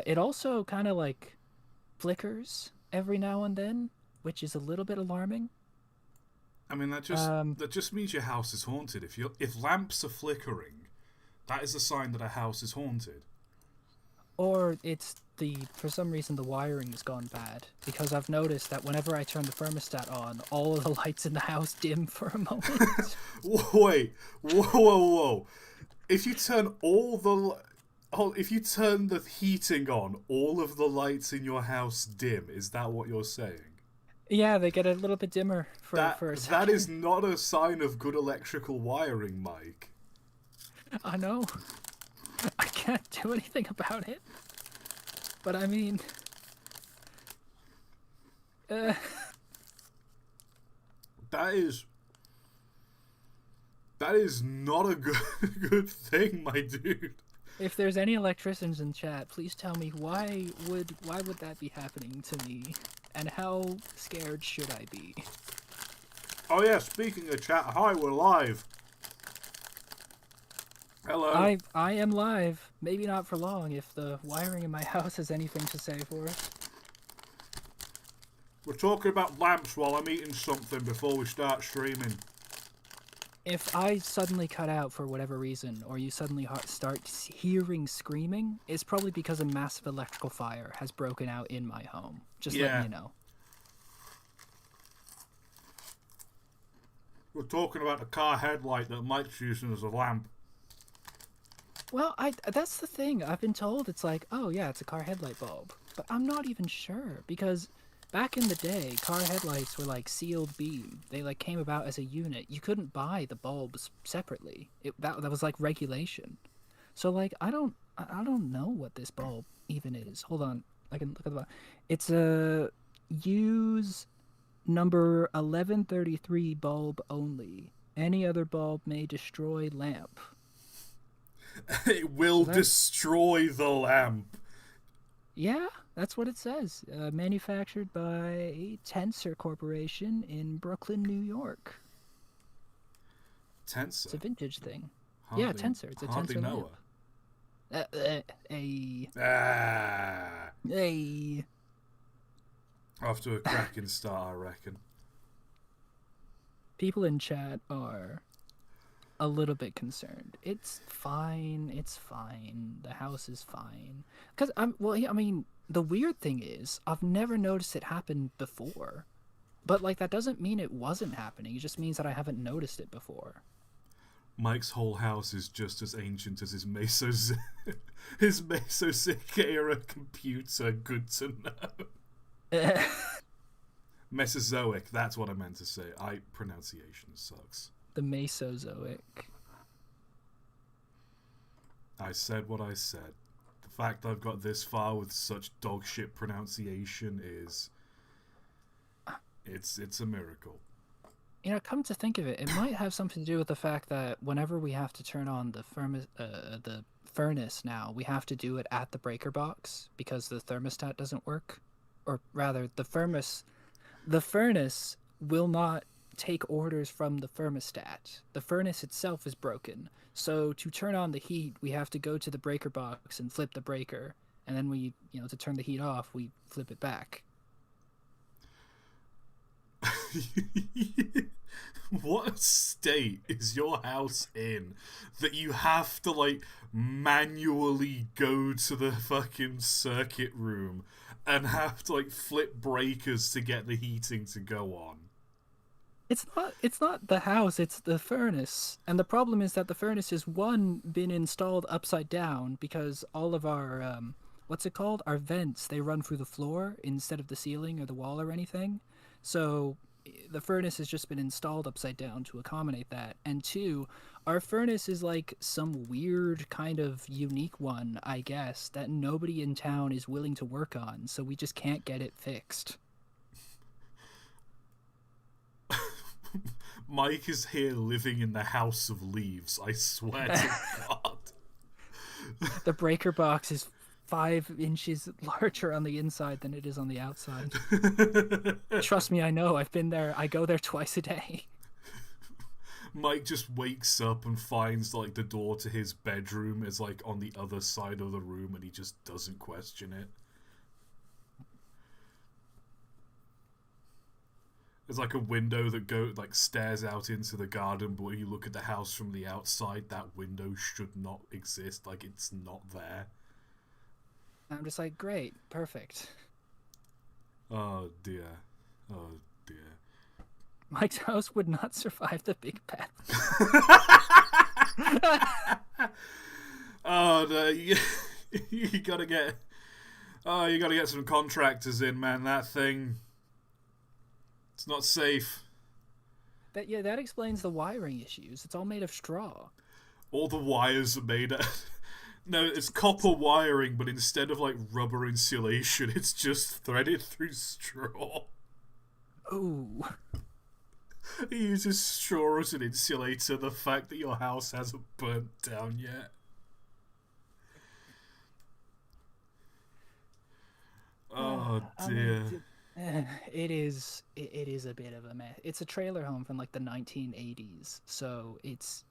It also kind of like flickers every now and then, which is a little bit alarming. I mean, Um, that just means your house is haunted. If lamps are flickering, that is a sign that a house is haunted. or it's for some reason the wiring has gone bad because I've noticed that whenever I turn the thermostat on, all of the lights in the house dim for a moment. Wait, whoa! If you turn all the if you turn the heating on, all of the lights in your house dim. Is that what you're saying? Yeah, they get a little bit dimmer That for a that is second. not a sign of good electrical wiring, Mike. I know. I can't do anything about it. But I mean, uh, That is that is not a good good thing, my dude. if there's any electricians in chat, please tell me why would that be happening to me, and how scared should I be? Oh yeah, speaking of chat, hi, we're live. Hello. I am live. Maybe not for long if the wiring in my house has anything to say for it. We're talking about lamps while I'm eating something before we start streaming. If I suddenly cut out for whatever reason, or you suddenly start hearing screaming, it's probably because a massive electrical fire has broken out in my home. Just letting Yeah. you know. We're talking about the car headlight that Mike's using as a lamp. Well, I that's the thing. I've been told it's like, oh yeah, it's a car headlight bulb. But I'm not even sure because back in the day, car headlights were like sealed beam. They like came about as a unit. You couldn't buy the bulbs separately. That was like regulation. So like I don't know what this bulb even is. Hold on. I can look at the It's a use number 1133 bulb only. Any other bulb may destroy lamp. It will So that destroy the lamp. Yeah, that's what it says. Manufactured by Tensor Corporation in Brooklyn, New York. It's a Tensor? vintage thing. Yeah, Hardly, Tensor. It's a hardly Tensor know lamp. A her. Ah. a Off to a cracking start, I reckon. People in chat are a little bit concerned. It's fine. It's fine. The house is fine. Cuz I mean, the weird thing is I've never noticed it happen before. But like that doesn't mean it wasn't happening. It just means that I haven't noticed it before. Mike's whole house is just as ancient as his his Mesozoic era computer. Good to know. Mesozoic. That's what I meant to say. Pronunciation sucks. The Mesozoic. I said what I said. The fact I've got this far with such dog shit pronunciation is it's a miracle. You know, come to think of it, it might have something to do with the fact that whenever we have to turn on the furnace now, we have to do it at the breaker box because the thermostat doesn't work, or rather, the furnace will not take orders from the thermostat. The furnace itself is broken, so to turn on the heat, we have to go to the breaker box and flip the breaker, and then to turn the heat off, we flip it back. What state is your house in that you have to like manually go to the fucking circuit room and have to like flip breakers to get the heating to go on? It's not the house, it's the furnace. And the problem is that the furnace has been installed upside down because all of our what's it called? Our vents, they run through the floor instead of the ceiling or the wall or anything. So the furnace has just been installed upside down to accommodate that. And two, our furnace is like some weird kind of unique one, I guess, that nobody in town is willing to work on, so we just can't get it fixed. Mike is here living in the house of leaves. I swear to God. The breaker box is 5 inches larger on the inside than it is on the outside. Trust me, I know. I've been there. I go there twice a day. Mike just wakes up and finds like the door to his bedroom is like on the other side of the room, and he just doesn't question it. There's like a window that stares out into the garden, but when you look at the house from the outside, that window should not exist. Like, it's not there. I'm just like, great, perfect. Oh dear. Oh dear. Mike's house would not survive the big bad. Oh no, you gotta get. Oh, you gotta get some contractors in, man. That thing. It's not safe. That explains the wiring issues. It's all made of straw. All the wires are made of. No, it's copper wiring, but instead of like rubber insulation, it's just threaded through straw. Ooh. He uses straw as an insulator. The fact that your house hasn't burnt down yet. Oh dear. It is a bit of a mess. It's a trailer home from like the 1980s, so it's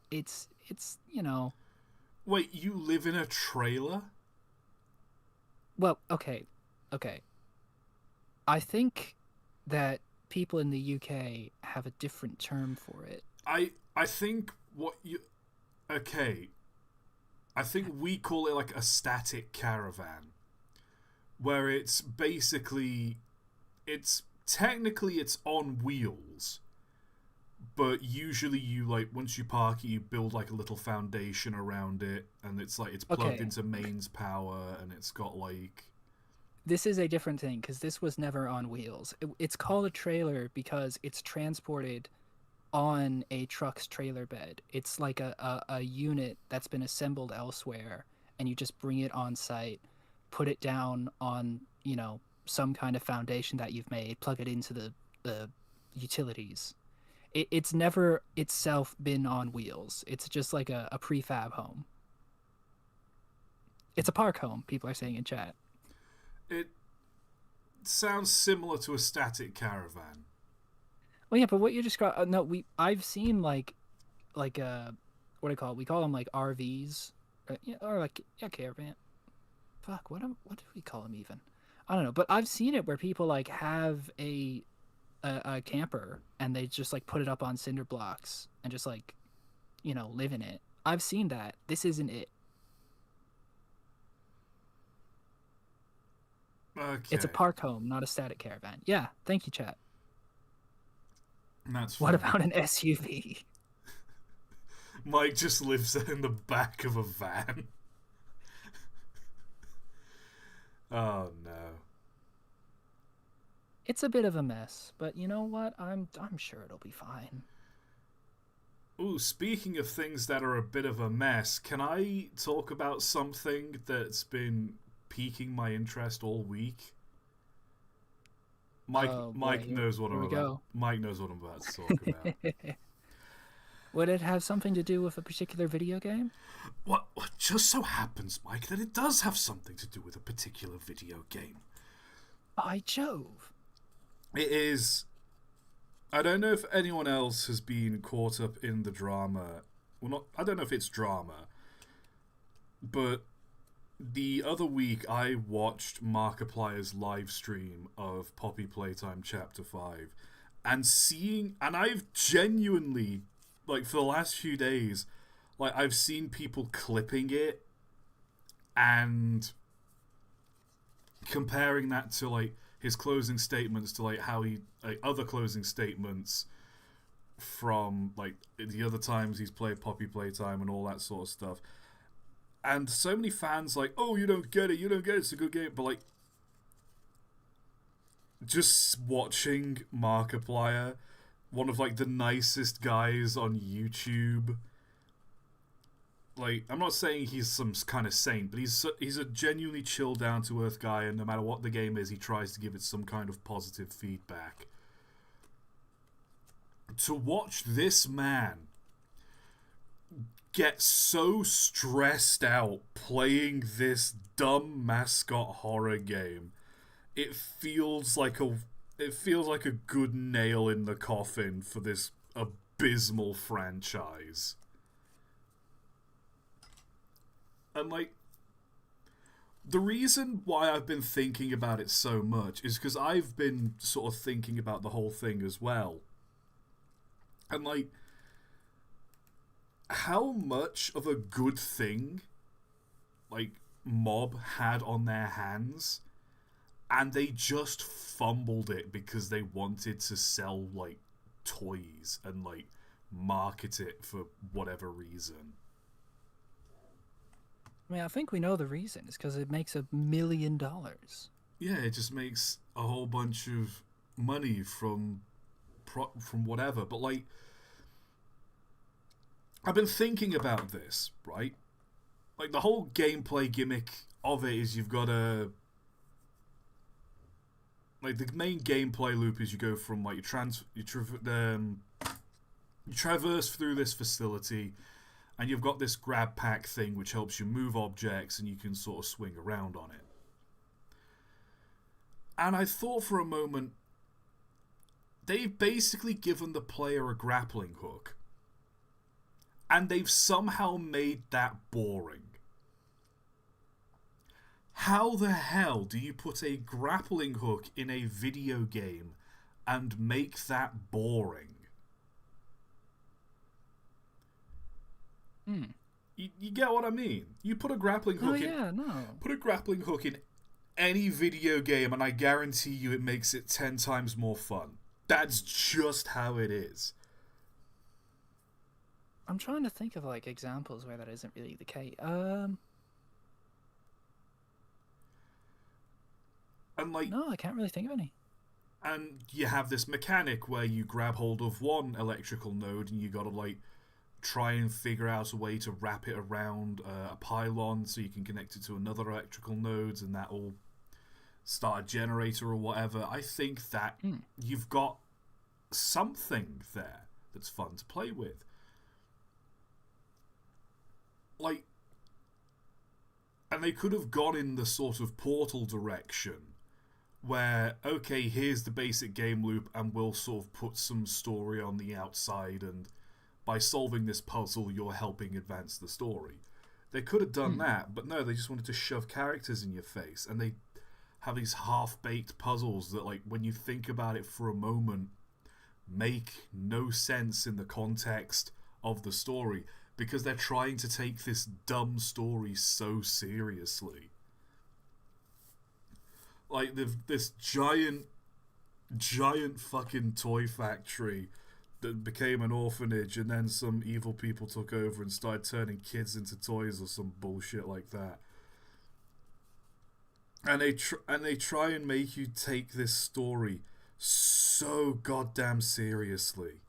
Wait, you live in a trailer? well, okay. I think that people in the UK have a different term for it. I think what you okay. I think we call it like a static caravan, where it's basically it's technically it's on wheels, but usually you like once you park it, you build like a little foundation around it, and it's like it's plugged Okay, into mains power, and it's got like this is a different thing because this was never on wheels. It's called a trailer because it's transported on a truck's trailer bed. It's like a unit that's been assembled elsewhere, and you just bring it on site, put it down on, some kind of foundation that you've made, plug it into the utilities. It's never itself been on wheels. It's just like a prefab home. It's a park home, people are saying in chat. it sounds similar to a static caravan. Well, yeah, but what you described, no, I've seen what do I call it? We call them like RVs, or like yeah, caravan. Fuck, what do we call them even? I don't know, but I've seen it where people like have a camper and they just like put it up on cinder blocks and just like live in it. I've seen that. This isn't it. It's a Okay, park home, not a static caravan. Yeah, thank you, chat. that's What fine. about an SUV? Mike just lives in the back of a van. Oh no. It's a bit of a mess, but you know what? I'm sure it'll be fine. Ooh, speaking of things that are a bit of a mess, can I talk about something that's been piquing my interest all week? Mike Oh boy, Mike knows what here I'm we about. go. Mike knows what I'm about to talk about. Would it have something to do with a particular video game? What just so happens, Mike, that it does have something to do with a particular video game. By Jove. It is. I don't know if anyone else has been caught up in the drama. Well, not. I don't know if it's drama, but the other week I watched Markiplier's live stream of Poppy Playtime Chapter 5, and I've genuinely, like, for the last few days, like, I've seen people clipping it and comparing that to, like, his closing statements to, like, how he, like, other closing statements from, like, the other times he's played Poppy Playtime and all that sort of stuff. And so many fans like, oh, you don't get it, it's a good game. But, like, just watching Markiplier, one of, like, the nicest guys on YouTube. Like, I'm not saying he's some kind of saint, but he's a genuinely chill, down-to-earth guy, and no matter what the game is, he tries to give it some kind of positive feedback. To watch this man get so stressed out playing this dumb mascot horror game, it feels like a good nail in the coffin for this abysmal franchise. And like, the reason why I've been thinking about it so much is because I've been sort of thinking about the whole thing as well. And like, how much of a good thing, like, Mob had on their hands, and they just fumbled it because they wanted to sell, like, toys and, like, market it for whatever reason. I mean, I think we know the reason. It's because it makes $1 million. Yeah, it just makes a whole bunch of money from whatever. But like, I've been thinking about this, right? Like the whole gameplay gimmick of it is you've got a like the main gameplay loop is you go from like you traverse through this facility, and you've got this grab pack thing which helps you move objects and you can sort of swing around on it. And I thought for a moment, they've basically given the player a grappling hook, and they've somehow made that boring. How the hell do you put a grappling hook in a video game and make that boring? You get what I mean? You put a grappling Oh hook in yeah, no. put a grappling hook in any video game and I guarantee you it makes it 10 times more fun. That's just how it is. I'm trying to think of like examples where that isn't really the case. And like, No, I can't really think of any. and you have this mechanic where you grab hold of one electrical node and you gotta like try and figure out a way to wrap it around a pylon so you can connect it to another electrical nodes and that will start a generator or whatever. I think that you've got something there that's fun to play with. Like, and they could have gone in the sort of Portal direction where, okay, here's the basic game loop and we'll sort of put some story on the outside, and by solving this puzzle you're helping advance the story. They could have done that, but no, they just wanted to shove characters in your face, and they have these half-baked puzzles that, like, when you think about it for a moment, make no sense in the context of the story because they're trying to take this dumb story so seriously. Like, this giant fucking toy factory that became an orphanage, and then some evil people took over and started turning kids into toys or some bullshit like that. And they try and make you take this story so goddamn seriously.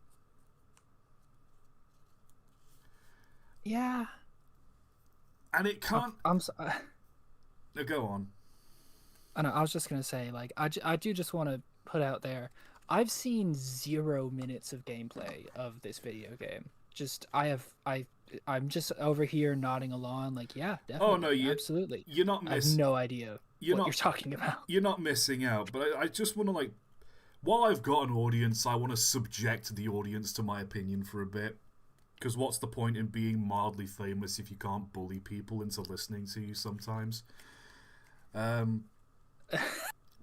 Yeah. And it can't. I'm so, No, go on. I know, I was just gonna say, like, I do just want to put out there, I've seen 0 minutes of gameplay of this video game. Just I'm just over here nodding along, like, yeah, definitely, Oh no, absolutely. you're not I have miss. no idea You're what not. you're talking about. You're not missing out. But I just want to like, while I've got an audience, I want to subject the audience to my opinion for a bit. Because what's the point in being mildly famous if you can't bully people into listening to you sometimes?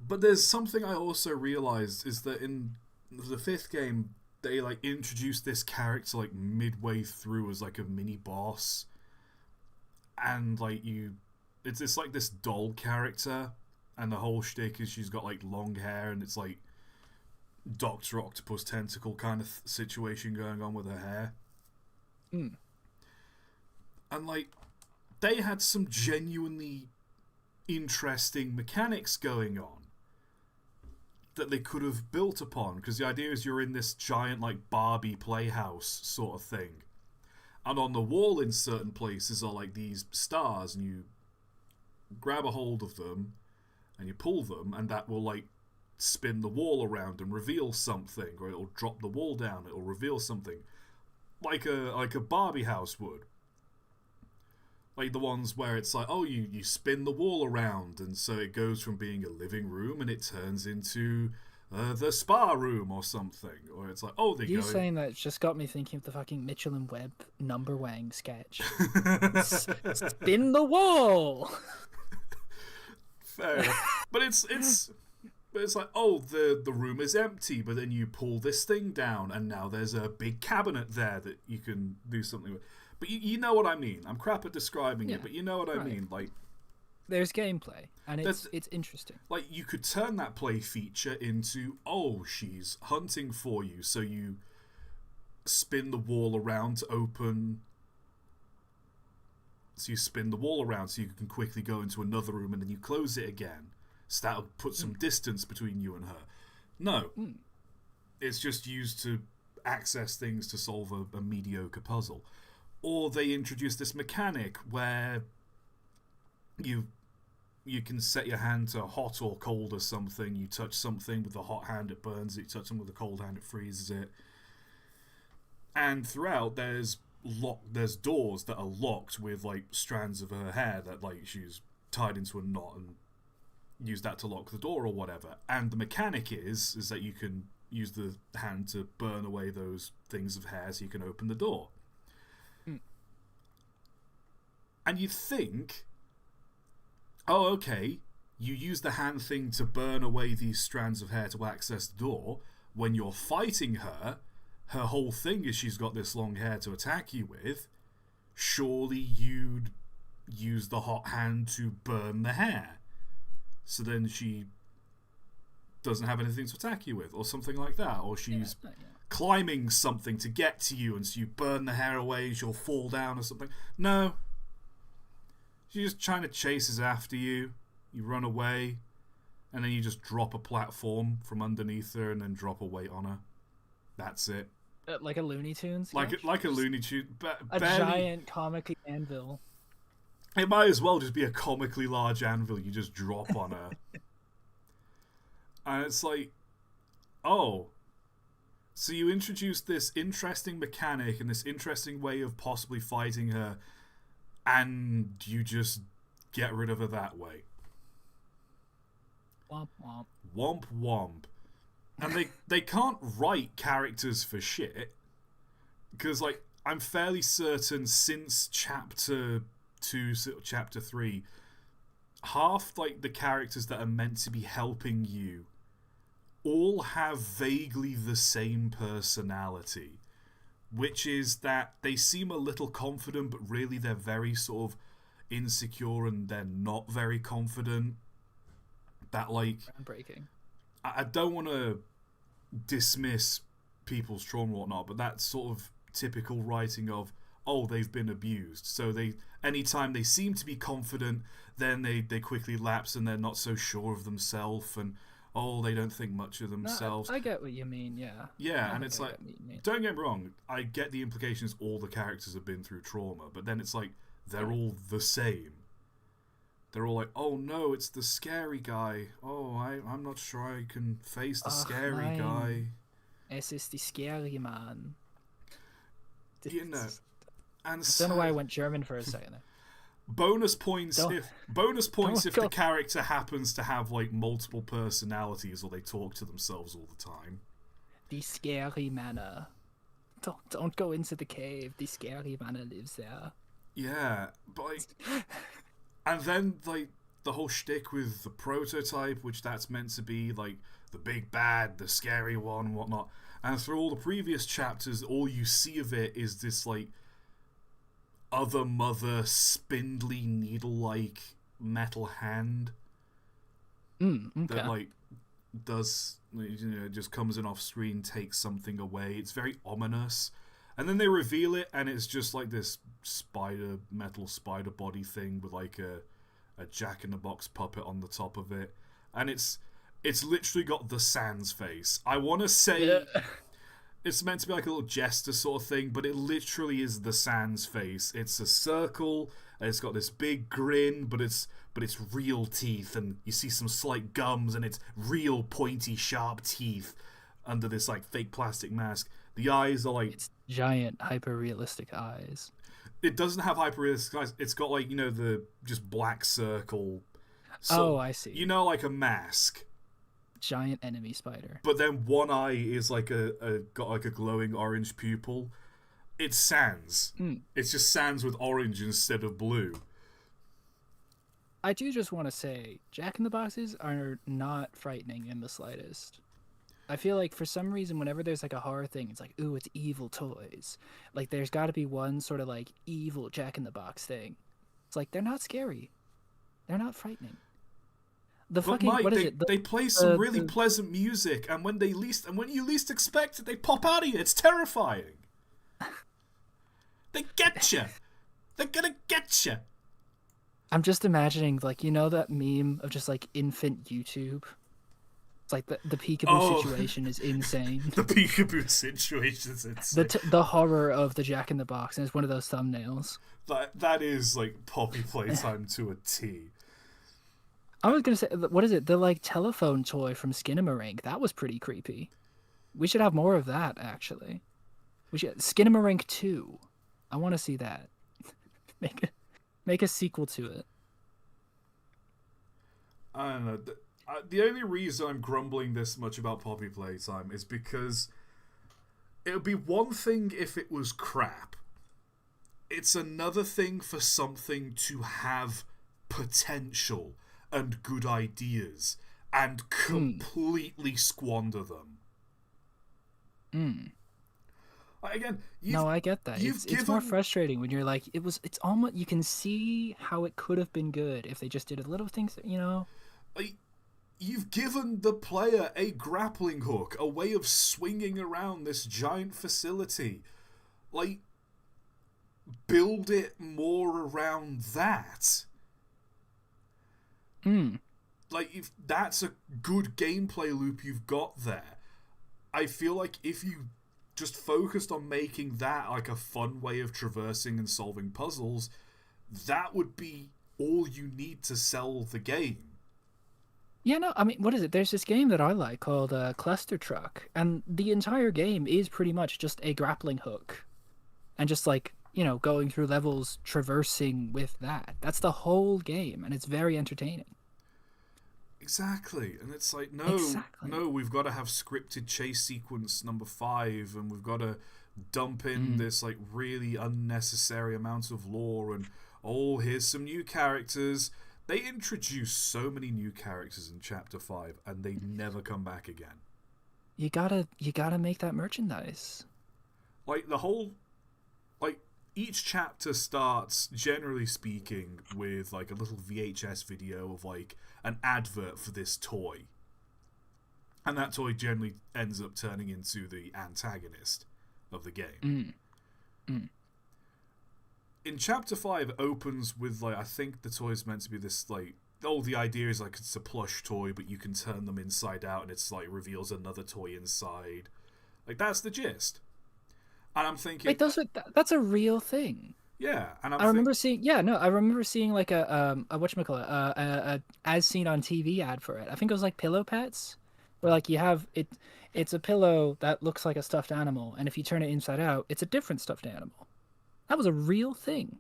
But there's something I also realized is that in the fifth game, they like introduced this character like midway through as like a mini boss, and like it's like this doll character, and the whole shtick is she's got like long hair, and it's like Doctor Octopus tentacle kind of situation going on with her hair. And like they had some genuinely interesting mechanics going on that they could have built upon, because the idea is you're in this giant like Barbie playhouse sort of thing, and on the wall in certain places are like these stars, and you grab a hold of them and you pull them, and that will like spin the wall around and reveal something, or it'll drop the wall down, it'll reveal something like a Barbie house would. Like the ones where it's like, oh, you spin the wall around, and so it goes from being a living room and it turns into the spa room or something, or it's like, oh, they You go in. saying that just got me thinking of the fucking Mitchell and Webb number wang sketch. Spin the wall. Fair enough, but it's like, oh, the room is empty, but then you pull this thing down, and now there's a big cabinet there that you can do something with. But you know what I mean. I'm crap at describing Yeah, it, but you know what I right. mean. Like, There's gameplay, and that's it's interesting. like you could turn that play feature into, oh, she's hunting for you, so you spin the wall around to open. So you spin the wall around so you can quickly go into another room, and then you close it again. So that'll put some distance between you and her. No, it's just used to access things to solve a mediocre puzzle. Or they introduce this mechanic where you can set your hand to hot or cold or something. You touch something with a hot hand, it burns it. You touch something with a cold hand, it freezes it. And throughout, there's doors that are locked with like strands of her hair that like she's tied into a knot, and use that to lock the door or whatever. And the mechanic is that you can use the hand to burn away those things of hair so you can open the door. And you'd think, oh, okay, you use the hand thing to burn away these strands of hair to access the door. When you're fighting her whole thing is she's got this long hair to attack you with. Surely you'd use the hot hand to burn the hair, so then she doesn't have anything to attack you with, or something like that. Or she's climbing something to get to you, and so you burn the hair away, she'll fall down or something. No. She's just trying to chase us after you. You run away, and then you just drop a platform from underneath her and then drop a weight on her. That's it. Like a Looney Tunes? Like a Looney Tune. A giant comic anvil. It might as well just be a comically large anvil you just drop on her. And it's like, oh, so you introduced this interesting mechanic and this interesting way of possibly fighting her, and you just get rid of her that way. Womp womp. Womp womp. And they can't write characters for shit, because like I'm fairly certain since chapter 2, chapter 3, half like the characters that are meant to be helping you all have vaguely the same personality, which is that they seem a little confident, but really they're very sort of insecure, and they're not very confident. That like Groundbreaking. I don't want to dismiss people's trauma or whatnot, but that's sort of typical writing of, oh, they've been abused. So they, anytime they seem to be confident, then they quickly lapse and they're not so sure of themselves, and oh, they don't think much of themselves. No, I get what you mean, yeah. Yeah, and it's like, don't get me wrong, I get the implications all the characters have been through trauma, but then it's like, they're all the same. They're all like, oh no, it's the scary guy. Oh, I'm not sure I can face the scary guy. Es ist die scary man. You know, and I don't know why I went German for a second there. Bonus points if the character happens to have like multiple personalities, or they talk to themselves all the time. The scary manor. Don't go into the cave. The scary manor lives there. Yeah, but like, and then like the whole shtick with the prototype, which that's meant to be like the big bad, the scary one, and whatnot. And through all the previous chapters, all you see of it is this like other mother, spindly, needle-like metal hand that like does, you know, just comes in off screen, takes something away. It's very ominous, and then they reveal it, and it's just like this metal spider body thing with like a Jack-in-the-Box puppet on the top of it, and it's literally got the Sans face. I want to say it's meant to be like a little jester sort of thing, but it literally is the Sans face. It's a circle, and it's got this big grin, but it's real teeth, and you see some slight gums, and it's real pointy, sharp teeth under this like fake plastic mask. The eyes are like, it's giant, hyper-realistic eyes. It doesn't have hyper-realistic eyes. It's got like, you know, the just black circle. Oh, I see. You know, like a mask. giant enemy spider. but then one eye is like a got like a glowing orange pupil. It's Sans. Mm. It's just Sans with orange instead of blue. I do just want to say, Jack in the Boxes are not frightening in the slightest. I feel like for some reason, whenever there's like a horror thing, it's like, ooh, it's evil toys. Like there's got to be one sort of like evil Jack in the Box thing. It's like they're not scary, they're not frightening. The But fucking Mike, what is they it? they play some really The pleasant music, and when you least expect it, they pop out of you. It's terrifying. They get you. They're gonna get you. I'm just imagining like that meme of just like infant YouTube. It's like the peekaboo Oh, situation is insane. the peekaboo situation is insane. The horror of the Jack in the Box, and it's one of those thumbnails. That is like Poppy Playtime to a T. I was gonna say, what is it? The like telephone toy from Skinamarink. That was pretty creepy. We should have more of that, actually. We should Skinamarink 2. I want to see that. Make a sequel to it. I don't know. The only reason I'm grumbling this much about Poppy Playtime is because it would be one thing if it was crap. It's another thing for something to have potential and good ideas and completely squander them. Mm. Again, No, I get that. It's more frustrating when you're like, it's almost, you can see how it could have been good if they just did a little things, like, you've given the player a grappling hook, a way of swinging around this giant facility. Like, build it more around that. Like, if that's a good gameplay loop you've got there, I feel like if you just focused on making that like a fun way of traversing and solving puzzles, that would be all you need to sell the game. Yeah, no, I mean, what is it? There's this game that I like called Cluster Truck, and the entire game is pretty much just a grappling hook, and just like going through levels, traversing with that. That's the whole game, and it's very entertaining. Exactly, and it's like Exactly. no, we've got to have scripted chase sequence number 5, and we've got to dump in this like really unnecessary amount of lore, and here's some new characters. They introduce so many new characters in Chapter 5, and they never come back again. You gotta make that merchandise. Like the whole, like each chapter starts, generally speaking, with like a little VHS video of like an advert for this toy. And that toy generally ends up turning into the antagonist of the game. In Chapter 5, it opens with like, I think the toy's meant to be this like, the idea is like it's a plush toy, but you can turn them inside out and it's like reveals another toy inside. Like that's the gist. And I'm thinking, Wait, that's a real thing. yeah, and I remember seeing, I remember seeing like a whatchamacallit, a as seen on TV ad for it. I think it was like Pillow Pets, where like you have it's a pillow that looks like a stuffed animal, and if you turn it inside out, it's a different stuffed animal. That was a real thing.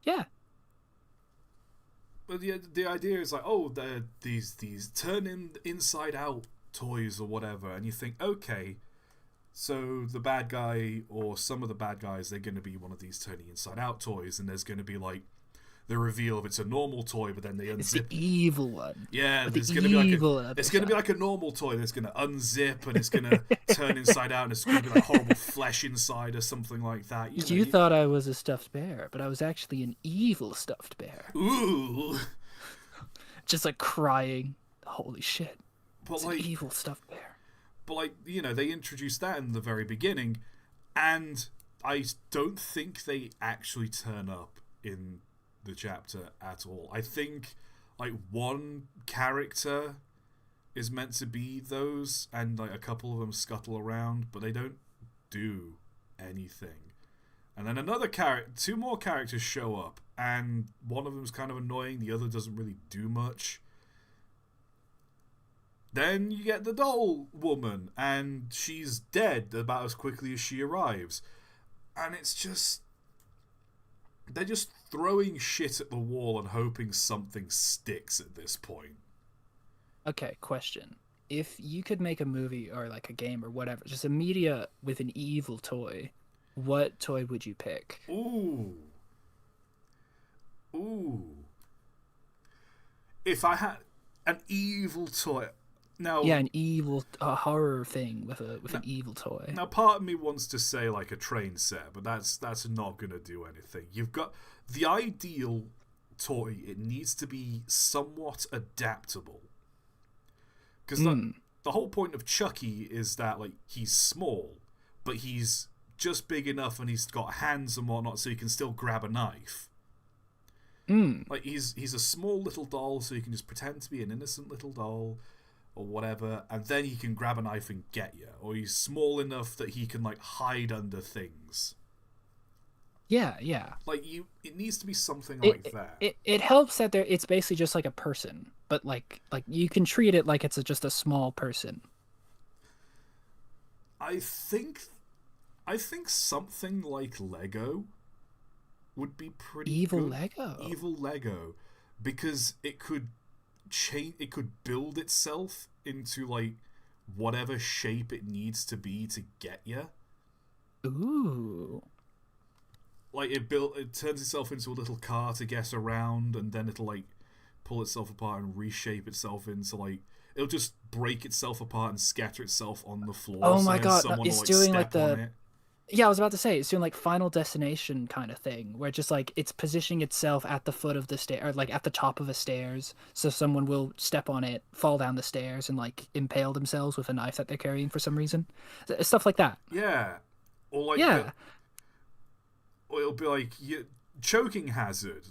Yeah. But the idea is like, they're these turn inside out toys or whatever, and you think, okay, so the bad guy or some of the bad guys, they're going to be one of these turning inside out toys, and there's going to be like the reveal of it's a normal toy, but then they unzip. It's the evil one. Yeah, there's going to be like a normal toy that's going to unzip and it's going to turn inside out, and it's going to be like horrible flesh inside or something like that. You thought I was a stuffed bear, but I was actually an evil stuffed bear. Ooh. Just like crying. Holy shit. But it's like an evil stuffed bear. But like, they introduced that in the very beginning, and I don't think they actually turn up in the chapter at all. I think like one character is meant to be those, and like a couple of them scuttle around, but they don't do anything. And then two more characters show up, and one of them's kind of annoying, the other doesn't really do much. Then you get the doll woman, and she's dead about as quickly as she arrives. And it's just... they're just throwing shit at the wall and hoping something sticks at this point. Okay, question. If you could make a movie or like a game or whatever, just a media with an evil toy, what toy would you pick? Ooh. Ooh. If I had an evil toy. Now, Yeah, an evil a horror thing with now, an evil toy. now part of me wants to say like a train set, but that's not going to do anything. You've got the ideal toy, it needs to be somewhat adaptable. Because the whole point of Chucky is that like he's small, but he's just big enough and he's got hands and whatnot, so he can still grab a knife. Like he's a small little doll, so you can just pretend to be an innocent little doll or whatever, and then he can grab a knife and get you. Or he's small enough that he can like hide under things. Yeah, yeah. Like it needs to be something like that. It helps that it's basically just like a person, but like you can treat it like it's just a small person. I think something like Lego would be pretty Evil good. Lego. Evil Lego, because it could change. It could build itself into like whatever shape it needs to be to get you. Ooh. Like it turns itself into a little car to get around, and then it'll like pull itself apart and reshape itself into like it'll just break itself apart and scatter itself on the floor. Oh so my then god, someone it's will, like, doing step like on the it. yeah, I was about to say it's doing like Final Destination kind of thing, where just like it's positioning itself at the foot of the stair, or like at the top of a stairs, so someone will step on it, fall down the stairs, and like impale themselves with a knife that they're carrying for some reason, stuff like that. Yeah, or like Yeah. or it'll be like choking hazard,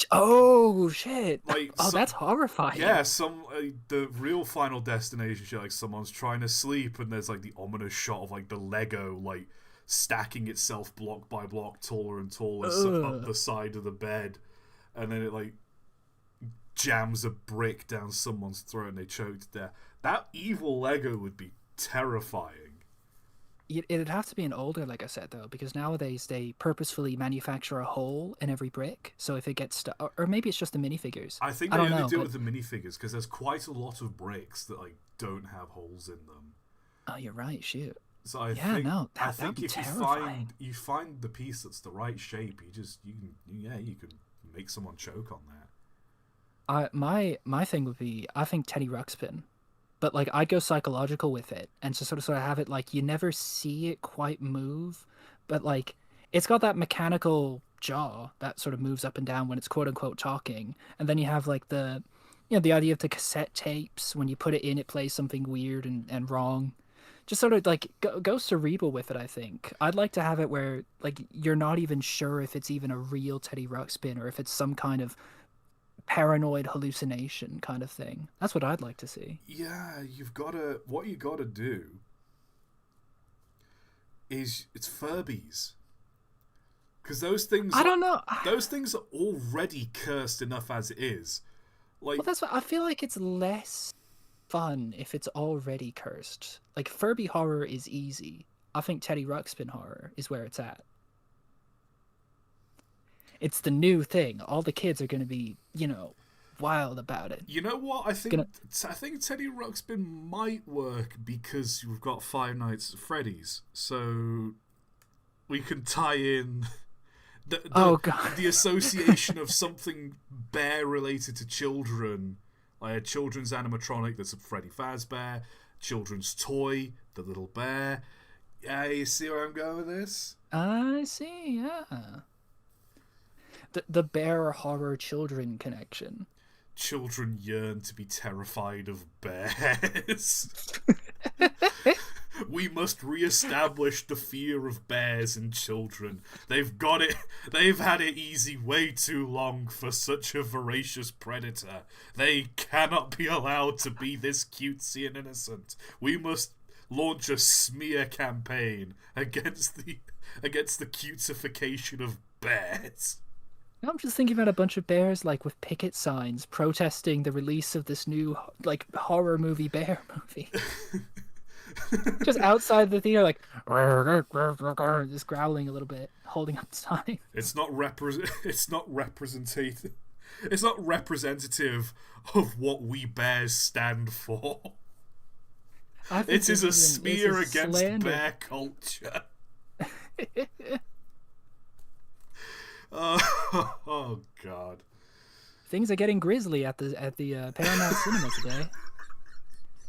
Oh shit. like Oh, some, that's horrifying. yeah, some the real Final Destination shit. Like someone's trying to sleep, and there's like the ominous shot of like the Lego like stacking itself block by block, taller and taller, up the side of the bed, and then it like jams a brick down someone's throat and they choke to death. That evil Lego would be terrifying. It'd have to be an older Lego set though, because nowadays they purposefully manufacture a hole in every brick, so if it gets stuck, or maybe it's just the minifigures. I think I they don't only know, do it but with the minifigures because there's quite a lot of bricks that like don't have holes in them. oh, you're right. Shoot. So I Yeah, think no, I that'd think be if terrifying. you find the piece that's the right shape, you can make someone choke on that. My thing would be, I think Teddy Ruxpin, but like I'd go psychological with it and just sort of have it like you never see it quite move, but like it's got that mechanical jaw that sort of moves up and down when it's quote unquote talking, and then you have like the idea of the cassette tapes, when you put it in it plays something weird and wrong. Just sort of like go cerebral with it. I think I'd like to have it where like you're not even sure if it's even a real Teddy Ruxpin or if it's some kind of paranoid hallucination kind of thing. That's what I'd like to see. Yeah, what you gotta do is it's Furbies. Because I don't know. those things are already cursed enough as it is. Like Well, that's what I feel like. It's less fun if it's already cursed. Like Furby horror is easy. I think Teddy Ruxpin horror is where it's at. It's the new thing. All the kids are going to be, wild about it. you know what? Gonna I think Teddy Ruxpin might work because we've got Five Nights at Freddy's, so we can tie in Oh god. the association of something bear related to children, like a children's animatronic that's a Freddy Fazbear, children's toy, the little bear. Yeah, you see where I'm going with this? I see. Yeah. The bear horror children connection. Children yearn to be terrified of bears. We must re-establish the fear of bears in children. They've got it. They've had it easy way too long for such a voracious predator. They cannot be allowed to be this cutesy and innocent. We must launch a smear campaign against the cutification of bears. I'm just thinking about a bunch of bears like with picket signs protesting the release of this new like horror movie bear movie. Just outside the theater, like just growling a little bit, holding up signs. It's not it's not representative. It's not representative of what we bears stand for. I think It is a this smear is against slander. bear culture. Oh God. Things are getting grisly at the Paramount Cinema today,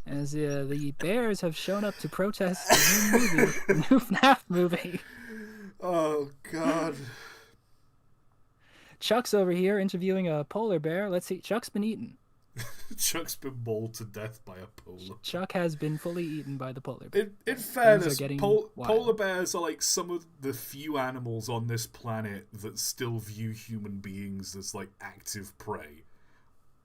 as the bears have shown up to protest the new movie, the new FNAF movie. Oh God. Chuck's over here interviewing a polar bear. Let's see. Chuck's been eaten. Chuck's been mauled to death by a polar. Chuck has been fully eaten by the polar bear. In Things are fairness, getting polar wild. bears are like some of the few animals on this planet that still view human beings as like active prey.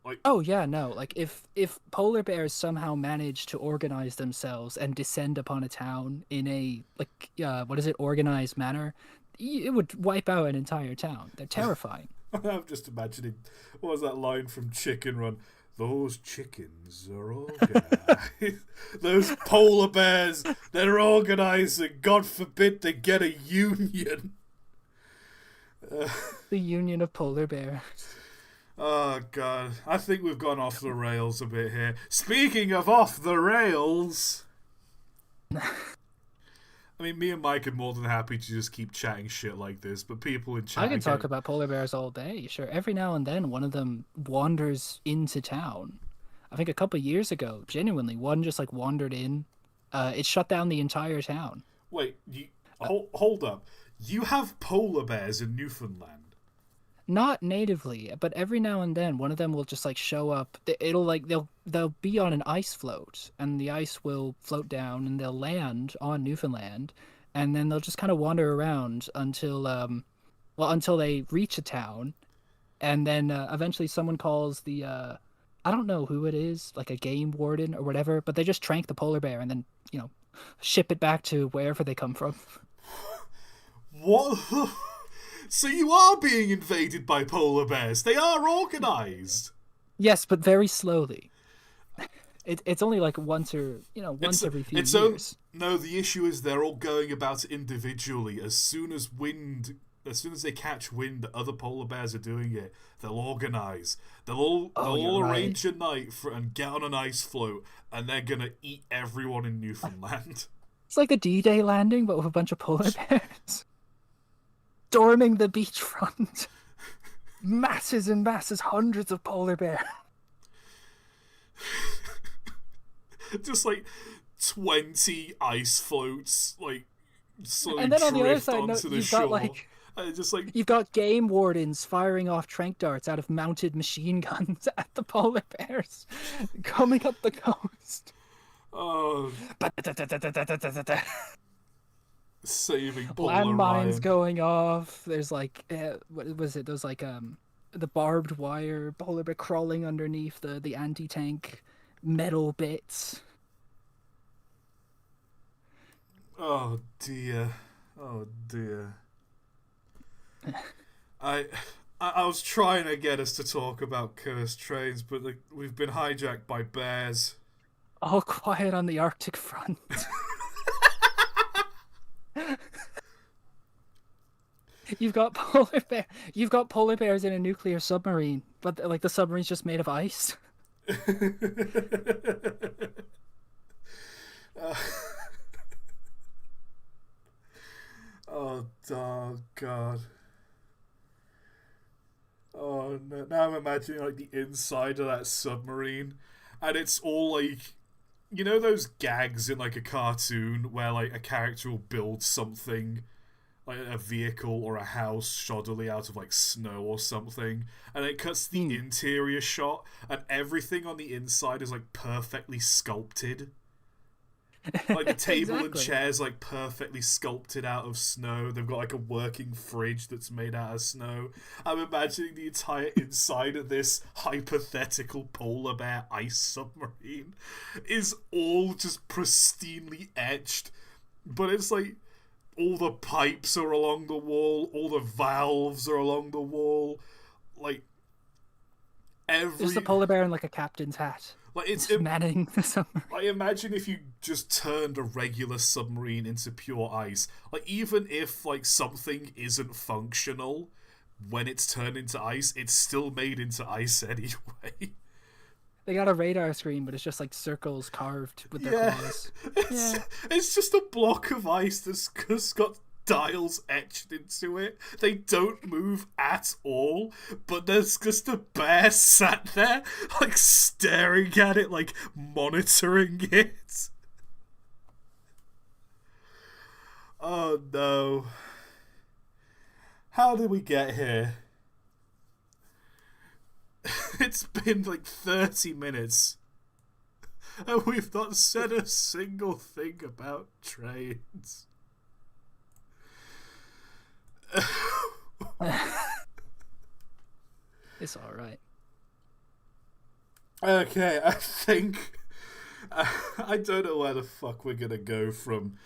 Like, Oh yeah, no. Like if polar bears somehow manage to organize themselves and descend upon a town in a like what is it, organized manner, it would wipe out an entire town. They're terrifying. I'm just imagining, what was that line from Chicken Run? Those chickens are organized. Those polar bears, they're organized, and God forbid they get a union. The Union of Polar Bears. Oh God, I think we've gone off the rails a bit here. Speaking of off the rails, I mean, me and Mike are more than happy to just keep chatting shit like this, but people in I chat can talk again. about polar bears all day. Sure, every now and then one of them wanders into town. I think a couple years ago, genuinely, one just like wandered in. It shut down the entire town. Wait, hold up. You have polar bears in Newfoundland. Not natively, but every now and then one of them will just like show up. It'll like they'll be on an ice float, and the ice will float down, and they'll land on Newfoundland, and then they'll just kind of wander around until until they reach a town, and then eventually someone calls the I don't know who it is, like a game warden or whatever, but they just trank the polar bear and then ship it back to wherever they come from. What? So you are being invaded by polar bears. They are organized. Yes, but very slowly. It's only like once or It's once every few it's years. no. The issue is they're all going about it individually. As soon as they catch wind that other polar bears are doing it, they'll organize. Oh, They'll you're all right. arrange a night and get on an ice float, and they're gonna eat everyone in Newfoundland. It's like the D-Day landing, but with a bunch of polar bears storming the beachfront. Masses and masses, hundreds of polar bears. Just like 20 ice floats, like slowly And then on the other drift side, no, onto the you've got shore. like And just like, you've got game wardens firing off trank darts out of mounted machine guns at the polar bears coming up the coast. oh, saving polar Landmines Ryan. going off. There's like what was it? Those like the barbed wire polar bear crawling underneath the anti tank metal bits. Oh dear. Oh dear. I I was trying to get us to talk about cursed trains, but like, we've been hijacked by bears. All quiet on the Arctic front. You've got polar bear. You've got polar bears in a nuclear submarine, but like the submarine's just made of ice. Oh god. Oh no. Now I'm imagining like the inside of that submarine, and it's all like, you know those gags in like a cartoon where like a character will build something like a vehicle or a house shoddily out of like snow or something, and it cuts the interior shot, and everything on the inside is like perfectly sculpted. Like the table and Exactly. chairs like perfectly sculpted out of snow. They've got like a working fridge that's made out of snow. I'm imagining the entire inside of this hypothetical polar bear ice submarine is all just pristinely etched, but it's like all the pipes are along the wall, all the valves are along the wall, like There's every the polar bear in like a captain's hat. Like it's Just manning the summer. I imagine if you just turned a regular submarine into pure ice, like even if like something isn't functional when it's turned into ice, it's still made into ice anyway. They got a radar screen, but it's just like circles carved with their Yeah, claws. it's Yeah. it's just a block of ice that's just got dials etched into it. They don't move at all, but there's just a bear sat there, like staring at it, like monitoring it. Oh no. How did we get here? It's been like 30 minutes and we've not said a single thing about trains. It's all right. Okay, I think. I don't know where the fuck we're gonna go from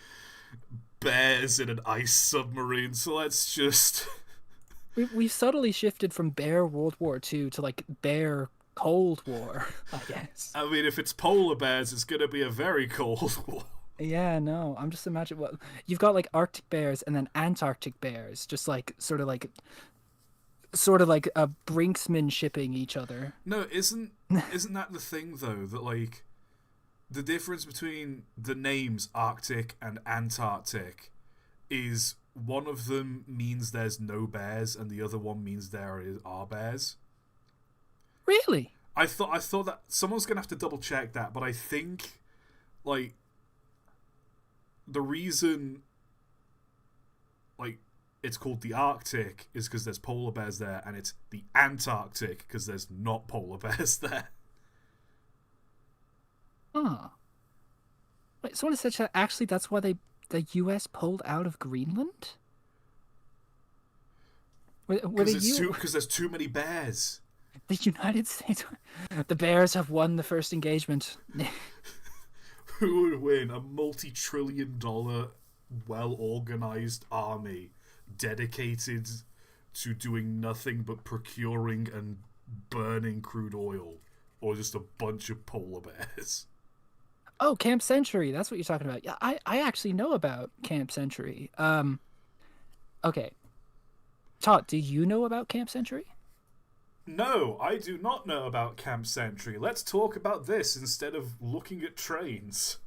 bears in an ice submarine, so let's just. We've subtly shifted from Bear World War II to like Bear Cold War, I guess. I mean, if it's polar bears, it's gonna be a very cold war. Yeah, no, I'm just imagining what you've got like Arctic bears and then Antarctic bears, just like sort of like a brinksman shipping each other. No, isn't that the thing though that like the difference between the names Arctic and Antarctic is one of them means there's no bears and the other one means are bears. Really? I thought that someone's gonna have to double check that, but I think like the reason like it's called the Arctic is because there's polar bears there, and it's the Antarctic because there's not polar bears there. Huh. Wait, someone said that actually that's why the U.S. pulled out of Greenland. Were Because the it's U because there's too many bears. the United States? The Bears have won the first engagement. Who would win? A multi-trillion-dollar, well-organized army dedicated to doing nothing but procuring and burning crude oil, or just a bunch of polar bears? Oh, Camp Century. That's what you're talking about. Yeah, I actually know about Camp Century. Okay. Todd, do you know about Camp Century? No, I do not know about Camp Century. Let's talk about this instead of looking at trains.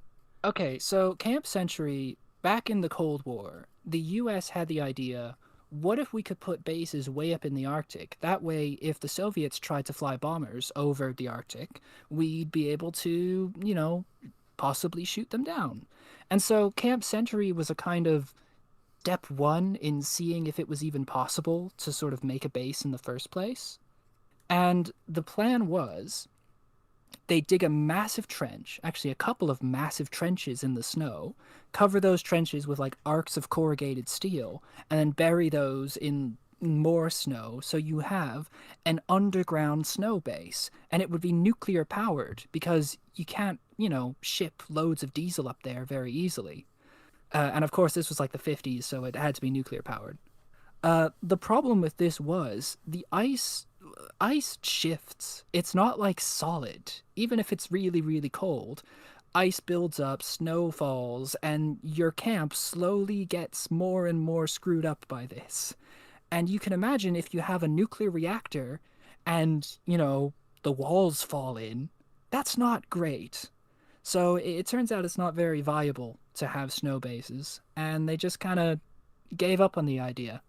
Okay, so Camp Century, back in the Cold War, the US had the idea, what if we could put bases way up in the Arctic? That way, if the Soviets tried to fly bombers over the Arctic, we'd be able to, possibly shoot them down. And so Camp Century was a kind of step one in seeing if it was even possible to sort of make a base in the first place. And the plan was they dig a massive trench, actually a couple of massive trenches in the snow, cover those trenches with like arcs of corrugated steel, and then bury those in more snow. So you have an underground snow base, and it would be nuclear powered because you can't, ship loads of diesel up there very easily. And of course, this was like the 50s, so it had to be nuclear powered. The problem with this was the ice shifts. It's not like solid. Even if it's really, really cold, ice builds up, snow falls, and your camp slowly gets more and more screwed up by this. And you can imagine if you have a nuclear reactor and, the walls fall in, that's not great. So it turns out it's not very viable to have snow bases, and they just kind of gave up on the idea.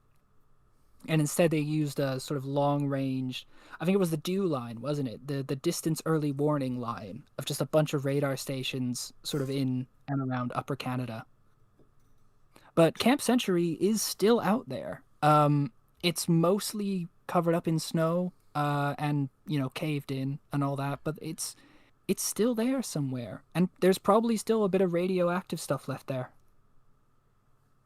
And instead they used a sort of long range, I think it was the DEW line, wasn't it? The distance early warning line of just a bunch of radar stations sort of in and around Upper Canada. But Camp Century is still out there. It's mostly covered up in snow, and caved in and all that, but it's still there somewhere, and there's probably still a bit of radioactive stuff left there.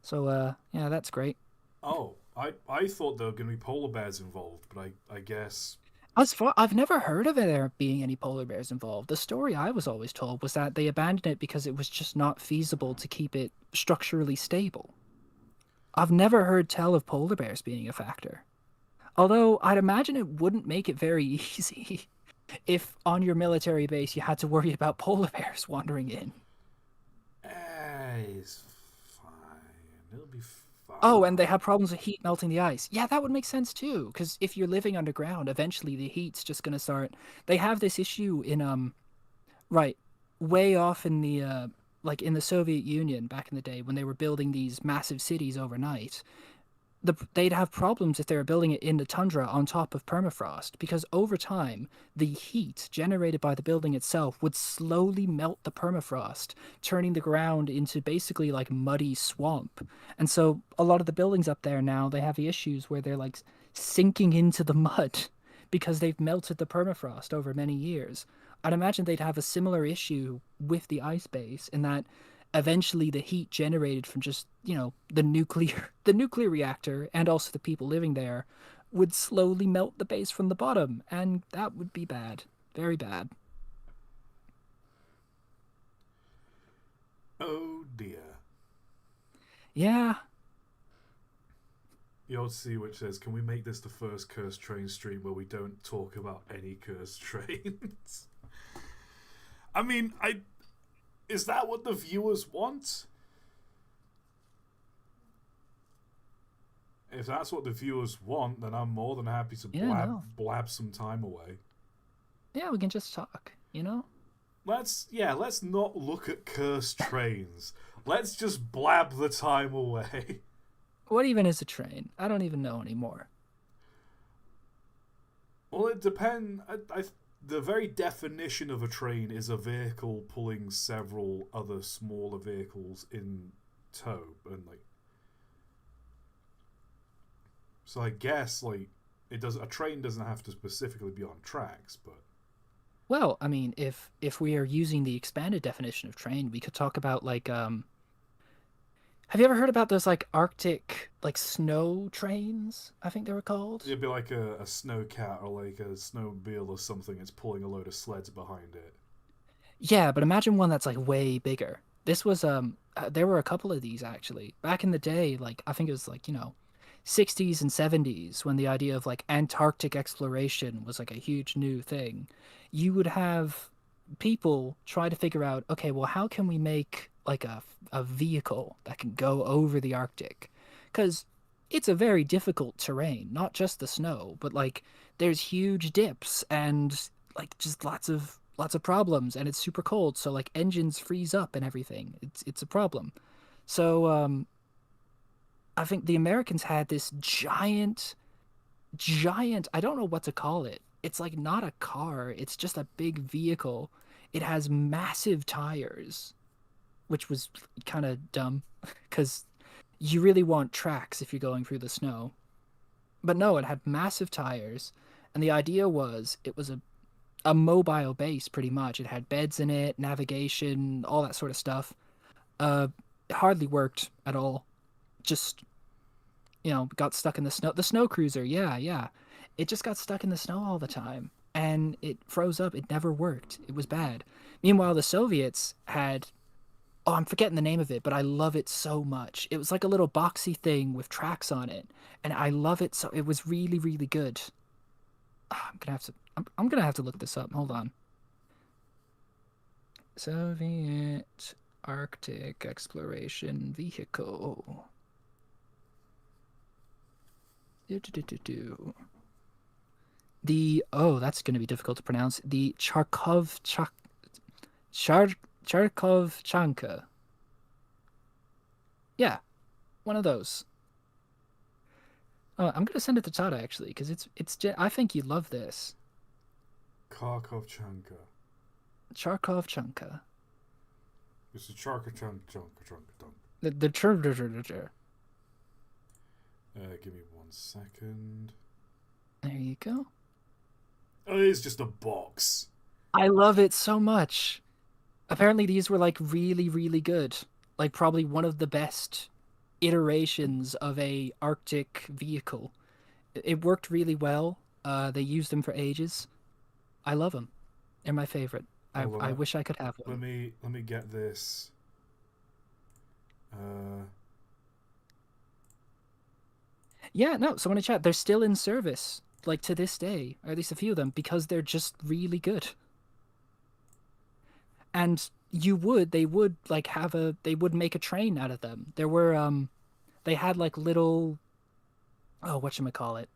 So yeah, that's great. Oh, I thought there were going to be polar bears involved, but I guess. As far I've never heard of there being any polar bears involved. The story I was always told was that they abandoned it because it was just not feasible to keep it structurally stable. I've never heard tell of polar bears being a factor. Although I'd imagine it wouldn't make it very easy. if on your military base you had to worry about polar bears wandering in. It's fine. It'll be Oh, and they have fine. problems with heat melting the ice. Yeah, that would make sense too, because if you're living underground, eventually the heat's just gonna start. They have this issue in right, way off in the like in the Soviet Union back in the day when they were building these massive cities overnight. They'd have problems if they were building it in the tundra on top of permafrost because over time the heat generated by the building itself would slowly melt the permafrost, turning the ground into basically like muddy swamp. And so a lot of the buildings up there now they have the issues where they're like sinking into the mud because they've melted the permafrost over many years. I'd imagine they'd have a similar issue with the ice base in that eventually the heat generated from just, the nuclear the nuclear reactor and also the people living there would slowly melt the base from the bottom, and that would be bad. Very bad. Oh dear. Yeah. You'll see which says, can we make this the first cursed train stream where we don't talk about any cursed trains? I mean, is that what the viewers want? If that's what the viewers want, then I'm more than happy to Yeah, no. blab some time away. Yeah, we can just talk. Let's not look at cursed trains. Let's just blab the time away. What even is a train? I don't even know anymore. Well, it depends. The very definition of a train is a vehicle pulling several other smaller vehicles in tow, and like, so I guess like it does. A train doesn't have to specifically be on tracks, but Well, I mean, if we are using the expanded definition of train, we could talk about like have you ever heard about those like Arctic like snow trains? I think they were called. it'd be like a snowcat or like a snowmobile or something. It's pulling a load of sleds behind it. Yeah, but imagine one that's like way bigger. This was there were a couple of these actually. Back in the day, like I think it was like, 60s and 70s when the idea of like Antarctic exploration was like a huge new thing. You would have people try to figure out, okay, well, how can we make like a vehicle that can go over the Arctic? Because it's a very difficult terrain, not just the snow, but like there's huge dips and like just lots of problems, and it's super cold, so like engines freeze up and everything. It's a problem. So I think the Americans had this giant, I don't know what to call it. It's like not a car, it's just a big vehicle. It has massive tires, which was kind of dumb because you really want tracks if you're going through the snow. But no, it had massive tires, and the idea was it was a mobile base pretty much. It had beds in it, navigation, all that sort of stuff. It hardly worked at all. Just, got stuck in the snow. The snow cruiser, yeah, yeah. It just got stuck in the snow all the time and it froze up. It never worked. It was bad. Meanwhile, the Soviets had, oh, I'm forgetting the name of it, but I love it so much. It was like a little boxy thing with tracks on it, and I love it so. It was really, really good. I'm gonna have to look this up. Hold on. Soviet Arctic exploration vehicle. Do, do, do, do, do. That's gonna be difficult to pronounce. The Char Charkovchanka. Yeah, one of those. Oh, I'm gonna send it to Tata actually, because I think you'd love this. Kharkovchanka. Charkovchanka. It's a Charkachanka. The Give me 1 second. There you go. Oh, it is just a box. I love it so much. Apparently these were like really, really good. Like probably one of the best iterations of a Arctic vehicle. It worked really well. They used them for ages. I love them. They're my favorite. I Hold I on. wish I could have Let one. me let me get this. Uh, Yeah, no, someone in chat, they're still in service. like to this day, or at least a few of them, because they're just really good. And they would like they would make a train out of them. There were they had like little, oh, whatchamacallit,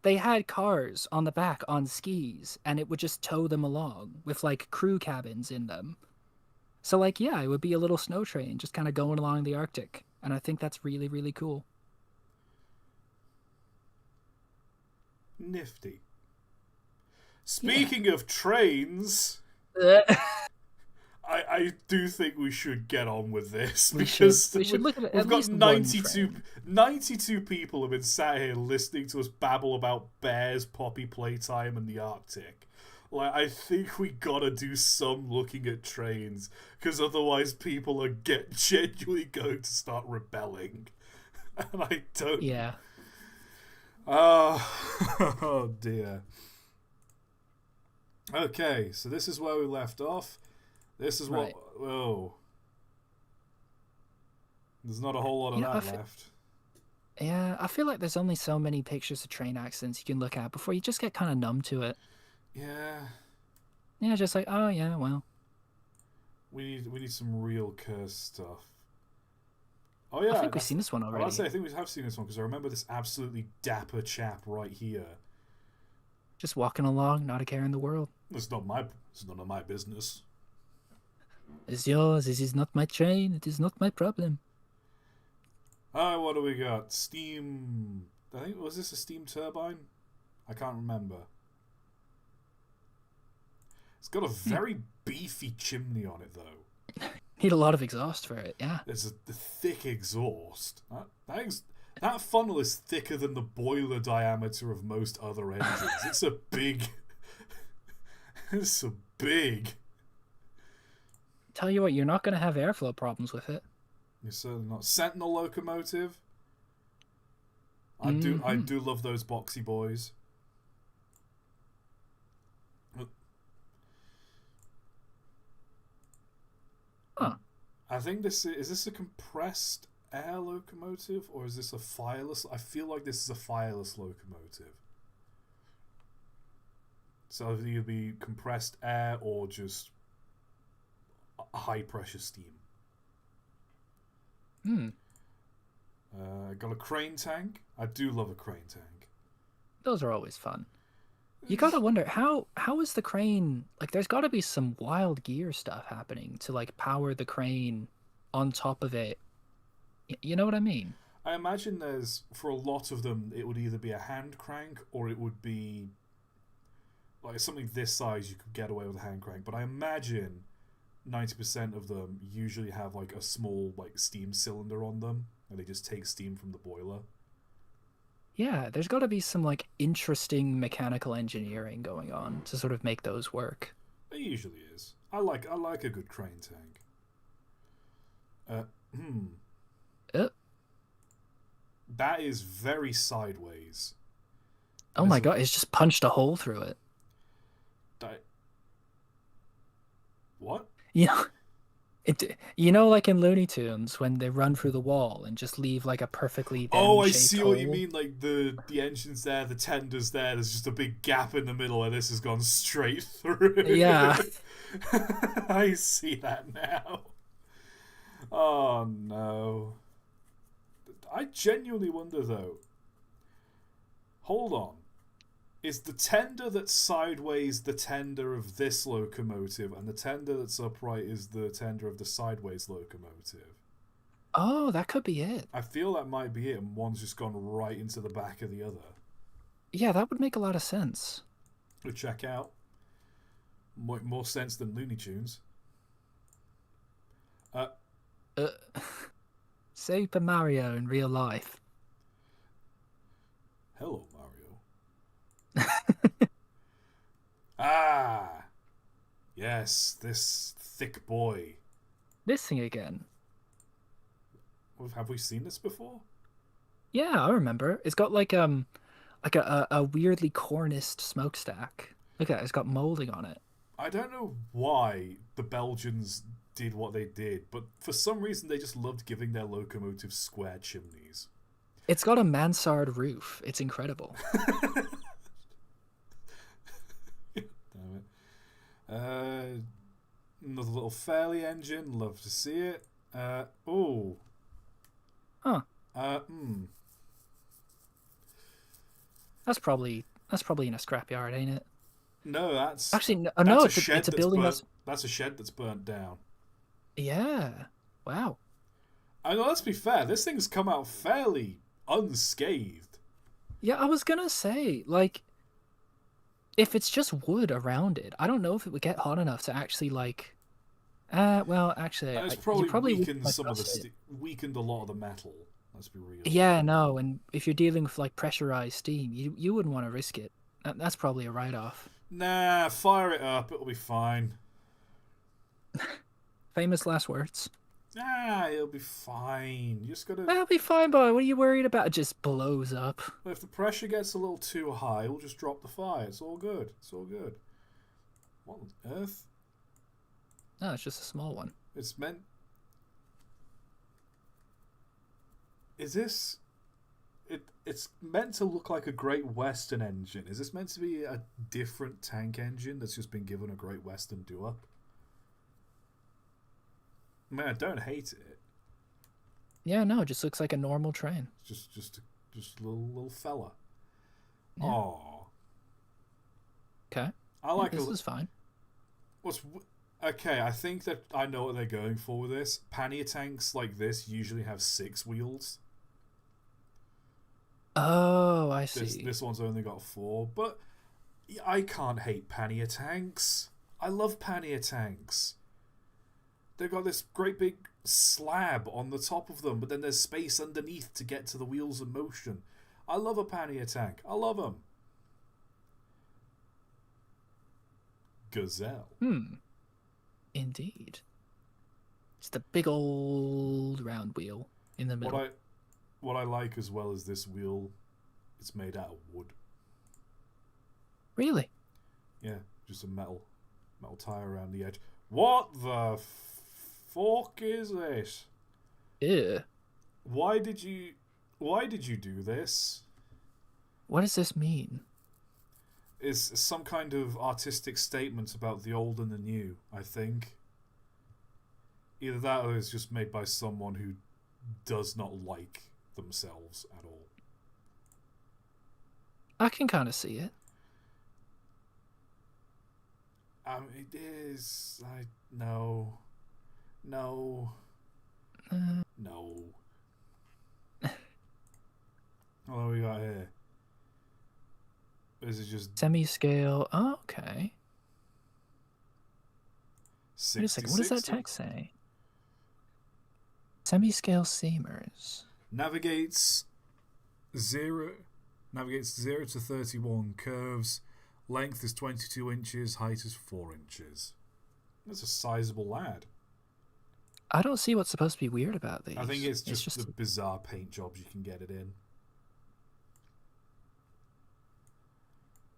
they had cars on the back on skis, and it would just tow them along with like crew cabins in them. So like, yeah, it would be a little snow train just kind of going along the Arctic, and I think that's really, really cool. Nifty. Yeah. Speaking of trains, I do think we should get on with this We should because look we've at got least one train. 92 people have been sat here listening to us babble about bears, poppy playtime, and the Arctic. Like, I think we gotta do some looking at trains because otherwise people are genuinely going to start rebelling, and I don't. Yeah. Oh, oh dear. Okay, so this is where we left off. This is what. Right. Oh, there's not a whole lot of Yeah, that left. yeah, I feel like there's only so many pictures of train accidents you can look at before you just get kind of numb to it. Yeah, Yeah, just like, oh yeah, well, we need some real cursed stuff. Oh I yeah, think we've seen this one I already. say I think we have seen this one because I remember this absolutely dapper chap right here. Just walking along, not a care in the world. It's none of my business. It's yours. This is not my train. It is not my problem. What do we got? Steam. I think was this a steam turbine? I can't remember. It's got a very beefy chimney on it though. Need a lot of exhaust for it. Yeah. There's a thick exhaust. That funnel is thicker than the boiler diameter of most other engines. It's a big. It's a big. Tell you what, you're not going to have airflow problems with it. You're certainly not. Sentinel locomotive. I Mm-hmm. do love those boxy boys. Huh. I think is this a compressed air locomotive or is this a fireless? I feel like this is a fireless locomotive. So it'll either be compressed air or just high pressure steam. Hmm. Got a crane tank. I do love a crane tank. Those are always fun. You gotta wonder how is the crane like? There's got to be some wild gear stuff happening to like power the crane on top of it. You know what I mean? I imagine there's for a lot of them it would either be a hand crank or it would be like something this size you could get away with a hand crank. But I imagine 90% of them usually have like a small like steam cylinder on them and they just take steam from the boiler. Yeah, there's got to be some like interesting mechanical engineering going on to sort of make those work. It usually is. I like a good crane tank. Hmm. Uh, That is very sideways. oh my God, it's just punched a hole through it. That, what? You know, like in Looney Tunes when they run through the wall and just leave like a perfectly Oh, then I shaped see what you hole. mean. Like the engine's there, the tender's there. There's just a big gap in the middle, and this has gone straight through. Yeah. I see that now. Oh no. I genuinely wonder though. Hold on. Is the tender that's sideways the tender of this locomotive, and the tender that's upright is the tender of the sideways locomotive? Oh, that could be it. I feel that might be it, and one's just gone right into the back of the other. Yeah, that would make a lot of sense. We'll check out. More sense than Looney Tunes. Uh, Uh, Super Mario in real life. hello, Mario. Ah, yes, this thick boy. This thing again. Have we seen this before? Yeah, I remember. It's got like a weirdly corniced smokestack. Look at it, it's got molding on it. I don't know why the Belgians did what they did, but for some reason they just loved giving their locomotives square chimneys. It's got a mansard roof. It's incredible. fairly engine. Love to see it. Oh. Huh. Hmm. That's probably in a scrapyard, ain't it? No, Actually, no, that's no, a it's shed a that's building burnt. that's That's a shed that's burnt down. yeah. Wow. I know. Let's be fair. This thing's come out fairly unscathed. Yeah, I was gonna say, like, if it's just wood around it, I don't know if it would get hot enough to actually like. Well, actually, And it's you probably probably would weakened like some of the rust it. weakened a lot of the metal. Let's be real. Yeah, no, and if you're dealing with like pressurized steam, you wouldn't want to risk it. That's probably a write-off. Nah, fire it up. It'll be fine. Famous last words. Ah, it'll be fine. You just gotta. That'll be fine, boy. What are you worried about? It just blows up. If the pressure gets a little too high, we'll just drop the fire. It's all good. It's all good. What on earth? No, it's just a small one. It's meant. Is this? It's meant to look like a Great Western engine. Is this meant to be a different tank engine that's just been given a Great Western do-up? I mean, I don't hate it. Yeah, no, it just looks like a normal train. Just a little fella. Yeah. Oh, Okay. I like This is fine. what's okay. I think that I know what they're going for with this. Pannier tanks like this usually have 6 wheels. Oh, I This see. this one's only got 4, but I can't hate pannier tanks. I love pannier tanks. They've got this great big slab on the top of them, but then there's space underneath to get to the wheels of motion. I love a pannier tank. I love them. Gazelle. Indeed. It's the big old round wheel in the middle. What I like as well is this wheel. It's made out of wood. Really? Yeah, just a metal tire around the edge. What the fuck is this? Ew. Why did you do this? What does this mean? Is some kind of artistic statement about the old and the new, I think. Either that or it's just made by someone who does not like themselves at all. I can kind of see it. It is. No. No. Uh, No. What do we got here? Is it just Semi-scale. Oh, okay. Wait a second. What does that 6060? text say? Semi-scale seamers. Navigates 0 to 31 curves. Length is 22 inches, height is 4 inches. That's a sizable lad. I don't see what's supposed to be weird about these. I think it's just the bizarre paint jobs you can get it in.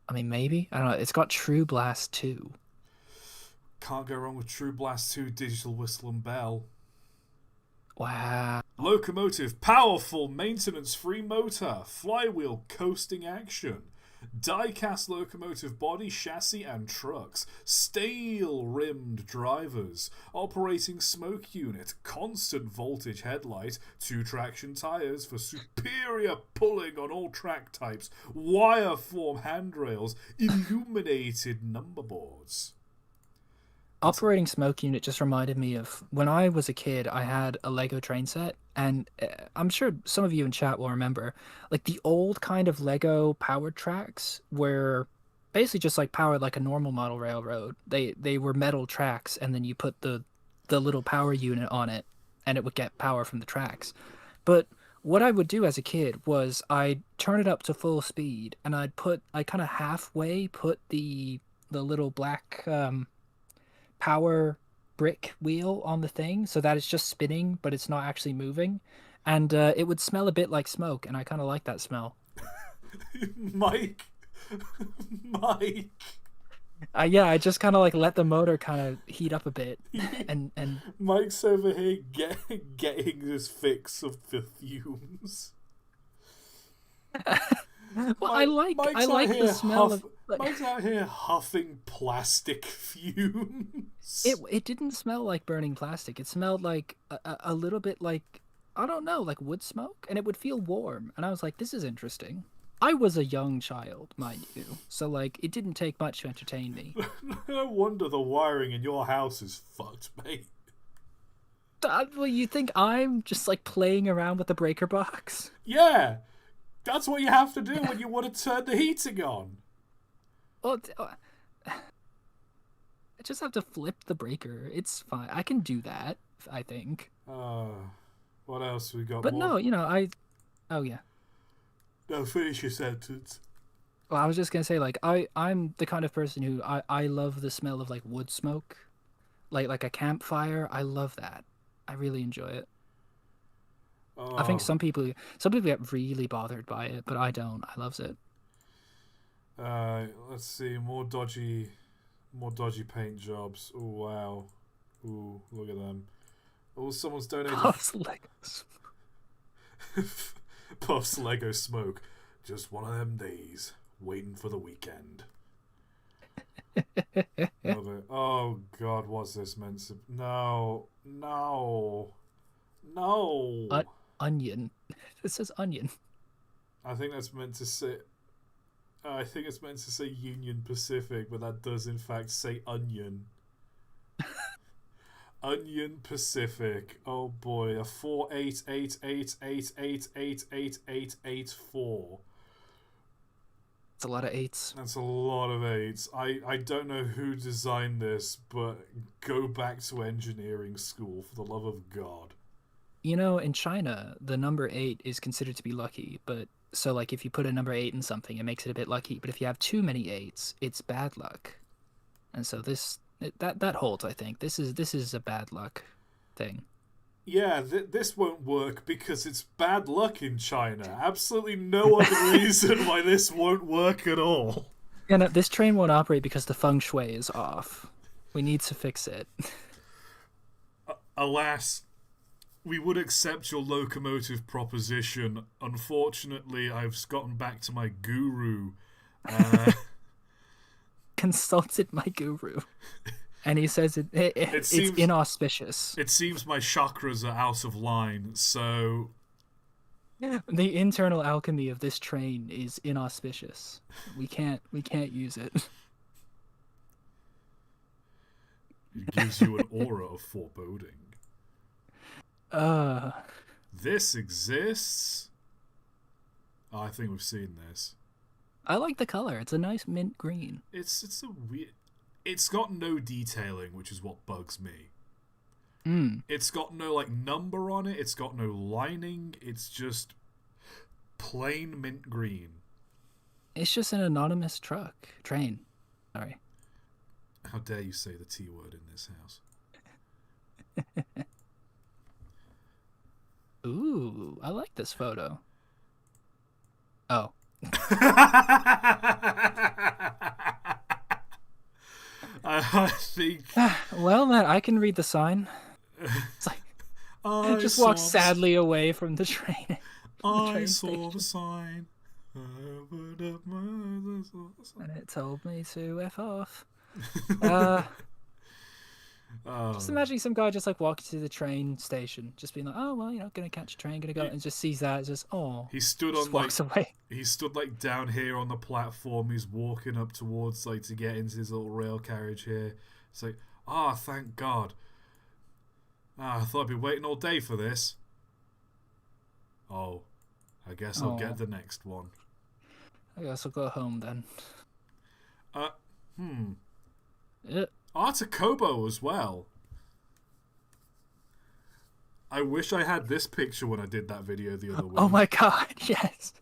I mean, maybe. I don't know. It's got True Blast 2. Can't go wrong with True Blast 2 digital whistle and bell. Wow. Locomotive, powerful, maintenance-free motor, flywheel, coasting action, die-cast locomotive body, chassis and trucks, steel-rimmed drivers, operating smoke unit, constant voltage headlight, 2 traction tyres for superior pulling on all track types, wire-form handrails, illuminated number boards. Operating smoke unit just reminded me of when I was a kid, I had a Lego train set, and I'm sure some of you in chat will remember, like the old kind of Lego powered tracks were basically just like powered like a normal model railroad. They were metal tracks, and then you put the little power unit on it, and it would get power from the tracks. But what I would do as a kid was I'd turn it up to full speed, and I kind of halfway put the little black power brick wheel on the thing so that it's just spinning but it's not actually moving, and it would smell a bit like smoke, and I kind of like that smell. Mike. Mike. Yeah, I just kind of like let the motor kind of heat up a bit, and Mike's over here getting his fix of the fumes. well, I like Mike's the out here smell of Like, Mike's out here huffing plastic fumes. it didn't smell like burning plastic. It smelled like a little bit like, I don't know, like wood smoke, and it would feel warm. And I was like, this is interesting. I was a young child, mind you, so like it didn't take much to entertain me. No wonder the wiring in your house is fucked, mate. Well, you think I'm just like playing around with the breaker box? Yeah, that's what you have to do when you want to turn the heating on. Well, I just have to flip the breaker. It's fine. I can do that, I think. What else we got? But More? no, you know, I. Oh yeah. No, finish your sentence. Well, I was just gonna say, like, I'm the kind of person who I love the smell of like wood smoke, like a campfire. I love that. I really enjoy it. I think Oh, some people get really bothered by it, but I don't. I loves it. let's see. More dodgy paint jobs. Oh wow. Ooh, look at them. Oh, someone's donated. Puffs Legos. Puffs Lego smoke. Just one of them days. Waiting for the weekend. Love it. Oh God, what's this meant to? No, no, no. Onion. It says onion. I think that's meant to say. I think it's meant to say Union Pacific, but that does in fact say onion. Onion Pacific. Oh boy, a 488888888884. It's a lot of eights. That's a lot of eights. I don't know who designed this, but go back to engineering school for the love of God. You know, in China, the number eight is considered to be lucky, but so like if you put a number eight in something, it makes it a bit lucky. But if you have too many eights, it's bad luck. And so that holds, I think. This is a bad luck thing. Yeah, this won't work because it's bad luck in China. Absolutely no other reason why this won't work at all. Yeah, no, this train won't operate because the feng shui is off. We need to fix it. Alas, we would accept your locomotive proposition. Unfortunately, I've gotten back to my guru. Consulted my guru, and he says it's inauspicious. It seems my chakras are out of line, so The internal alchemy of this train is inauspicious. We can't use it. it gives you an aura of foreboding. Uh, This exists? Oh, I think we've seen this. I like the color. It's a nice mint green. It's a weird. It's got no detailing, which is what bugs me. It's got no like number on it. It's got no lining. It's just plain mint green. It's just an anonymous train. Sorry. How dare you say the T word in this house? Ooh, I like this photo. Oh. I think Well, Matt, I can read the sign. It's like I just saw walk sadly away from the train. I train saw the station. sign. And And it told me to F off. Just oh, imagining some guy just like walking to the train station, just being like, "Oh well, gonna catch a train, gonna go," and just sees that, it's just he stood just on walks away. he stood like down here on the platform. He's walking up towards like to get into his little rail carriage here. It's like, thank God. I thought I'd be waiting all day for this. Oh, I guess I'll get the next one. I guess I'll go home then. Yeah. Artakobo as well. I wish I had this picture when I did that video the other week. Oh my God, yes.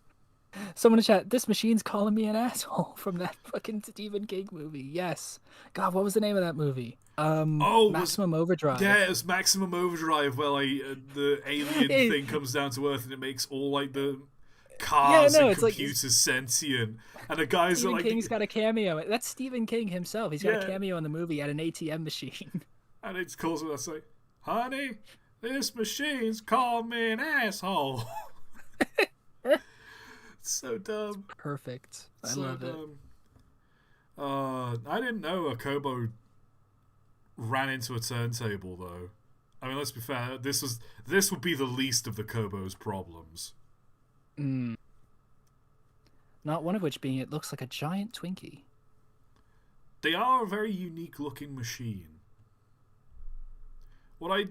Someone in chat, this machine's calling me an asshole from that fucking Stephen King movie. Yes. God, what was the name of that movie? Maximum Overdrive. Yeah, it was Maximum Overdrive where the alien thing comes down to Earth and it makes all like the cars and computers like, sentient. And the guys Stephen like King's got a cameo. That's Stephen King himself. He's got a cameo in the movie at an ATM machine. And it calls it, I say, honey, this machine's called me an asshole. So dumb. Perfect. I love it. I didn't know a Kobo ran into a turntable though. I mean, let's be fair. This would be the least of the Kobo's problems. Mm. Not one of which being it looks like a giant Twinkie. They are a very unique looking machine. What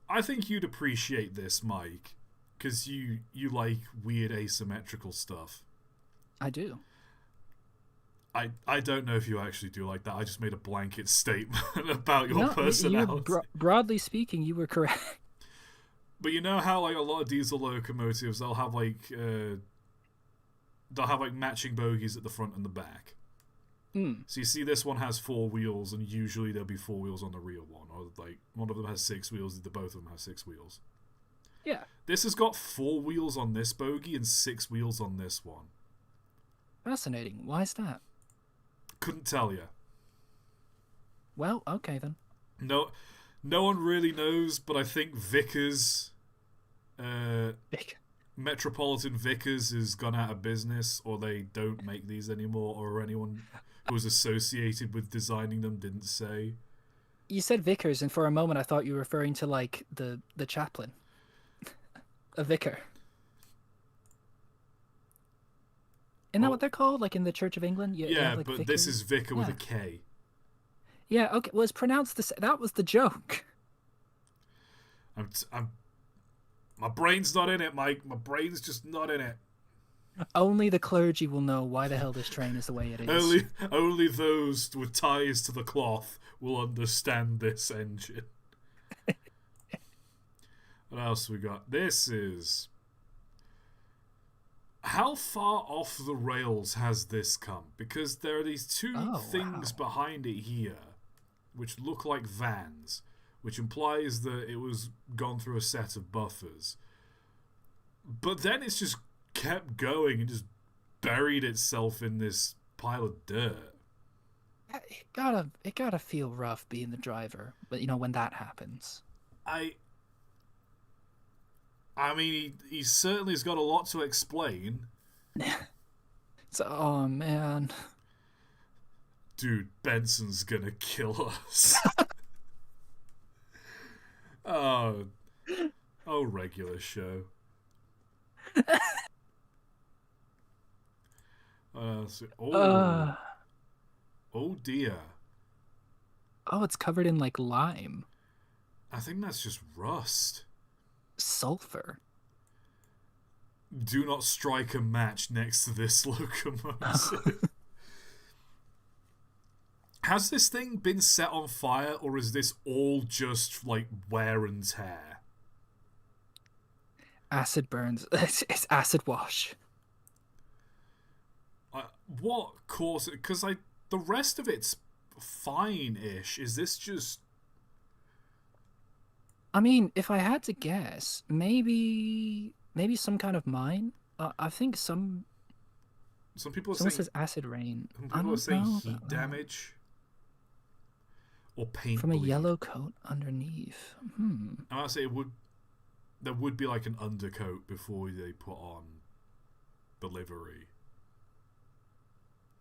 I think you'd appreciate this, Mike, because you like weird asymmetrical stuff. I do. I don't know if you actually do like that. I just made a blanket statement about your No, personality. broadly speaking, you were correct. But you know how like a lot of diesel locomotives, they'll have like matching bogies at the front and the back. Mm. So you see, this one has four wheels, and usually there'll be four wheels on the rear one, or like one of them has six wheels. The both of them have six wheels. Yeah, This has got four wheels on this bogie and six wheels on this one. fascinating. Why is that? Couldn't tell you. Well, okay then. No, no one really knows, but I think Vickers, Big. Metropolitan Vickers, has gone out of business, or they don't make these anymore, or anyone who was associated with designing them didn't say. You said Vickers, and for a moment I thought you were referring to like the chaplain, a vicar. Isn't that Oh, what they're called? Like in the Church of England? You yeah, have like but this vicars. is Vicar with Yeah. a K. Yeah. Okay. Well, it's pronounced the. That was the joke. I'm my brain's not in it, Mike. My brain's just not in it. Only the clergy will know why the hell this train is the way it is. Only those with ties to the cloth will understand this engine. What else we got? This is how far off the rails has this come? Because there are these two Oh things wow. behind it here, which look like vans, which implies that it was gone through a set of buffers. But then it's just kept going and just buried itself in this pile of dirt. It gotta feel rough being the driver, but you know when that happens. I I mean, he certainly has got a lot to explain. So, oh man. Dude, Benson's gonna kill us. Oh, oh, regular show. Oh, Uh oh dear. oh, it's covered in like lime, I think that's just rust. sulfur. Do not strike a match next to this locomotive. Has this thing been set on fire, or is this all just like wear and tear? Acid burns. It's acid wash. What caused it? Because the rest of it's fine-ish. Is this just I mean, if I had to guess, maybe some kind of mine. I think some people are someone saying says acid rain. some I people are don't saying know heat about that. damage or paint From a bleed. yellow coat underneath. Hmm. I might say there would be like an undercoat before they put on the livery.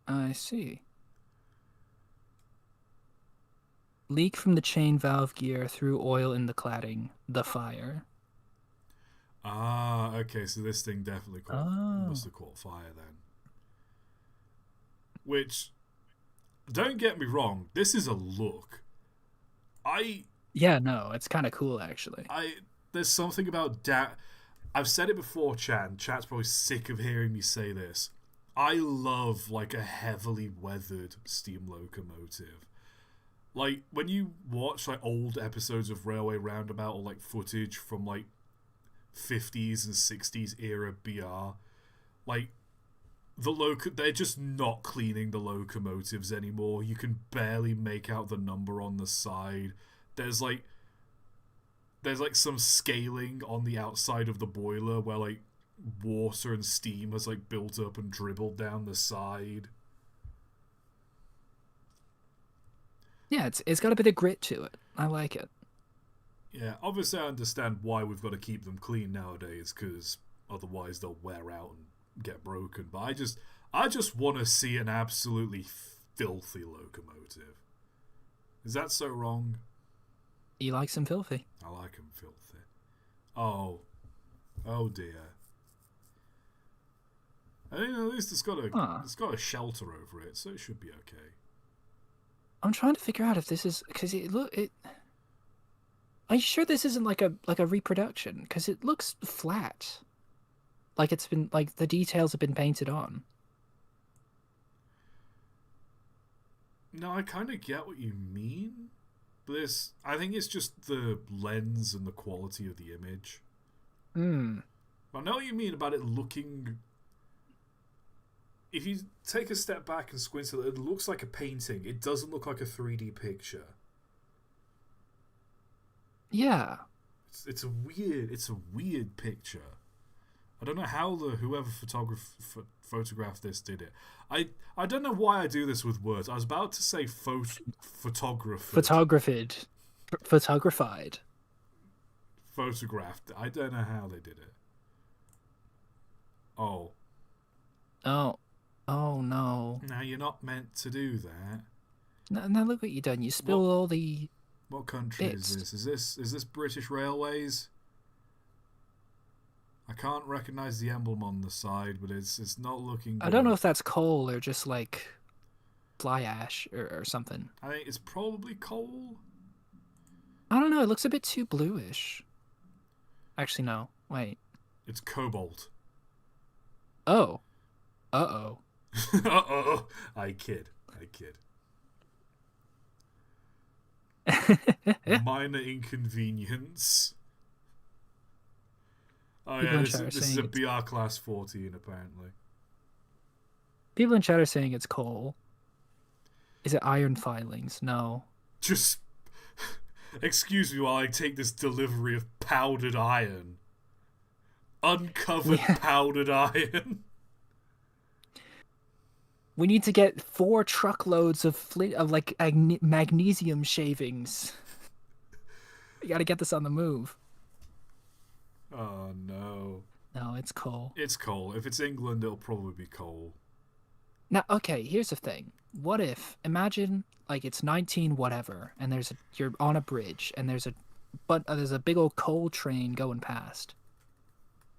I see. Leak from the chain valve gear through oil in the cladding. The fire. Ah, okay, so this thing definitely must Oh. have caught fire then. Which, don't get me wrong, this is a look. I Yeah, no, it's kind of cool actually. I there's something about I've said it before, Chat, and Chat's probably sick of hearing me say this. I love like a heavily weathered steam locomotive. Like when you watch like old episodes of Railway Roundabout, or like footage from like 50s and 60s era BR, like they're just not cleaning the locomotives anymore. You can barely make out the number on the side. There's like some scaling on the outside of the boiler where like water and steam has like built up and dribbled down the side. Yeah, it's got a bit of grit to it. I like it. Yeah, obviously I understand why we've got to keep them clean nowadays, because otherwise they'll wear out and get broken. But I just want to see an absolutely filthy locomotive. Is that so wrong? He likes him filthy. I like him filthy. Oh. Oh dear. I think at least it's got a shelter over it, so it should be okay. I'm trying to figure out if this is because it. Are you sure this isn't like a reproduction? Because it looks flat, like it's been like the details have been painted on. No, I kind of get what you mean, but I think it's just the lens and the quality of the image. Hmm. I know what you mean about it looking. If you take a step back and squint at it, it looks like a painting. It doesn't look like a 3D picture. Yeah. It's a weird picture. I don't know how whoever photographed this did it. I don't know why I do this with words. I was about to say photographed. Photographied. Photographed. I don't know how they did it. Oh. Oh. Oh no. Now you're not meant to do that. Now look what you done. You spilled all the. What country is this? Is this British Railways? I can't recognise the emblem on the side, but it's not looking good. I don't know if that's coal or just like fly ash or something. I think it's probably coal. I don't know. It looks a bit too bluish. Actually, no. Wait. It's cobalt. Oh. Uh-oh. Uh-oh. I kid. Minor inconvenience. Oh yeah, this is a BR class 14 apparently. People in chat are saying it's coal. Is it iron filings? No. Just excuse me while I take this delivery of powdered iron. Uncovered powdered iron. We need to get 4 truckloads of magnesium shavings. You gotta get this on the move. Oh no. No, it's coal. It's coal. If it's England, it'll probably be coal. Now, okay, here's the thing. What if, imagine, like, it's 19 whatever, and you're on a bridge, and there's a big old coal train going past.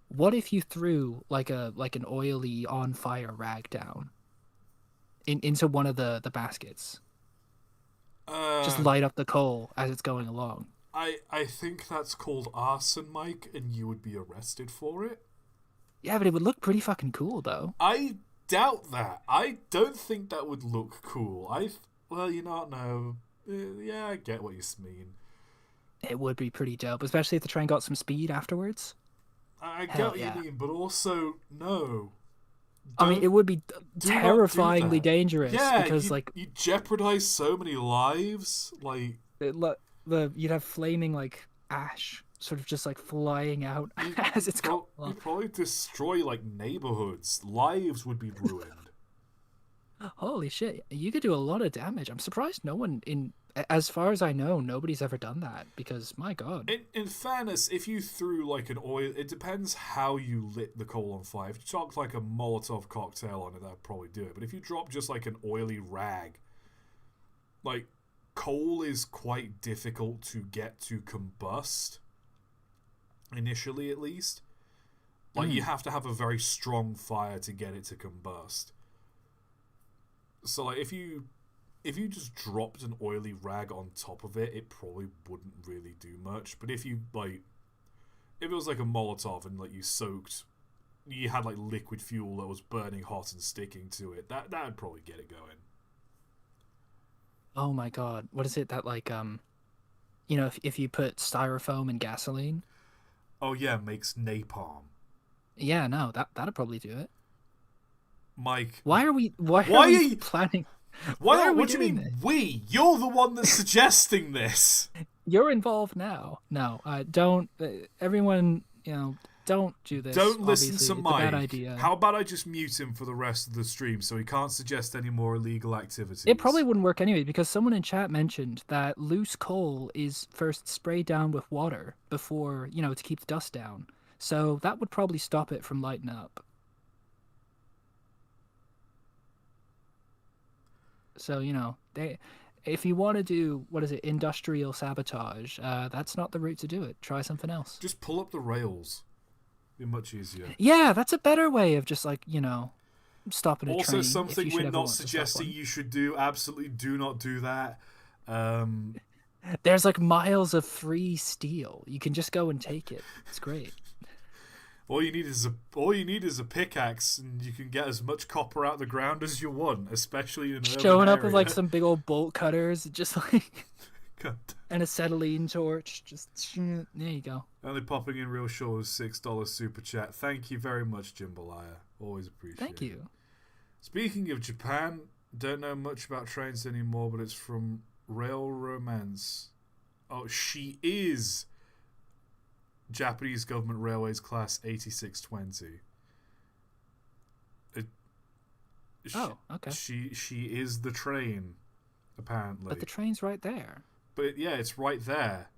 What if you threw, like an oily, on-fire rag down? Into one of the baskets. Just light up the coal as it's going along. I think that's called arson, Mike, and you would be arrested for it. Yeah, but it would look pretty fucking cool, though. I doubt that. I don't think that would look cool. Well, you know, no. Yeah, I get what you mean. It would be pretty dope, especially if the train got some speed afterwards. I get what you mean, but also, no. I mean, it would be terrifyingly dangerous because, you jeopardize so many lives. Like, you'd have flaming like ash, sort of just like flying out as it's going. You'd probably destroy like neighborhoods. Lives would be ruined. Holy shit! You could do a lot of damage. I'm surprised as far as I know, nobody's ever done that because, my god. In fairness, if you threw like an oil, it depends how you lit the coal on fire. If you chucked like a Molotov cocktail on it, that'd probably do it. But if you drop just like an oily rag, like, coal is quite difficult to get to combust, initially at least. Like, you have to have a very strong fire to get it to combust. So, like, if you just dropped an oily rag on top of it, it probably wouldn't really do much. But if it was like a Molotov and like you had like liquid fuel that was burning hot and sticking to it, that'd probably get it going. Oh my god, what is it that like if you put styrofoam in gasoline? Oh yeah, makes napalm. Yeah, no, that'd probably do it. Mike, why are we planning? What do you mean this? We? You're the one that's suggesting this. You're involved now. No, don't. Everyone, don't do this. Don't listen to Mike. It's a bad idea. How about I just mute him for the rest of the stream so he can't suggest any more illegal activities? It probably wouldn't work anyway because someone in chat mentioned that loose coal is first sprayed down with water before, to keep the dust down. So that would probably stop it from lighting up. So if you want to do what is it, industrial sabotage, that's not the route to do it. Try something else. Just pull up the rails. Be much easier. Yeah, that's a better way of just like stopping a Also, train if something you we're should ever not want to stop suggesting one. you should do. Absolutely do not do that. Um, There's like miles of free steel. You can just go and take it. It's great. all you need is a pickaxe, and you can get as much copper out the ground as you want, especially in an urban Showing up with like area. some big old bolt cutters, just like God. and acetylene torch. Just there you go. Only popping in real short was $6 super chat. Thank you very much, Jimbalaya. Always Thank appreciate it. you. Speaking of Japan, don't know much about trains anymore, but it's from Rail Romance. Oh, she is Japanese Government Railways Class 8620. It, Oh, okay. she is the train, But the apparently. train's right there. But yeah, it's right there.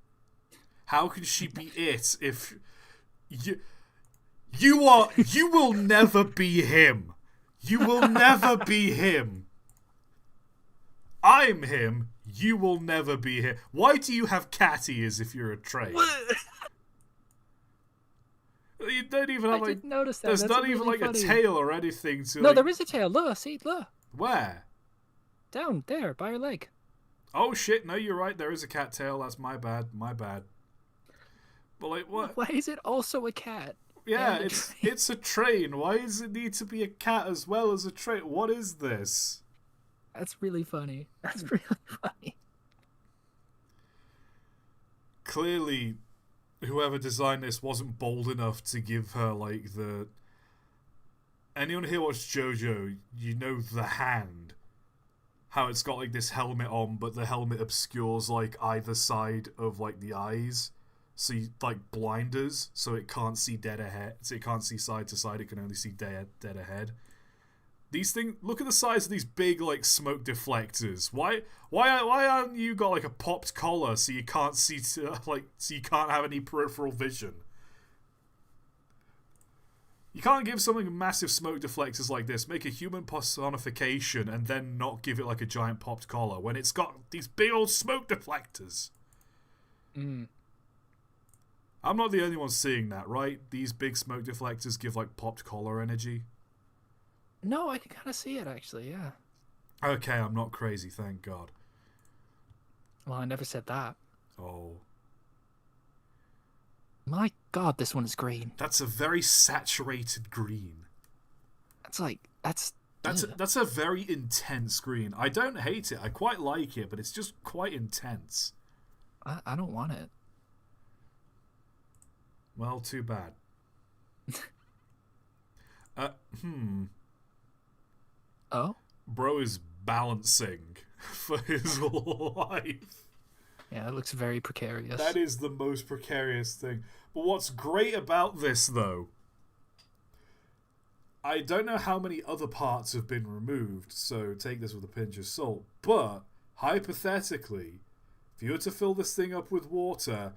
How can she be it if you will never be him. You will never be him. I'm him. You will never be him. Why do you have cat ears if you're a train? What? You don't even I have like. didn't notice that. There's That's not even really like a funny. tail or anything to No, like. there is a tail. Look, see, look. Where? Down there by your leg. Oh shit! No, you're right. There is a cat tail. That's my bad. My bad. But like what? Why is it also a cat? Yeah, And a it's train? it's a train. Why does it need to be a cat as well as a train? What is this? That's really funny. That's really funny. Clearly, whoever designed this wasn't bold enough to give her like the. Anyone here watched JoJo? You know the hand. How it's got like this helmet on, but the helmet obscures like either side of like the eyes, so you, like blinders, so it can't see dead ahead. So it can't see side to side. It can only see dead ahead. These things. Look at the size of these big like smoke deflectors. Why aren't you got like a popped collar so you can't see so you can't have any peripheral vision? You can't give something massive smoke deflectors like this, make a human personification, and then not give it like a giant popped collar when it's got these big old smoke deflectors. Mm. I'm not the only one seeing that, right? These big smoke deflectors give like popped collar energy. No, I can kind of see it actually. Yeah. Okay, I'm not crazy, thank God. Well, I never said that. Oh. My God, this one is green. That's a very saturated green. That's like that's. That's a very intense green. I don't hate it. I quite like it, but it's just quite intense. I don't want it. Well, too bad. Uh, hmm. Oh. Bro is balancing for his life. Yeah, it looks very precarious. That is the most precarious thing. But what's great about this, though, I don't know how many other parts have been removed, so take this with a pinch of salt. But, hypothetically, if you were to fill this thing up with water,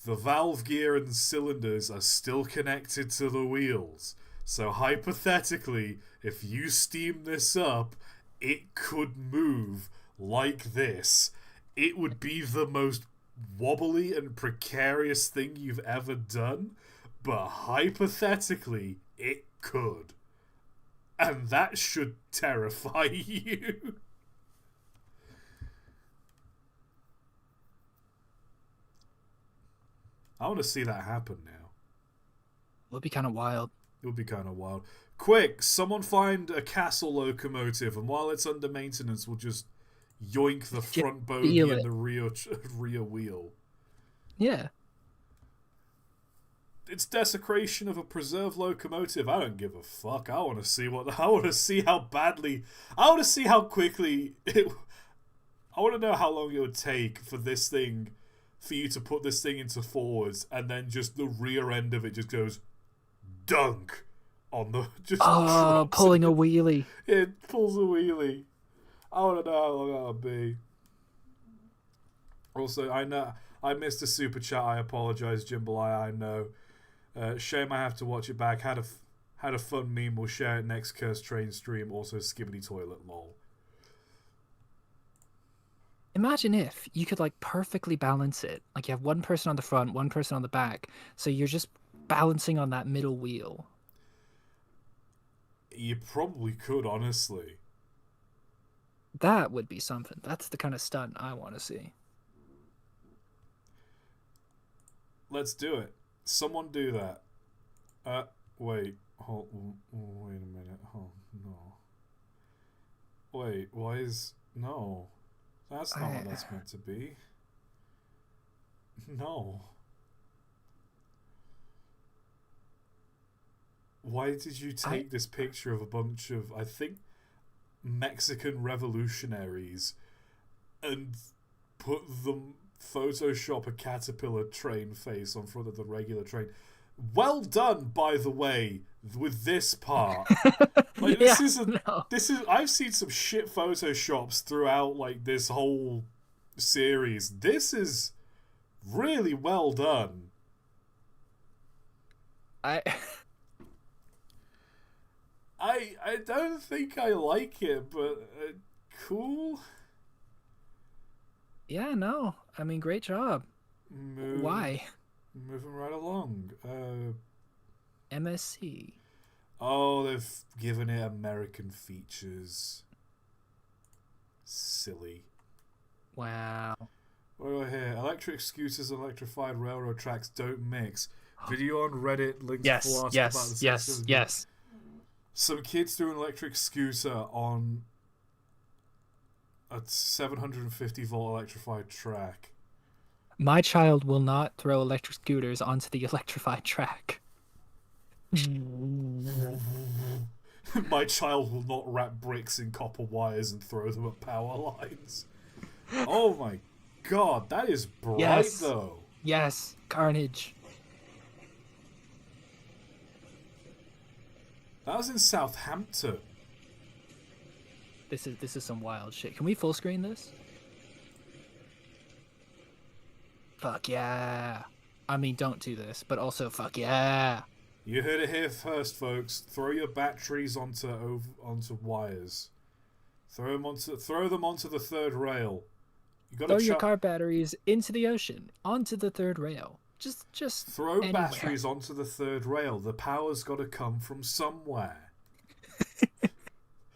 the valve gear and cylinders are still connected to the wheels. So, hypothetically, if you steam this up, it could move like this. It would be the most wobbly and precarious thing you've ever done, but hypothetically, it could. And that should terrify you. I want to see that happen now. It would be kind of wild. It would be kind of wild. Quick, someone find a castle locomotive, and while it's under maintenance, we'll just yoink the Just front feel bogey and it. the rear wheel. Yeah. It's desecration of a preserved locomotive. I don't give a fuck. I want to see what. I want to see how badly. I want to see how quickly it. I want to know how long it would take for this thing, for you to put this thing into forwards, and then just the rear end of it just goes dunk on the just Oh, drops pulling a and wheelie. it pulls a wheelie. I want to know how long that'll be. Also, I know I missed a super chat. I apologize, Jimbalai. I know. Shame I have to watch it back. Had a fun meme. We'll share it next Cursed Train stream. Also, Skibbity Toilet lol. Imagine if you could like perfectly balance it. Like you have one person on the front, one person on the back, so you're just balancing on that middle wheel. You probably could, honestly. That would be something. That's the kind of stunt I want to see. Let's do it. Someone do that. Uh, wait. Hold. Wait a minute. Oh no. Wait. Why is no? That's not what I that's meant to be. No. Why did you I take this picture of a bunch of, I think, Mexican revolutionaries and put them Photoshop a caterpillar train face on front of the regular train? Well done, by the way, with this part. Like yeah, no. this is I've seen some shit photoshops throughout like this whole series. This is really well done. I I don't think I like it, but cool. yeah, no. I mean, great job. Move Why? moving right along. MSC. Oh, they've given it American features. Silly. Wow. What do I hear? Electric scooters and electrified railroad tracks don't mix. Video on Reddit links full Yes, article about yes, the yes, sensitivity. yes. Some kids threw an electric scooter on a 750-volt electrified track. My child will not throw electric scooters onto the electrified track. My child will not wrap bricks in copper wires and throw them at power lines. Oh my god, that is bright Yes. though. Yes. Carnage. That was in Southampton. This is some wild shit. Can we full screen this? Fuck yeah. I mean, don't do this, but also fuck yeah. You heard it here first, folks. Throw your batteries onto wires. Throw them onto the third rail. You got Throw to your car batteries into the ocean, onto the third rail. Just throw anywhere. batteries onto the third rail. The power's got to come from somewhere.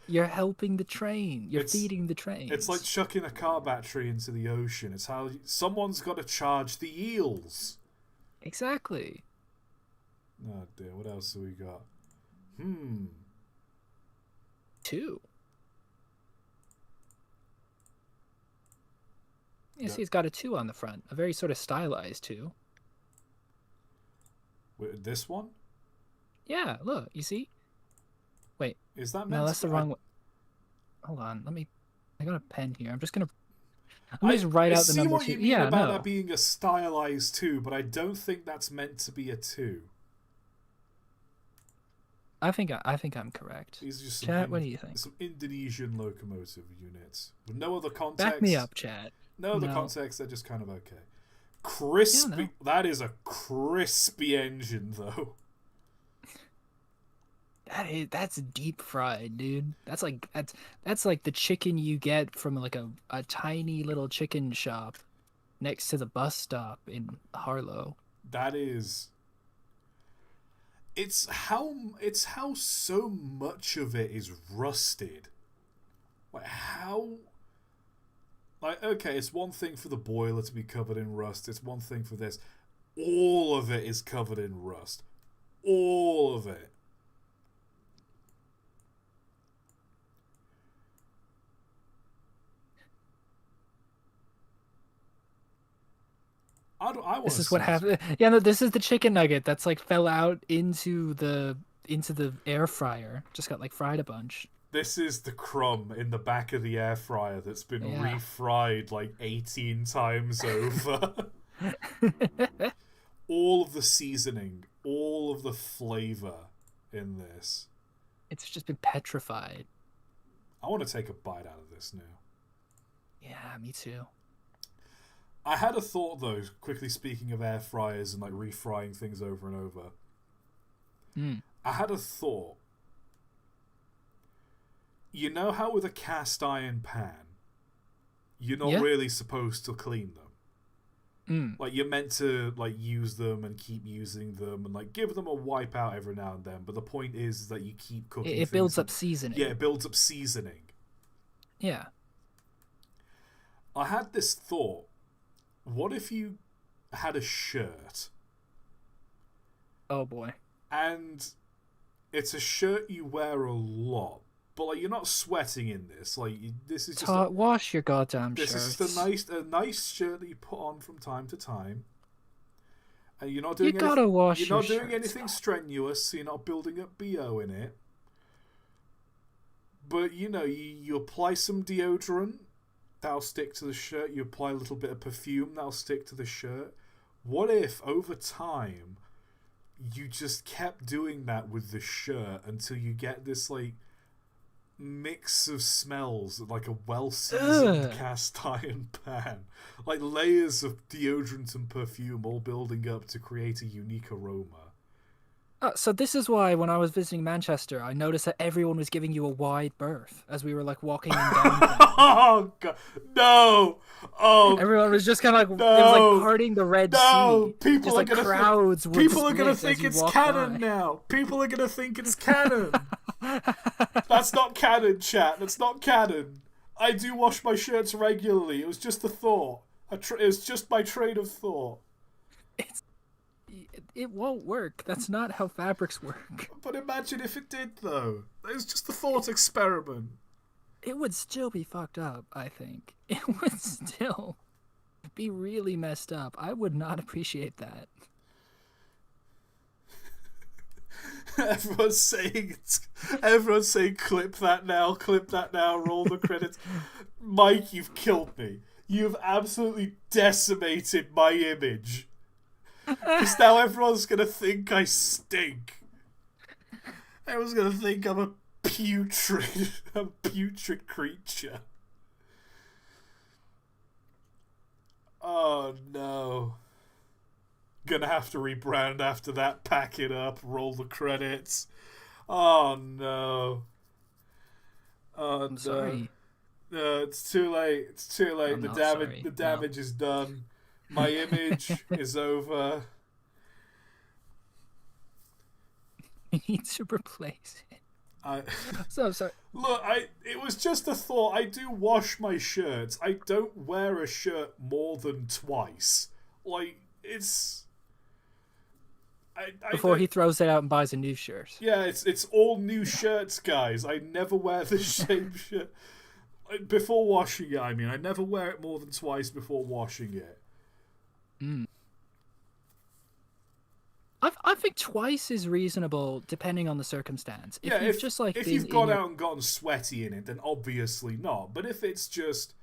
You're helping the train. You're It's feeding the trains. it's like chucking a car battery into the ocean. It's how someone's got to charge the eels. Exactly. Oh dear, what else have we got? Two. You Yeah. see, it's got a two on the front, a very sort of stylized two. Wait, this one? Yeah, look, you see? Wait, Is that no, meant that's to the be? wrong one. Hold on, I got a pen here. I'm gonna I just write out the see number what two. you mean Yeah, about that no. being a stylized 2, but I don't think that's meant to be a 2. I think I'm correct. These are just Chat, what do you think? some Indonesian locomotive units with no other Back me context. up, chat. No other No. context. They're just kind of okay. Yeah, Crispy. no. That is a crispy engine, though. That's deep fried, dude. That's like the chicken you get from like a tiny little chicken shop next to the bus stop in Harlow. That is. It's how so much of it is rusted. Like how. Like, okay, it's one thing for the boiler to be covered in rust. It's one thing for this. All of it is covered in rust. All of it. I want This to is what see. happened. Yeah, no, this is the chicken nugget that's like fell out into the air fryer. Just got like fried a bunch. This is the crumb in the back of the air fryer that's been Yeah. refried like 18 times over. All of the seasoning, all of the flavor in this. It's just been petrified. I want to take a bite out of this now. Yeah, me too. I had a thought though, quickly speaking of air fryers and like refrying things over and over. Mm. I had a thought. You know how with a cast iron pan, you're not Yeah. really supposed to clean them. Mm. Like you're meant to like use them and keep using them and like give them a wipe out every now and then. But the point is that you keep cooking It things builds and up yeah, seasoning. it builds up seasoning. Yeah. I had this thought. What if you had a shirt Oh boy. and it's a shirt you wear a lot, but like you're not sweating in this. Like this is just a, ToT, wash your goddamn this is just shirts. a nice shirt that you put on from time to time, and you're not You doing anything. gotta You're wash your not doing shirts. anything strenuous, so you're not building up bo in it. But you know, you apply some deodorant, that'll stick to the shirt. You apply a little bit of perfume, that'll stick to the shirt. What if over time you just kept doing that with the shirt until you get this like mix of smells, like a well seasoned Ugh. cast iron pan, like layers of deodorant and perfume all building up to create a unique aroma. So this is why when I was visiting Manchester, I noticed that everyone was giving you a wide berth as we were like walking in downtown. Oh god, no! Oh Everyone was just kind of like it was like no! parting the Red No! Sea. People Just are like gonna crowds would people are gonna split as think you it's walked canon by. now. People are gonna think it's canon. That's not canon, chat. That's not canon. I do wash my shirts regularly. It was just a thought. It was just my train of thought. It's it won't work. That's not how fabrics work. But imagine if it did, though. It was just a thought experiment. It would still be fucked up, I think. It would still be really messed up. I would not appreciate that. Everyone's saying, clip that now, roll the credits. Mike, you've killed me. You've absolutely decimated my image. Because now everyone's gonna think I stink. Everyone's gonna think I'm a putrid creature. Oh no. Gonna have to rebrand after that, pack it up, roll the credits. Oh no. Oh I'm no. sorry. No, it's too late. It's too late. I'm not sorry. The No. damage is done. My image is over. We need to replace it. I So I'm sorry. look. It was just a thought. I do wash my shirts. I don't wear a shirt more than twice. Like it's. Before he throws it out and buys a new shirt. Yeah, it's all new shirts, guys. I never wear the same shirt before washing it. I mean, I never wear it more than twice before washing it. Mm. I think twice is reasonable depending on the circumstance. If you've just like if been you've gone in your... out and gotten sweaty in it, then obviously not. But if it's just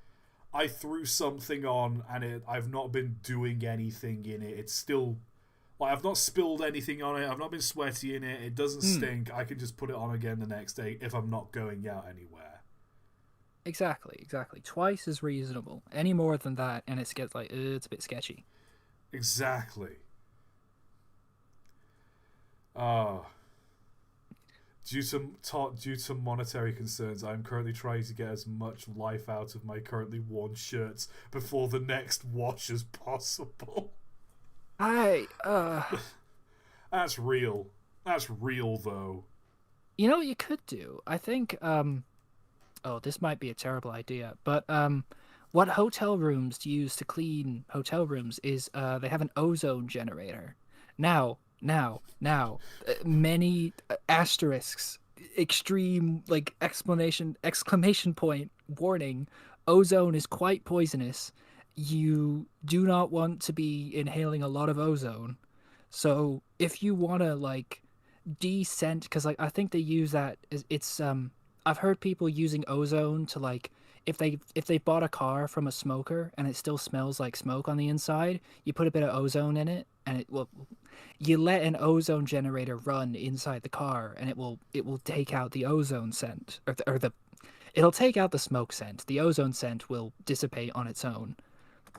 I threw something on and I've not been doing anything in it, it's still like I've not spilled anything on it. I've not been sweaty in it. It doesn't stink. I can just put it on again the next day if I'm not going out anywhere. Exactly. Twice is reasonable. Any more than that, and it gets like it's a bit sketchy. Exactly. Oh. Due to monetary concerns, I'm currently trying to get as much life out of my currently worn shirts before the next wash as possible. That's real. That's real though. You know what you could do? I think oh, this might be a terrible idea, but what hotel rooms use to clean hotel rooms is they have an ozone generator. Now, many asterisks, extreme like exclamation point warning. Ozone is quite poisonous. You do not want to be inhaling a lot of ozone. So if you want to like descent, because like I think they use that as it's I've heard people using ozone to like if they bought a car from a smoker and it still smells like smoke on the inside, you put a bit of ozone in it and it will you let an ozone generator run inside the car and it will take out the ozone scent or the it'll take out the smoke scent. The ozone scent will dissipate on its own.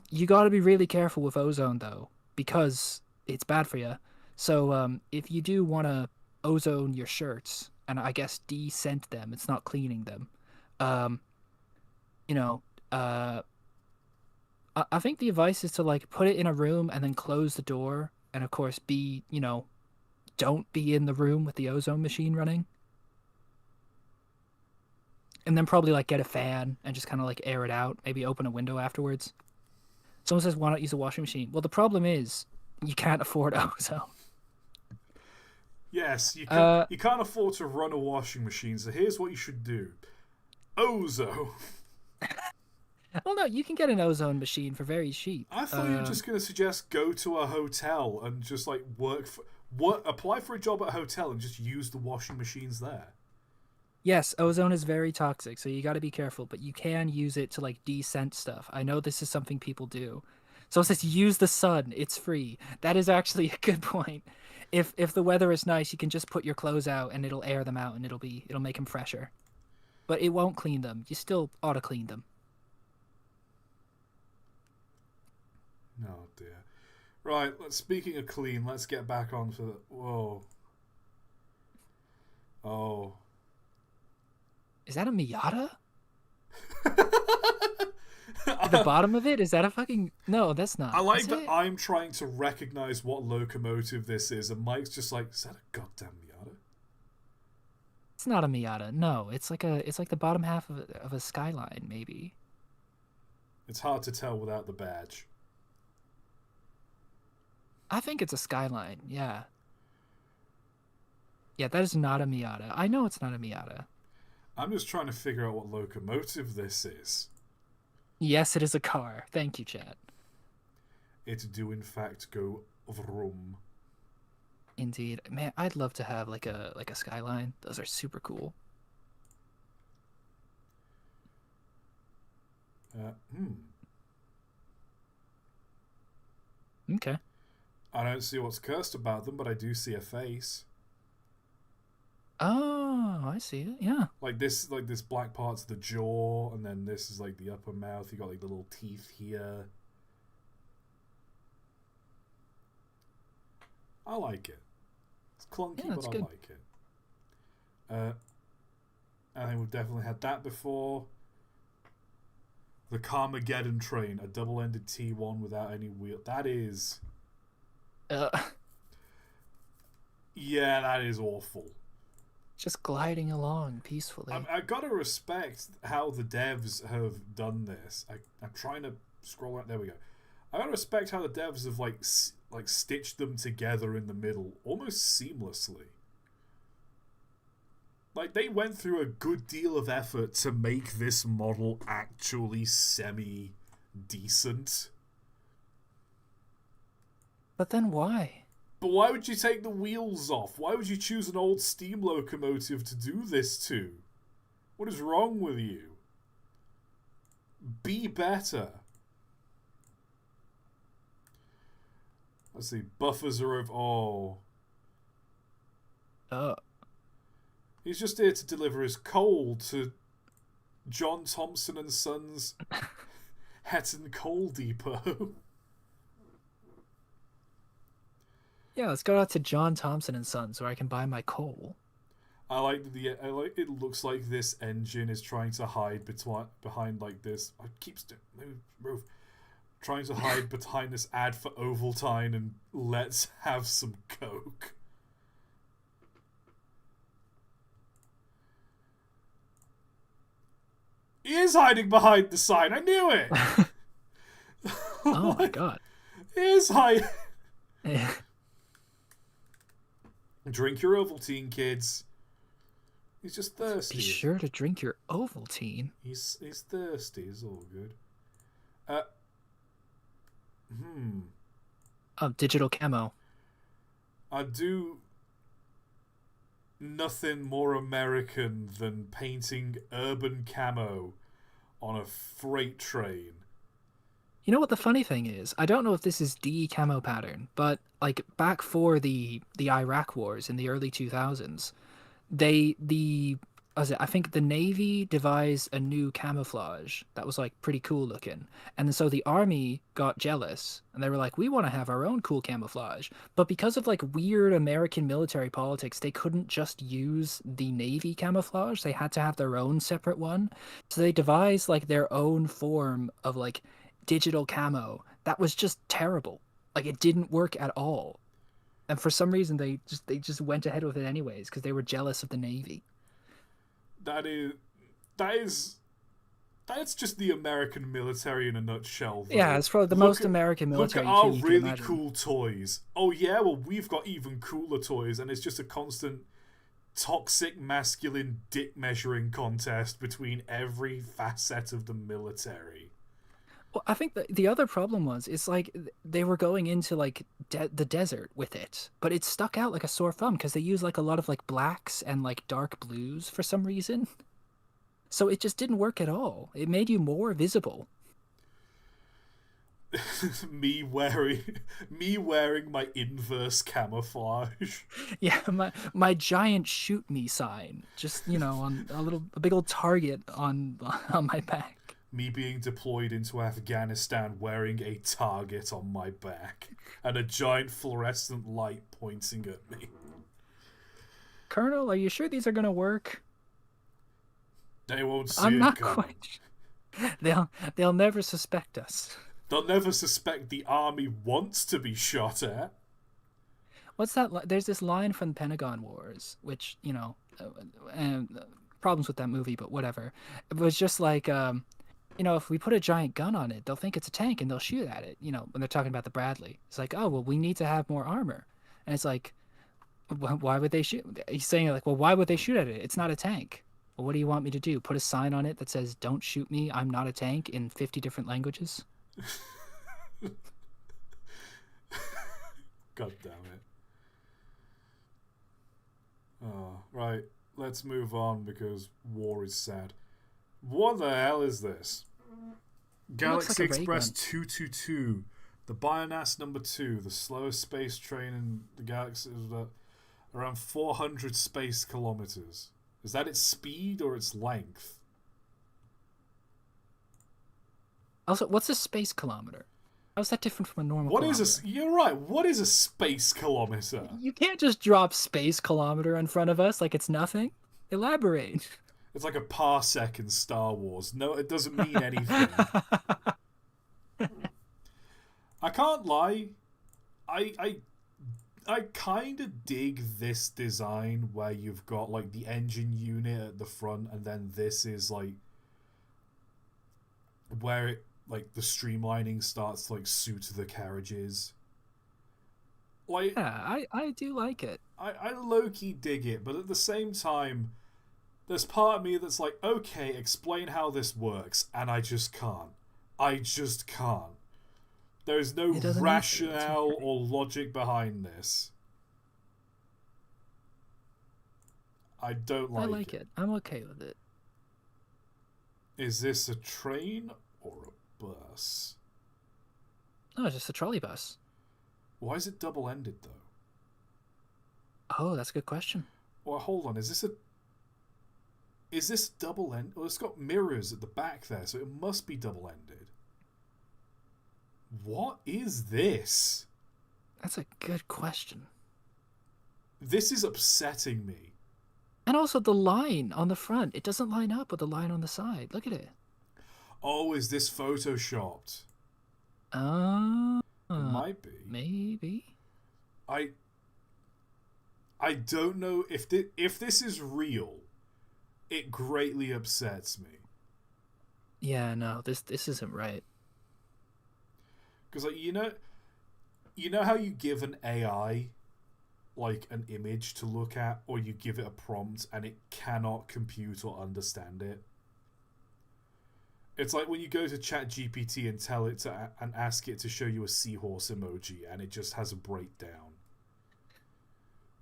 You got to be really careful with ozone though because it's bad for you. So if you do want to ozone your shirts and I guess descent them, it's not cleaning them. Um, you know, I think the advice is to like put it in a room and then close the door, and of course be, don't be in the room with the ozone machine running. And then probably like get a fan and just kind of like air it out. Maybe open a window afterwards. Someone says, why not use a washing machine? Well, the problem is you can't afford ozone. Yes, Uh, you can't afford to run a washing machine, so here's what you should do. Ozo. well, no, you can get an ozone machine for very cheap. I thought you were just gonna suggest go to a hotel and just like apply for a job at a hotel and just use the washing machines there. Yes, ozone is very toxic, so you got to be careful, but you can use it to like descent stuff. I know this is something people do. So it says use the sun, it's free. That is actually a good point. If the weather is nice, you can just put your clothes out and it'll air them out and it'll make them fresher. But it won't clean them. You still ought to clean them. Oh dear. Right, speaking of clean, let's get back onto the. Whoa. Oh. Is that a Miata? At the bottom of it? Is that a fucking... No, that's not. I like Is that it? I'm trying to recognize what locomotive this is, and Mike's just like, is that a goddamn Miata? It's not a Miata. No, it's like the bottom half of a Skyline, maybe. It's hard to tell without the badge. I think it's a Skyline. Yeah. Yeah, that is not a Miata. I know it's not a Miata. I'm just trying to figure out what locomotive this is. Yes, it is a car. Thank you, chat. It do in fact go vroom. Indeed. Man, I'd love to have like a Skyline. Those are super cool. Uh, hmm. Okay. I don't see what's cursed about them, but I do see a face. Oh, I see it. Yeah. Like this black part's the jaw, and then this is like the upper mouth. You got like the little teeth here. I like it. It's clunky, Yeah, that's but I good. like it. I think we've definitely had that before. The Carmageddon train, a double-ended T1 without any wheel. That is, Uh, yeah, that is awful. just gliding along peacefully. I gotta respect how the devs have done this. I'm trying to scroll out. There we go. I gotta respect how the devs have like stitched them together in the middle almost seamlessly. Like they went through a good deal of effort to make this model actually semi decent. But then why? But why would you take the wheels off? Why would you choose an old steam locomotive to do this to? What is wrong with you? Be better. Let's see. Buffers are over. Oh. Uh, He's just here to deliver his coal to John Thompson and Sons Hetton Coal Depot. yeah, let's go out to John Thompson and Sons where I can buy my coal. I like it looks like this engine is trying to hide behind like this. I keep move. Trying to hide behind this ad for Ovaltine and let's have some coke. He is hiding behind the sign. I knew it. Oh my god. He is hiding. Eh, Drink your Ovaltine, kids. He's just Be thirsty. sure to drink your Ovaltine. He's thirsty. It's all good. Hmm. Oh, digital camo. I do nothing more American than painting urban camo on a freight train. You know what the funny thing is? I don't know if this is D camo pattern, but like back for the Iraq wars in the early 2000s, I think the Navy devised a new camouflage that was like pretty cool looking. And so the Army got jealous and they were like, we want to have our own cool camouflage. But because of like weird American military politics, they couldn't just use the Navy camouflage. They had to have their own separate one. So they devised like their own form of like digital camo that was just terrible. Like it didn't work at all. And for some reason they just went ahead with it anyways because they were jealous of the Navy. That is that is that's just the American military in a nutshell, Yeah, though. it's probably the Look most at American look at military our coup you can really imagine. cool toys. Oh yeah, well we've got even cooler toys, and it's just a constant toxic masculine dick measuring contest between every facet of the military. Well, I think the other problem was it's like they were going into like the desert with it, but it stuck out like a sore thumb because they use like a lot of like blacks and like dark blues for some reason. So it just didn't work at all. It made you more visible. me wearing me wearing my inverse camouflage. Yeah, my giant shoot me sign, just on a big old target on on my back. Me being deployed into Afghanistan wearing a target on my back and a giant fluorescent light pointing at me. Colonel, are you sure these are gonna work? They won't see I'm it not coming. quite. They'll never suspect us. They'll never suspect the army wants to be shot at. What's that? There's this line from Pentagon Wars, which and problems with that movie, but whatever. It was just like, if we put a giant gun on it, they'll think it's a tank and they'll shoot at it. When they're talking about the Bradley, it's like, oh well, we need to have more armor, and it's like, why would they shoot? He's saying like, well, why would they shoot at it? It's not a tank. Well, what do you want me to do? Put a sign on it that says "Don't shoot me. I'm not a tank" in 50 different languages? God damn it. Oh, right. Let's move on because war is sad. What the hell is this? It looks like Galaxy a ray Express gun. 222. The Bionas number 2, the slowest space train in the galaxy, is around 400 space kilometers. Is that its speed or its length? Also, what's a space kilometer? How's that different from a normal What kilometer? is a? You're right. What is a space kilometer? You can't just drop space kilometer in front of us like it's nothing. Elaborate. It's like a parsec in Star Wars. No, it doesn't mean anything. I can't lie. I I kind of dig this design where you've got like the engine unit at the front, and then this is like where it like the streamlining starts to like suit the carriages. Like Yeah, I do like it. I low key dig it, but at the same time, there's part of me that's like, okay, explain how this works, and I just can't. I just can't. There's no It doesn't need to. It's rationale okay. or logic behind this. I don't I like like it. it. I'm okay with it. Is this a train or a bus? No, it's just a trolley bus. Why is it double ended though? Oh, that's a good question. Well, hold on. Is this double end? Well, it's got mirrors at the back there, so it must be double ended. What is this? That's a good question. This is upsetting me. And also the line on the front, it doesn't line up with the line on the side. Look at it. Oh, is this photoshopped? Uh, It might be. maybe. I don't know if this is real. It greatly upsets me Yeah, no, this isn't right. because like you know how you give an AI like an image to look at, or you give it a prompt and it cannot compute or understand it. It's like when you go to ChatGPT and tell it to and ask it to show you a seahorse emoji, and it just has a breakdown.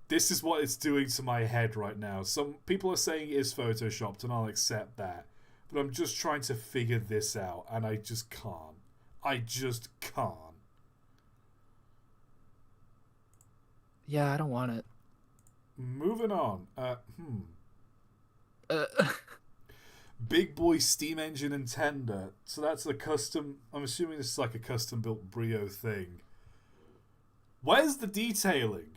This is what it's doing to my head right now. Some people are saying it is photoshopped, and I'll accept that. But I'm just trying to figure this out, and I just can't. I just can't. Yeah, I don't want it. Moving on. Uh, Big boy steam engine and tender. So that's a custom. I'm assuming this is like a custom built Brio thing. Where's the detailing?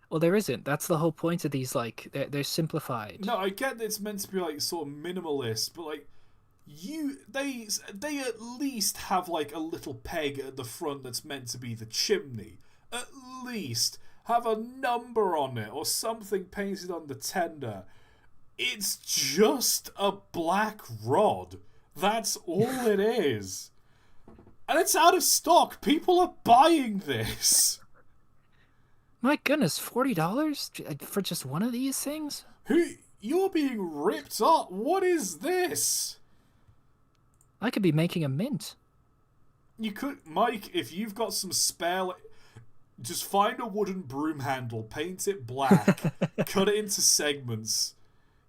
well, there isn't. That's the whole point of these. Like, they're simplified. No, I get that it's meant to be like sort of minimalist, but like they at least have like a little peg at the front that's meant to be the chimney. At least have a number on it or something painted on the tender. It's just a black rod. That's all it is. And it's out of stock. People are buying this. My goodness, $40 for just one of these things? Who you're being ripped up. What is this? I could be making a mint. You could, Mike, if you've got some spare, just find a wooden broom handle, paint it black, cut it into segments.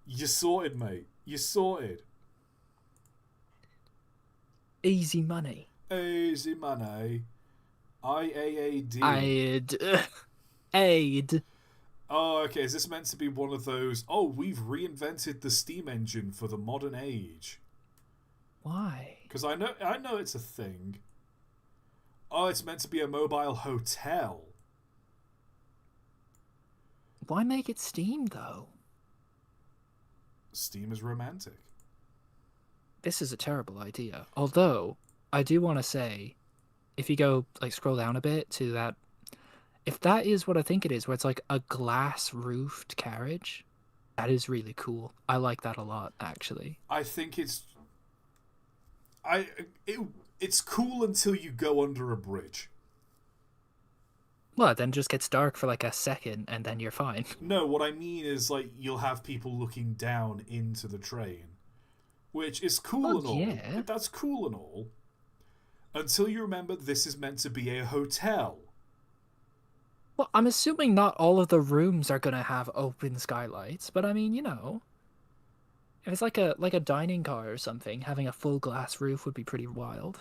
You're sorted, mate. You're sorted. Easy money. Easy money. IAAD. Aid. Oh, okay. Is this meant to be one of those? Oh, we've reinvented the steam engine for the modern age. Why? Because I know it's a thing. Oh, it's meant to be a mobile hotel. Why make it steam, though? Steam is romantic. This is a terrible idea. Although, I do want to say, if you go, like, scroll down a bit to that, if that is what I think it is, where it's like a glass-roofed carriage, that is really cool. I like that a lot, actually. I think it's cool until you go under a bridge. Well, it then just gets dark for like a second, and then you're fine. No, what I mean is like you'll have people looking down into the train, which is cool and all. Yeah. That's cool and all. Until you remember this is meant to be a hotel. Well, I'm assuming not all of the rooms are gonna have open skylights, but I mean, you know, if it's like a dining car or something, having a full glass roof would be pretty wild.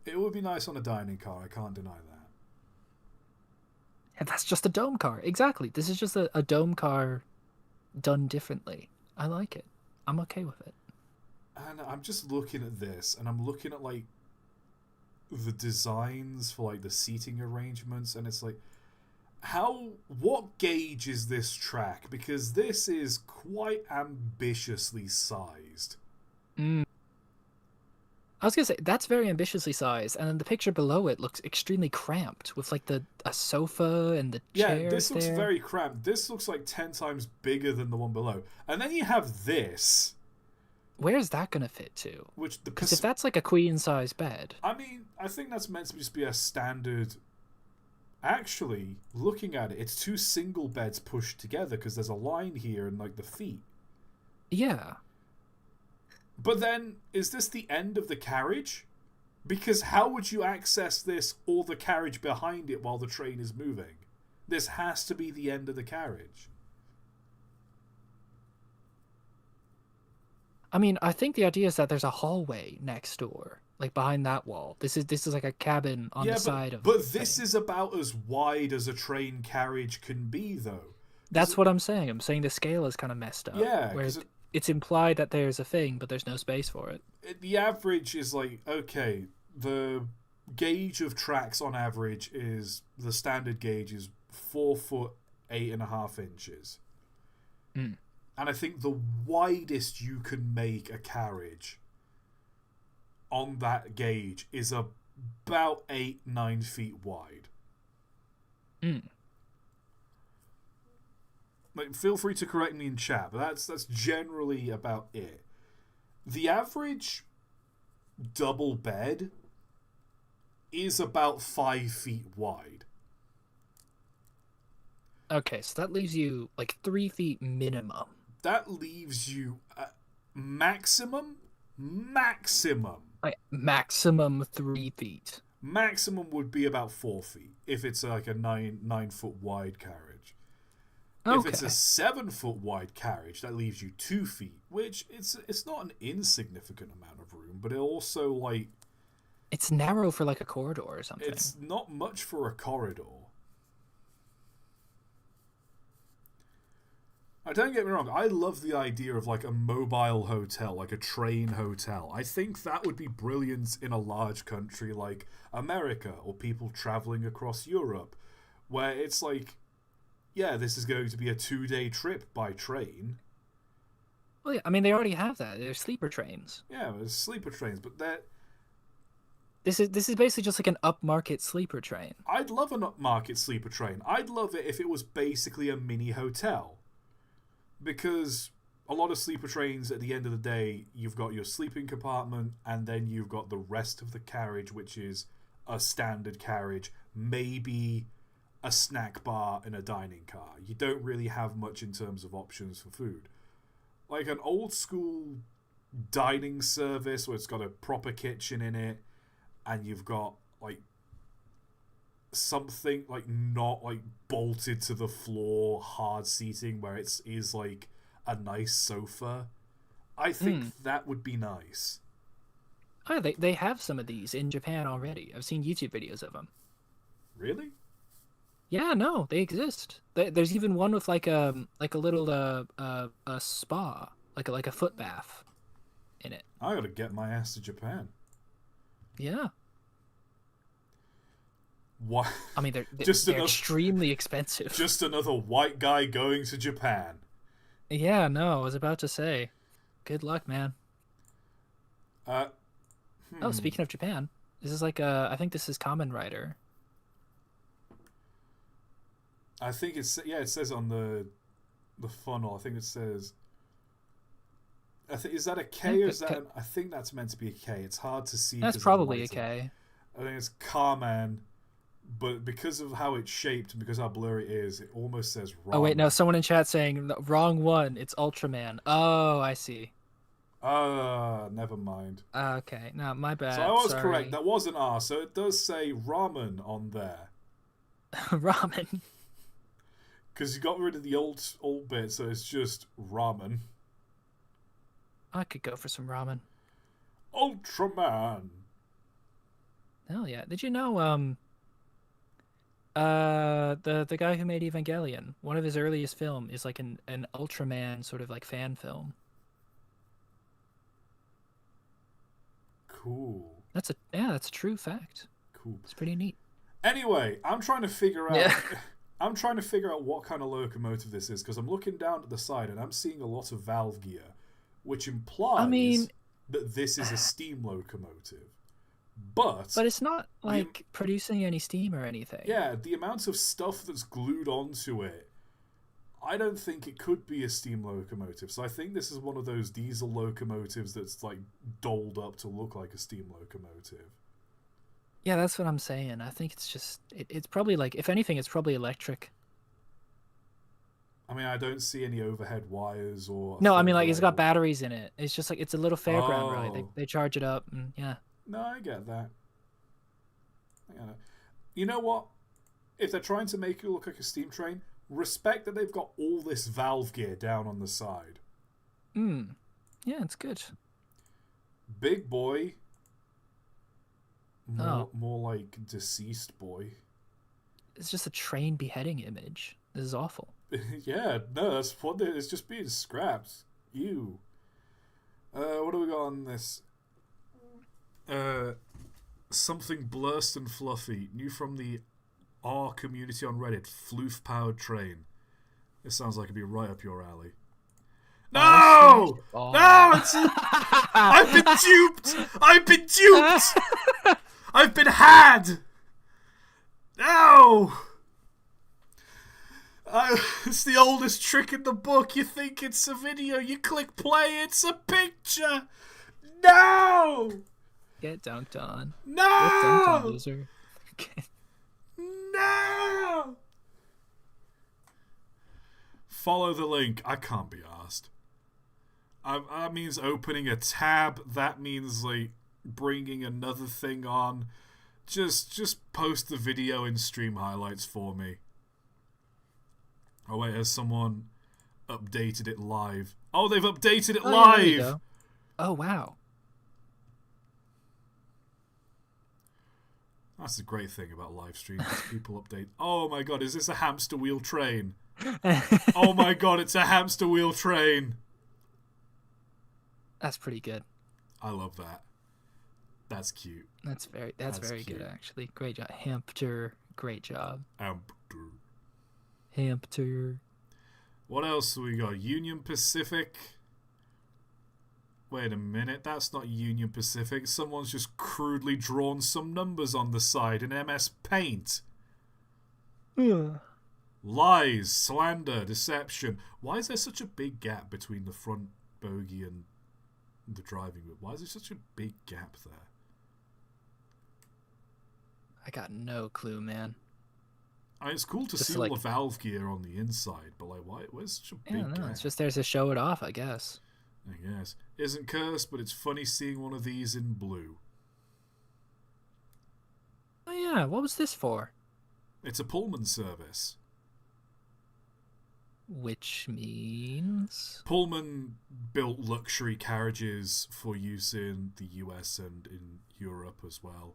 It would be nice on a dining car, I can't deny that. And that's just a dome car. Exactly. This is just a dome car done differently. I like it. I'm okay with it. And I'm just looking at this, and I'm looking at like the designs for like the seating arrangements, and it's like, what gauge is this track? Because this is quite ambitiously sized. I was gonna say that's very ambitiously sized, and then the picture below it looks extremely cramped with like a sofa and the chairs. Yeah, this looks there. very cramped. This looks like 10 times bigger than the one below. And then you have this, Where's that gonna fit to? which the Because if that's like a queen size bed, I mean, I think that's meant to just be a standard. Actually, looking at it, it's two single beds pushed together because there's a line here and like the feet. yeah. But then, is this the end of the carriage? Because how would you access this or the carriage behind it while the train is moving? This has to be the end of the carriage. I mean, I think the idea is that there's a hallway next door, like behind that wall. This is like a cabin on the side of. But this is about as wide as a train carriage can be, though. That's what I'm saying. I'm saying the scale is kind of messed up. Yeah, where 'cause it's implied that there's a thing, but there's no space for it. the average is like, okay, the gauge of tracks on average is, the standard gauge is 4 foot 8.5 inches. Mm. And I think the widest you can make a carriage on that gauge is about 8-9 feet wide. Mm. Like, feel free to correct me in chat, but that's generally about it. The average double bed is about 5 feet wide. Okay, so that leaves you like 3 feet minimum. That leaves you maximum. Like maximum 3 feet. Maximum would be about 4 feet if it's like a 9 foot wide carriage. Okay. If it's a 7 foot wide carriage, that leaves you 2 feet, which it's not an insignificant amount of room, but it also like It's narrow for like a corridor or something. it's not much for a corridor. Don't get me wrong, I love the idea of like a mobile hotel, like a train hotel. I think that would be brilliant in a large country like America or people traveling across Europe, where it's like, yeah, this is going to be a 2-day trip by train. Well, yeah, I mean, they already have that. They're sleeper trains. Yeah, there's sleeper trains, but they're This is basically just like an upmarket sleeper train. I'd love an upmarket sleeper train. I'd love it if it was basically a mini hotel. Because a lot of sleeper trains, at the end of the day, you've got your sleeping compartment and then you've got the rest of the carriage, which is a standard carriage, maybe a snack bar and a dining car. You don't really have much in terms of options for food. Like an old school dining service where it's got a proper kitchen in it and you've got like something like not like bolted to the floor hard seating where it's is like a nice sofa. I think that would be nice. Oh, they have some of these in Japan already. I've seen YouTube videos of them. Really? Yeah, no, they exist. There's even one with like a little a spa, like a foot bath in it. I gotta get my ass to Japan. Yeah. What? I mean, just they're another, extremely expensive. just another white guy going to Japan. Yeah, no, I was about to say, good luck, man. Uh, Oh, speaking of Japan, this is like I think this is Kamen Rider. I think it's yeah. It says on the funnel. I think it says. I think is that a K or is that? I think that's meant to be a K. It's hard to see. That's probably a K. I think it's Carman, but because of how it's shaped and because how blurry it is, it almost says wrong. Oh wait, no, someone in chat saying wrong one. It's Ultraman. Oh, I see. Never mind. Okay, no, my bad. So I was Sorry. correct. That was an R. So it does say ramen on there. Ramen. Because you got rid of the old bit, so it's just ramen. I could go for some ramen. Ultraman. Hell yeah! Did you know the guy who made Evangelion, one of his earliest film is like an Ultraman sort of like fan film. Cool. That's a true fact. Cool. It's pretty neat. Anyway, I'm trying to figure out. Yeah. I'm trying to figure out what kind of locomotive this is because I'm looking down at the side and I'm seeing a lot of valve gear, which implies that this is a steam locomotive. But it's not like producing any steam or anything. Yeah, the amount of stuff that's glued onto it, I don't think it could be a steam locomotive. So I think this is one of those diesel locomotives that's like dolled up to look like a steam locomotive. Yeah, that's what I'm saying. I think it's just it's probably like, if anything, it's probably electric. I mean, I don't see any overhead wires or. No, I mean like it's got batteries in it. It's just like it's a little fairground ride. Oh. They charge it up and yeah. No, I get that. You know what? If they're trying to make it look like a steam train, respect that they've got all this valve gear down on the side. Yeah, it's good. Big boy. More like deceased boy. It's just a train beheading image. This is awful. Yeah, no, that's what it's just being scrapped. Ew. What do we got on this? Something blurst and fluffy. New from the R community on Reddit. Floof powered train. This sounds like it'd be right up your alley. No! Oh. No! I've been duped! I've been duped! I've been had! No! It's the oldest trick in the book. You think it's a video, you click play, it's a picture! No! Get dunked on. No! Get dunked on, loser. No! Follow the link. I can't be asked. That means opening a tab. That means like bringing another thing on. Just post the video in stream highlights for me. Oh wait, has someone updated it live? Oh, they've updated it live. Yeah, there you go. Oh wow. That's the great thing about live streams. People update. Oh my god, is this a hamster wheel train? Oh my god, it's a hamster wheel train. That's pretty good. I love that. That's cute. That's very cute. good actually. Great job. Hamster, great job. Hamster. Hamster. What else we got? Union Pacific. Wait a minute, that's not Union Pacific. Someone's just crudely drawn some numbers on the side in MS Paint. Ugh. Lies, slander, deception. Why is there such a big gap between the front bogey and the driving wheel? Why is there such a big gap there? I got no clue, man. I mean, it's cool to Just see all like, the valve gear on the inside, but like, where's such a yeah, big no, gap? it's just there to show it off, I guess. I guess. Isn't cursed, but it's funny seeing one of these in blue. Oh yeah, what was this for? It's a Pullman service. Which means Pullman built luxury carriages for use in the US and in Europe as well.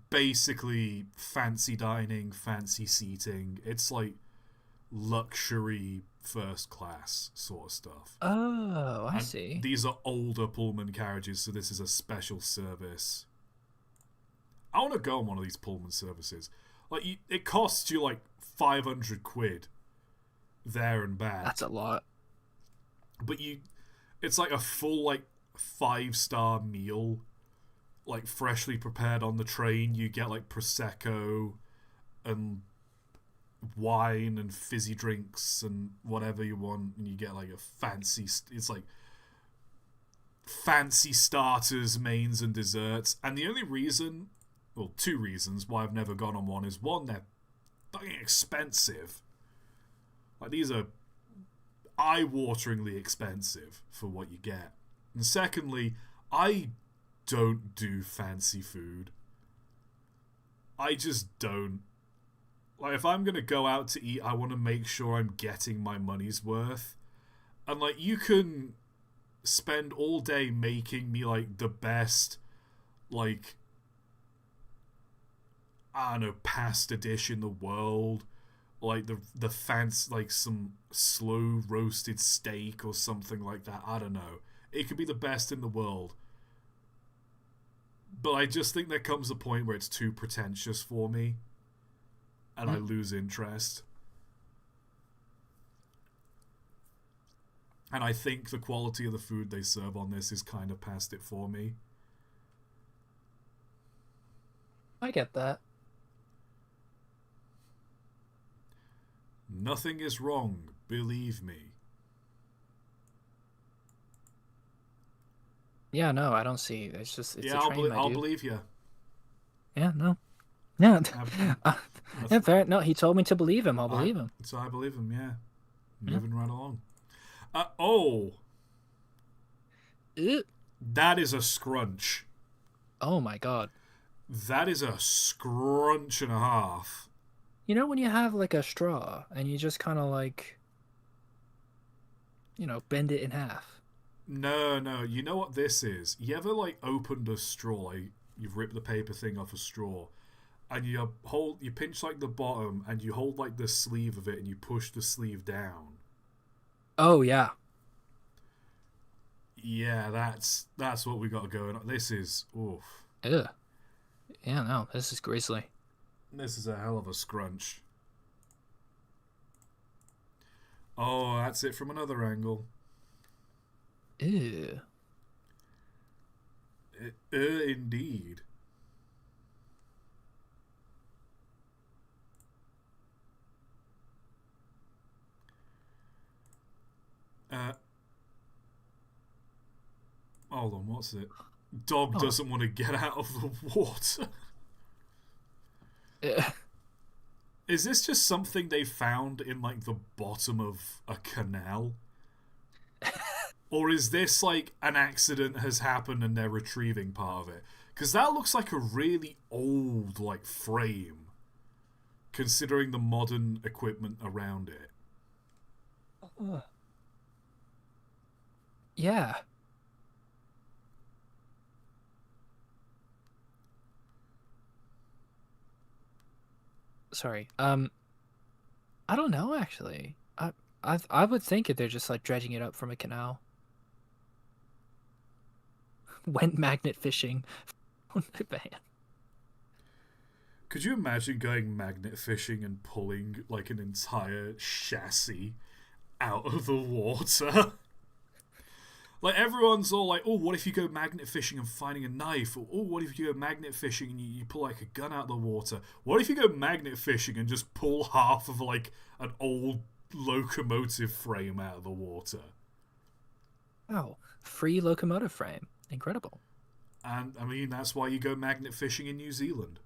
Basically, fancy dining, fancy seating. It's like luxury first class sort of stuff. oh, I And see. these are older Pullman carriages, so this is a special service. I want to go on one of these Pullman services. Like, it costs you like 500 quid there and back. That's a lot. But it's like a full like 5-star meal, like freshly prepared on the train. You get like prosecco and wine and fizzy drinks and whatever you want, and you get like a fancy. It's like fancy starters, mains, and desserts. And the only reason, well, two reasons why I've never gone on one is one, they're fucking expensive. Like, these are eye-wateringly expensive for what you get. And secondly, I don't do fancy food. I just don't. Like, if I'm gonna go out to eat, I want to make sure I'm getting my money's worth. And like, you can spend all day making me like the best, like, I don't know, pasta dish in the world, like the fancy, like some slow roasted steak or something like that. I don't know. It could be the best in the world, but I just think there comes a point where it's too pretentious for me, and I lose interest. And I think the quality of the food they serve on this is kind of past it for me. I get that. Nothing is wrong, believe me. Yeah, no, I don't see. It's Yeah, a train, my I'll dude. believe you. Yeah, no. Yeah. I've- uh, yeah, fair. No, he told me to believe him. I'll believe him. So I believe him, yeah. Yeah. Moving right along. Oh, Ew. that is a scrunch. Oh my god. That is a scrunch and a half. You know when you have like a straw and you just kind of like, bend it in half? No. You know what this is? You ever like opened a straw? Like, you've ripped the paper thing off a straw, and you pinch like the bottom, and you hold like the sleeve of it, and you push the sleeve down. Oh yeah. Yeah, that's what we got going on. This is oof. Ugh. Yeah, no, this is grisly. This is a hell of a scrunch. Oh, that's it from another angle. Ew. Indeed. Hold on, what's it? Dog Oh. doesn't want to get out of the water. Ugh. Is this just something they found in like the bottom of a canal? Or is this like an accident has happened and they're retrieving part of it? Because that looks like a really old like frame, considering the modern equipment around it. Ugh. Yeah. Sorry. I don't know actually. I would think if they're just like dredging it up from a canal. Went magnet fishing on the van. Could you imagine going magnet fishing and pulling like an entire chassis out of the water? Like, everyone's all like, oh, what if you go magnet fishing and finding a knife? Or, oh, what if you go magnet fishing and you pull, like, a gun out of the water? What if you go magnet fishing and just pull half of, like, an old locomotive frame out of the water? Oh, free locomotive frame. Incredible. And, I mean, that's why you go magnet fishing in New Zealand.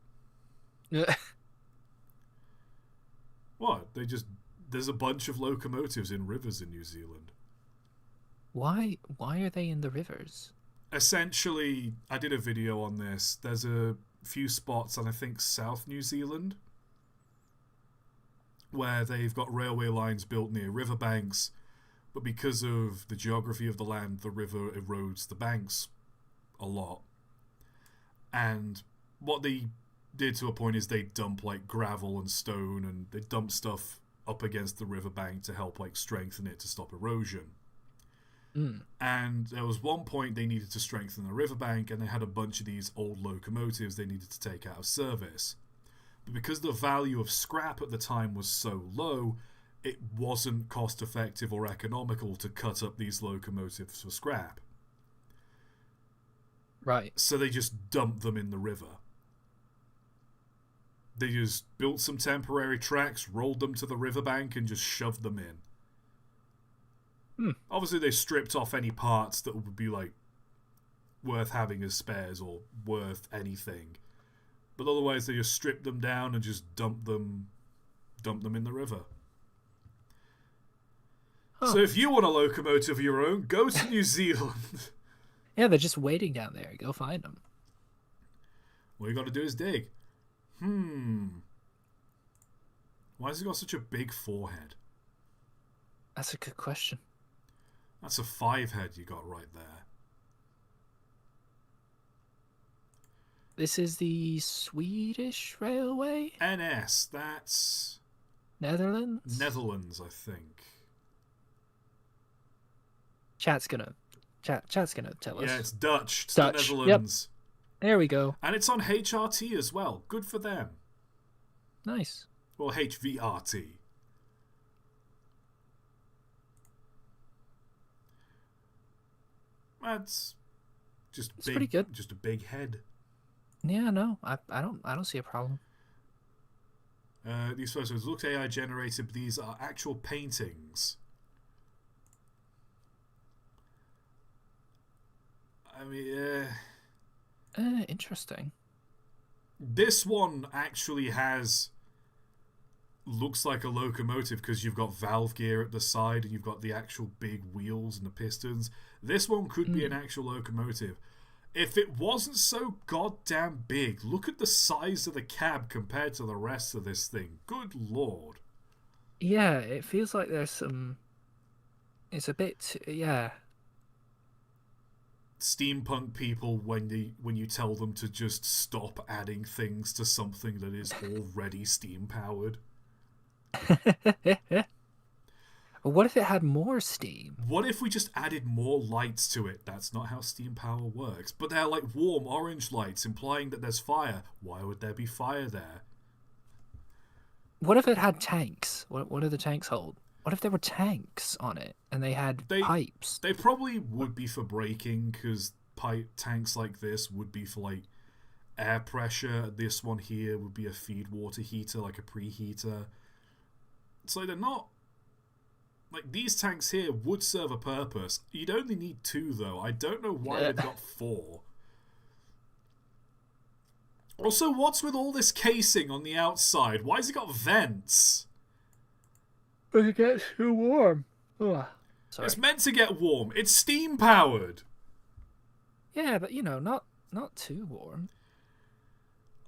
What? There's a bunch of locomotives in rivers in New Zealand. Why are they in the rivers? Essentially, I did a video on this. There's a few spots on, I think, South New Zealand where they've got railway lines built near riverbanks, but because of the geography of the land, the river erodes the banks a lot. And what they did to a point is they dump like gravel and stone, and they dump stuff up against the riverbank to help like strengthen it to stop erosion. And there was one point they needed to strengthen the riverbank, and they had a bunch of these old locomotives they needed to take out of service. But because the value of scrap at the time was so low, it wasn't cost effective or economical to cut up these locomotives for scrap. Right. So they just dumped them in the river. They just built some temporary tracks, rolled them to the riverbank, and just shoved them in. Obviously, they stripped off any parts that would be like worth having as spares or worth anything. But otherwise, they just stripped them down and just dumped them in the river. Huh. So if you want a locomotive of your own, go to New Zealand. Yeah, they're just waiting down there. Go find them. All you got to do is dig. Why has he got such a big forehead? That's a good question. That's a 5 head you got right there. This is the Swedish Railway? NS, that's Netherlands? Netherlands, I think. Chat's gonna tell us. Yeah, it's Dutch. It's Dutch. the Netherlands. Yep. There we go. And it's on HRT as well. Good for them. Nice. Well, HVRT. That's just It's pretty good. Just a big head. Yeah, no, I don't see a problem. These photos look AI generated, but these are actual paintings. I mean, Interesting. this one actually looks like a locomotive because you've got valve gear at the side and you've got the actual big wheels and the pistons. This one could be an actual locomotive. If it wasn't so goddamn big, look at the size of the cab compared to the rest of this thing. Good lord. Yeah, it feels like there's some. It's a bit, yeah. Steampunk people, when you tell them to just stop adding things to something that is already steam powered. What if it had more steam? What if we just added more lights to it? That's not how steam power works. But they're like warm orange lights, implying that there's fire. Why would there be fire there? What if it had tanks? What do the tanks hold? What if there were tanks on it and they had pipes? They probably would be for braking, because tanks like this would be for like air pressure. This one here would be a feed water heater, like a preheater. So they're not... Like, these tanks here would serve a purpose. You'd only need 2, though. I don't know why they've got 4. Also, what's with all this casing on the outside? Why has it got vents? But it gets too warm. Ugh. Sorry. It's meant to get warm. It's steam-powered. Yeah, but, not too warm.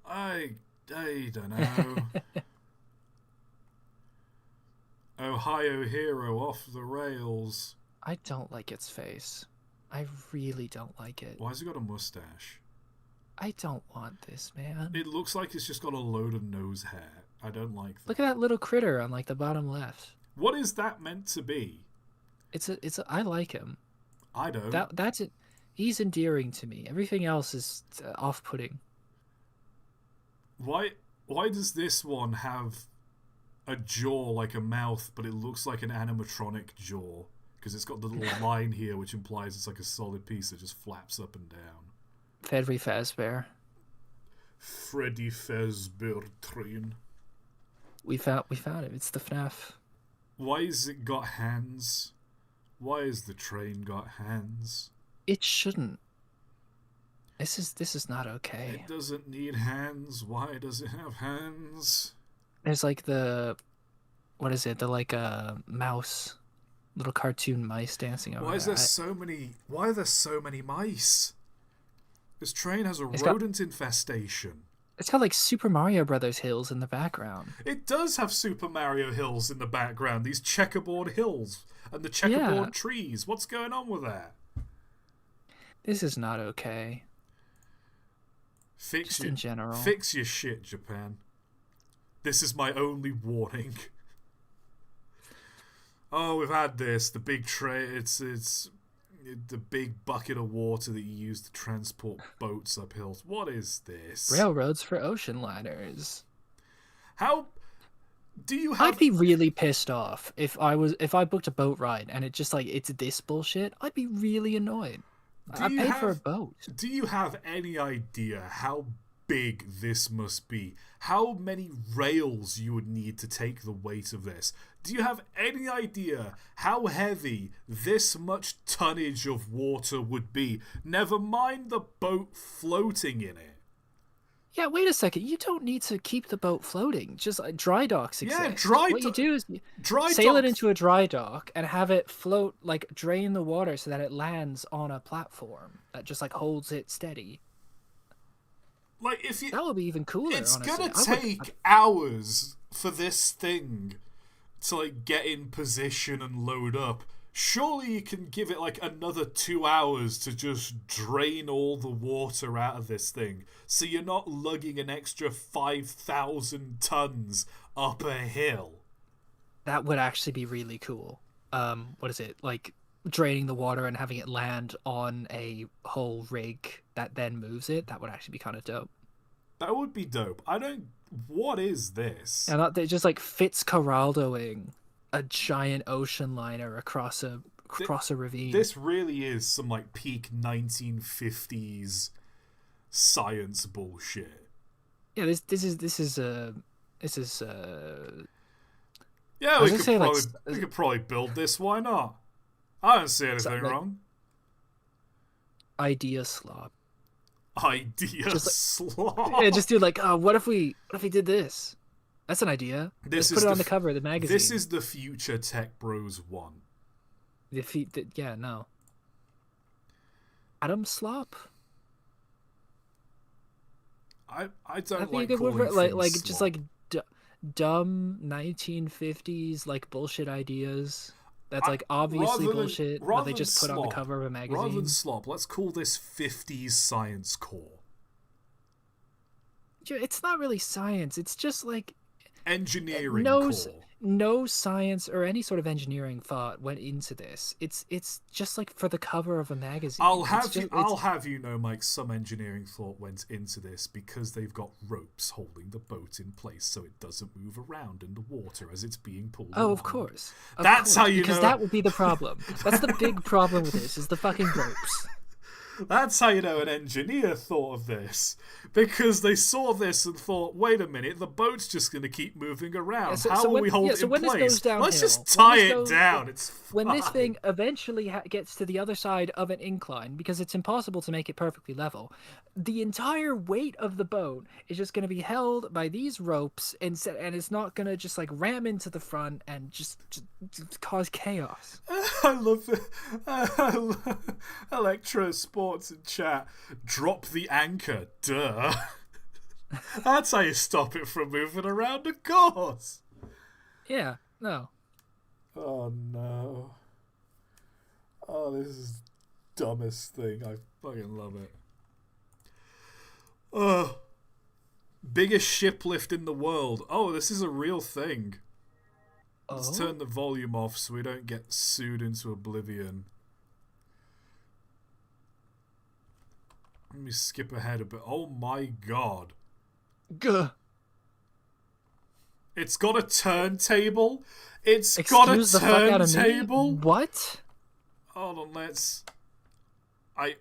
I don't know. Ohio hero off the rails. I don't like its face. I really don't like it. Why has it got a mustache? I don't want this, man. It looks like it's just got a load of nose hair. I don't like that. Look at that little critter on like the bottom left. What is that meant to be? I like him. I don't. That's it. He's endearing to me. Everything else is off-putting. Why does this one have a jaw like a mouth, but it looks like an animatronic jaw? because it's got the little line here which implies it's like a solid piece that just flaps up and down. Freddy Fazbear. Freddy Fazbear train. We found it. It's the FNAF. Why has it got hands? Why has the train got hands? It shouldn't. This is not okay. It doesn't need hands. Why does it have hands? There's like what is it? The like mouse, little cartoon mice dancing over. Why is there so many? Why are there so many mice? This train has a rodent infestation. It's got like Super Mario Brothers hills in the background. It does have Super Mario hills in the background. These checkerboard hills and the checkerboard trees. What's going on with that? This is not okay. In general. Fix your shit, Japan. This is my only warning. Oh, we've had this. The big tray. It's the big bucket of water that you use to transport boats up hills. What is this? Railroads for ocean liners. How do you have... I'd be really pissed off if I booked a boat ride and it just like it's this bullshit. I'd be really annoyed. I paid for a boat. Do you have any idea how big this must be? How many rails you would need to take the weight of this? Do you have any idea how heavy this much tonnage of water would be? Never mind the boat floating in it. Yeah, wait a second. You don't need to keep the boat floating. Just dry docks exist. Yeah, what you do is sail it into a dry dock and have it float, like drain the water so that it lands on a platform that just like holds it steady. Like if you, that would be even cooler. It's honestly. gonna take hours for this thing to like get in position and load up. Surely you can give it like another 2 hours to just drain all the water out of this thing, so you're not lugging an extra 5,000 tons up a hill. That would actually be really cool. What is it, like draining the water and having it land on a whole rig that then moves it? That would actually be kind of dope. That would be dope. What is this? And that just like Fitzcarraldoing a giant ocean liner across a ravine. This really is some like peak 1950s science bullshit. Yeah, this is yeah, we could probably build this. Why not? I don't see anything wrong. Idea slop. Slop. Yeah, just do like, what if we did this? That's an idea. Let's put it on the cover of the magazine. This is the future Tech Bros want. No. Adam Slop. I don't like calling things like slop. Just like dumb 1950s like bullshit ideas. That's like obviously bullshit, but they just put on the cover of a magazine. Rather than slop, let's call this 50s science core. It's not really science. It's just like engineering core. No science or any sort of engineering thought went into this. It's just like for the cover of a magazine. I'll have you know, Mike, some engineering thought went into this because they've got ropes holding the boat in place so it doesn't move around in the water as it's being pulled along. Of course. That's how you know. Because that would be the problem. That's the big problem with this, is the fucking ropes. That's how you know an engineer thought of this. Because they saw this and thought, wait a minute, the boat's just going to keep moving around. How will we hold it in place? Let's just tie it down. It's fine. When this thing eventually gets to the other side of an incline, because it's impossible to make it perfectly level, the entire weight of the boat is just going to be held by these ropes, and it's not going to just like ram into the front and just cause chaos. I love it. Electro Sports in chat. Drop the anchor. Duh. That's how you stop it from moving around, of course. Yeah, no. Oh, no. Oh, this is the dumbest thing. I fucking love it. Oh. Biggest shiplift in the world. Oh, this is a real thing. Let's turn the volume off so we don't get sued into oblivion. Let me skip ahead a bit. Oh my god. Gah. It's got a turntable. It's got a turntable. What? Hold on, let's. I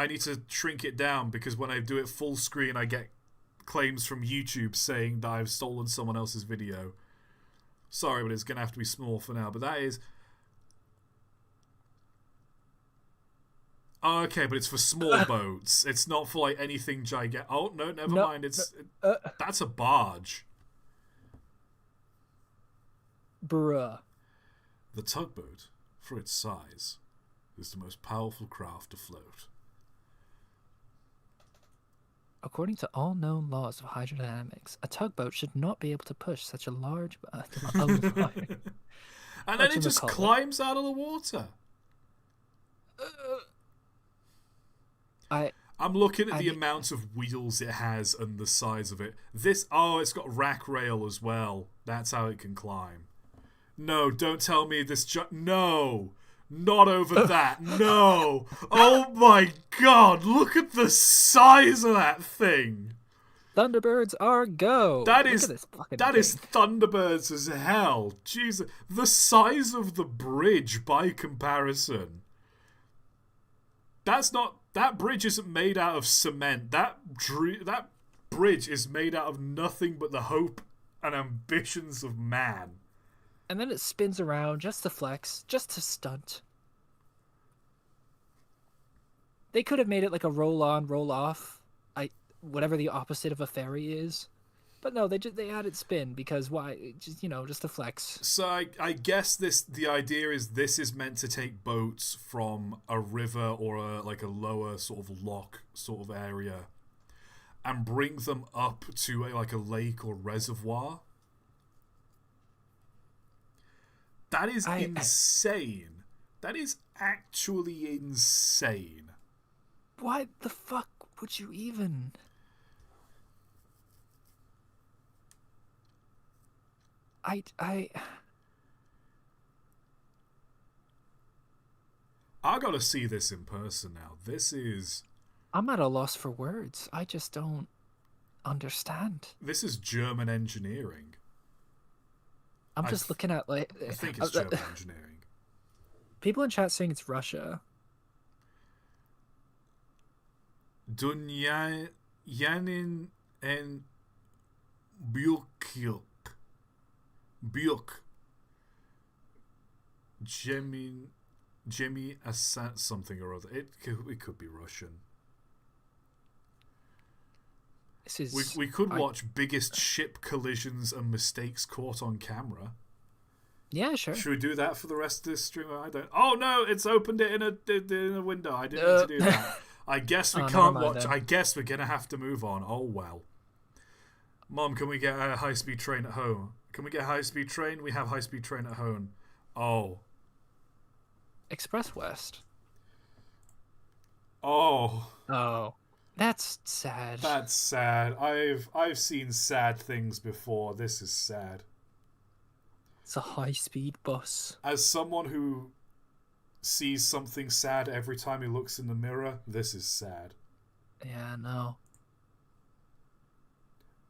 need to shrink it down because when I do it full screen, I get claims from YouTube saying that I've stolen someone else's video. Sorry, but it's gonna have to be small for now. But that is. Oh, okay, but it's for small boats. It's not for like anything gigantic. Oh no, never mind. That's a barge. Bruh. The tugboat, for its size, is the most powerful craft afloat. According to all known laws of hydrodynamics, a tugboat should not be able to push such a large And then it just climbs out of the water. I'm looking at the amount of wheels it has and the size of it. It's got rack rail as well. That's how it can climb. No, don't tell me this. No, not over that. No. Oh my god! Look at the size of that thing. Thunderbirds are go. That is Thunderbirds as hell. Jesus, the size of the bridge by comparison. That bridge isn't made out of cement. That bridge is made out of nothing but the hope and ambitions of man. And then it spins around just to flex, just to stunt. They could have made it like a roll-on, roll-off, whatever the opposite of a ferry is. But no, they added spin because why? Just to flex. So I guess the idea is this is meant to take boats from a river or a lower sort of lock sort of area and bring them up to a lake or reservoir. That is insane. That is actually insane. Why the fuck would you even? I gotta see this in person now. I'm at a loss for words. I just don't understand. This is German engineering. I'm just looking at I think it's German engineering. People in chat saying it's Russia. Dunyanin and Byuk. Jimmy Assad something or other. It could be Russian. We could watch biggest ship collisions and mistakes caught on camera. Yeah, sure. Should we do that for the rest of this stream? I don't. Oh no! It's opened it in a window. I didn't mean to do that. I guess we can't watch. Then. I guess we're gonna have to move on. Oh well. Mom, can we get a high-speed train at home? Can we get a high-speed train? We have high-speed train at home. Oh. Express West. Oh. Oh. That's sad. That's sad. I've seen sad things before. This is sad. It's a high-speed bus. As someone who sees something sad every time he looks in the mirror, this is sad. Yeah, no.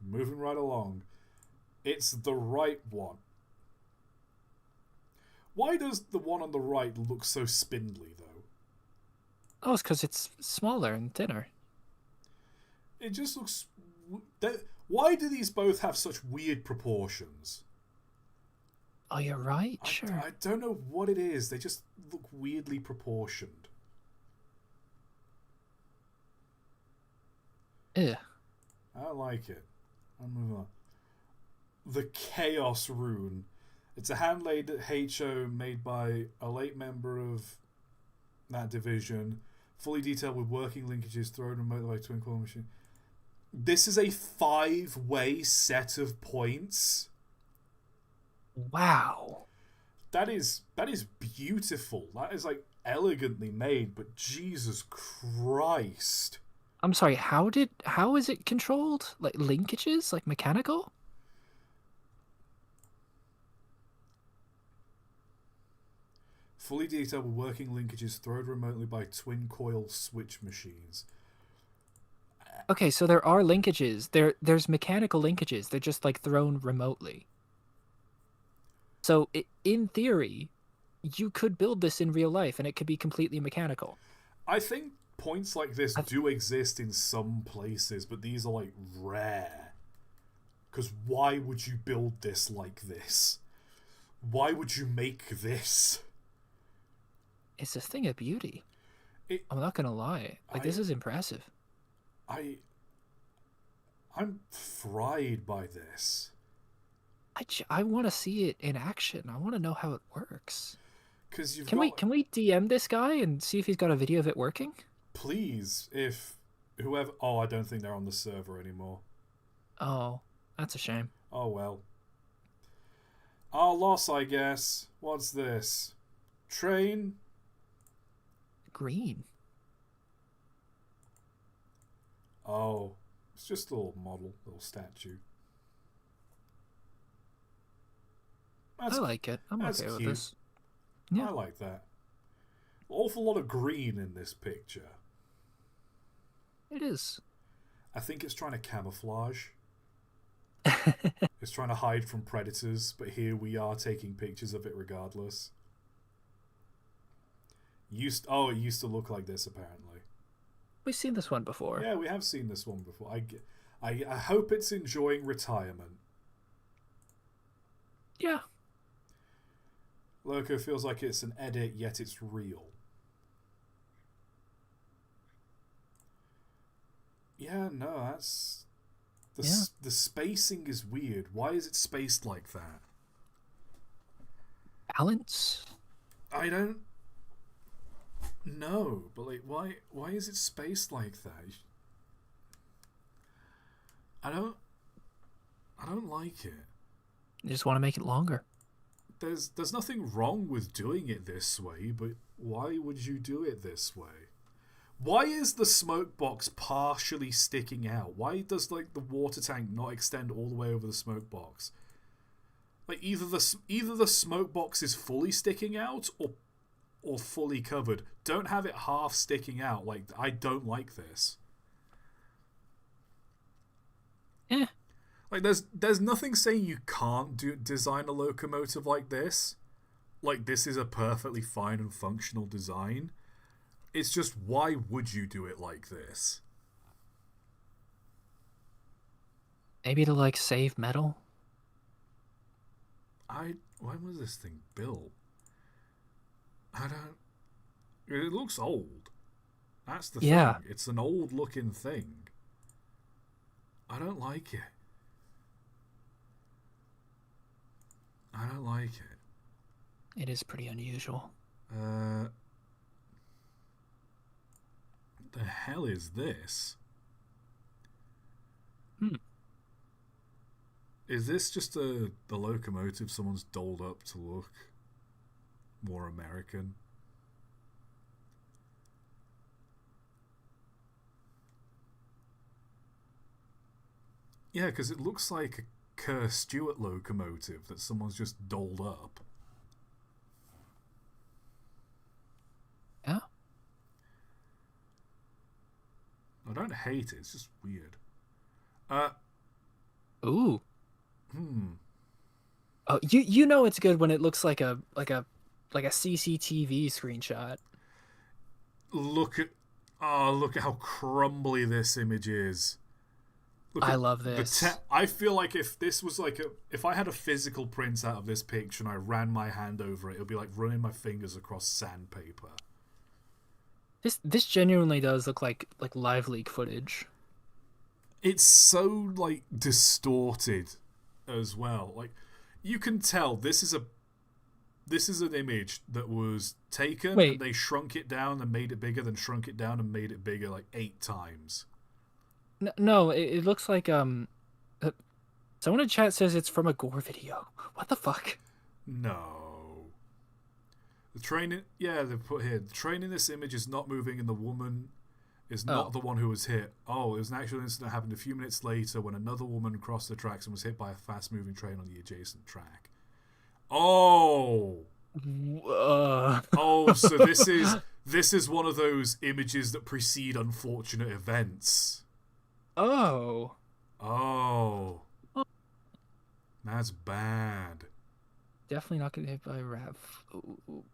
Moving right along. It's the right one. Why does the one on the right look so spindly, though? Oh, it's because it's smaller and thinner. It just looks... Why do these both have such weird proportions? Oh, you're right, sure. I don't know what it is. They just look weirdly proportioned. Yeah. I don't like it. I'll move on. The Chaos Rune. It's a hand-laid HO made by a late member of that division. Fully detailed with working linkages thrown remotely by twin coil machine. This is a 5-way set of points. Wow. That is beautiful. That is elegantly made, but Jesus Christ. I'm sorry, how is it controlled? Like linkages? Like mechanical? Fully detailed with working linkages thrown remotely by twin coil switch machines. Okay, so there are linkages. There's mechanical linkages. They're just thrown remotely. So in theory, you could build this in real life and it could be completely mechanical. I think points like this I've, do exist in some places, but these are like rare. Because why would you build this like this? Why would you make this? it's a thing of beauty. It, I'm not gonna lie. Like, I, this is impressive. I, I'm fried by this. I want to see it in action. I want to know how it works. Because you've Can we got, can we DM this guy and see if he's got a video of it working? please, if whoever, oh, I don't think they're on the server anymore. Oh, that's a shame. Oh well. Our loss, I guess. What's this? Train? Green. Oh, it's just a little model, little statue. I That's like it. I'm that's okay with cute. this. Yeah, I like that. Awful lot of green in this picture. it is. I think it's trying to camouflage. It's trying to hide from predators, but here we are taking pictures of it regardless. It used to look like this apparently. We've seen this one before. Yeah, we have seen this one before. I hope it's enjoying retirement. Yeah, Loco feels like it's an edit, yet it's real. Yeah, no, that's yeah. the spacing is weird. Why is it spaced like that? Balance. I don't know, but like, why is it spaced like that? I don't I don't like it. You just want to make it longer. There's nothing wrong with doing it this way, but why would you do it this way? Why is the smoke box partially sticking out? Why does like the water tank not extend all the way over the smoke box? Like either the smoke box is fully sticking out or fully covered. Don't have it half sticking out. Like I don't like this. Eh. Like there's nothing saying you can't design a locomotive like this. Like this is a perfectly fine and functional design. It's just why would you do it like this? Maybe to like save metal. When was this thing built? I don't. It looks old. That's the Yeah, thing. It's an old looking thing. I don't like it. I don't like it. it is pretty unusual. Uh, the hell is this? Hmm. Is this just the locomotive someone's dolled up to look more American? Yeah, because it looks like a Kerr Stewart locomotive that someone's just dolled up. Yeah. I don't hate it. It's just weird. Ooh. Hmm. Oh, you know it's good when it looks like a CCTV screenshot. Look at look at how crumbly this image is. Look I at love this. I feel like if this was like if I had a physical print out of this picture and I ran my hand over it, it would be like running my fingers across sandpaper. This genuinely does look like live leak footage. It's so like distorted as well. Like you can tell this is an image that was taken and Wait, they shrunk it down and made it bigger, then shrunk it down and made it bigger like 8 times. no, it looks like someone in chat says it's from a gore video. What the fuck? No. The train, yeah, they put here. The train in this image is not moving, and the woman is not Oh, the one who was hit. Oh, it was an actual incident that happened a few minutes later when another woman crossed the tracks and was hit by a fast-moving train on the adjacent track. Oh, uh, oh, so this is one of those images that precede unfortunate events. oh, Oh, that's bad. definitely not gonna hit by Rav. Ooh, ooh.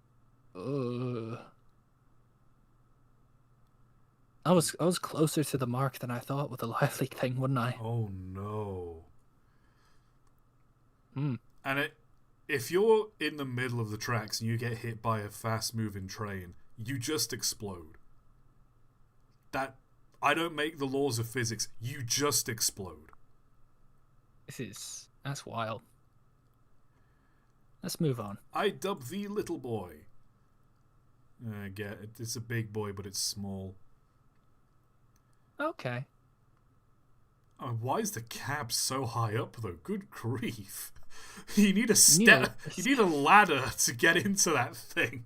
Ugh. I was closer to the mark than I thought with the lively thing, wouldn't I? Oh no. Hmm. And if you're in the middle of the tracks and you get hit by a fast moving train, you just explode. That I don't make the laws of physics. You just explode. That's wild. Let's move on. I dub thee little boy. I get it. It's a big boy, but it's small. Okay. Oh, why is the cab so high up though? Good grief! You need a You need a- step. You need a ladder to get into that thing.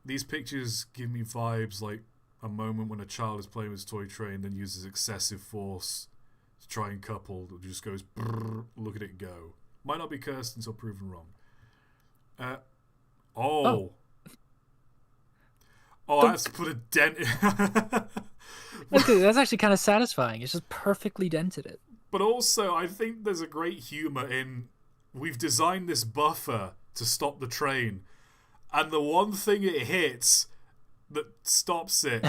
These pictures give me vibes like a moment when a child is playing with his toy train, then uses excessive force to try and couple. It just goes. Brrr, look at it go. Might not be cursed until proven wrong. Oh. Oh, that's put a dent in. That's actually kind of satisfying. It's just perfectly dented it. But also, I think there's a great humour in we've designed this buffer to stop the train, and the one thing it hits that stops it.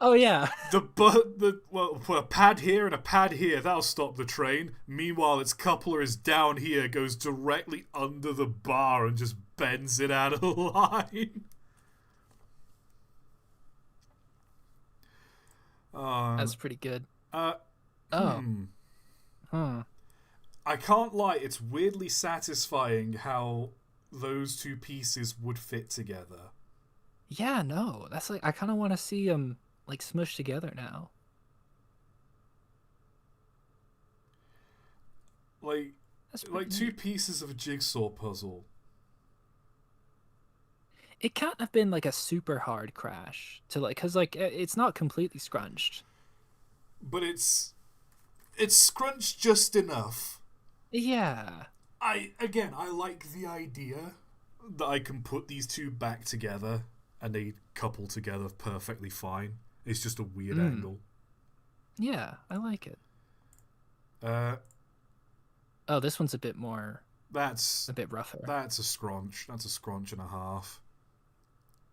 Oh yeah. Put a pad here and a pad here. That'll stop the train. Meanwhile, its coupler is down here, goes directly under the bar, and just bends it out of line. That's pretty good. Oh. Huh. I can't lie, it's weirdly satisfying how those two pieces would fit together. Yeah, no. That's like I kind of want to see them like smushed together now. Like two pieces of a jigsaw puzzle. It can't have been like a super hard crash to like, cause like it's not completely scrunched. But it's scrunched just enough. Yeah. I like the idea that I can put these two back together and they couple together perfectly fine. It's just a weird angle. Yeah, I like it. Oh, this one's a bit more. That's a bit rougher. That's a scrunch. That's a scrunch and a half.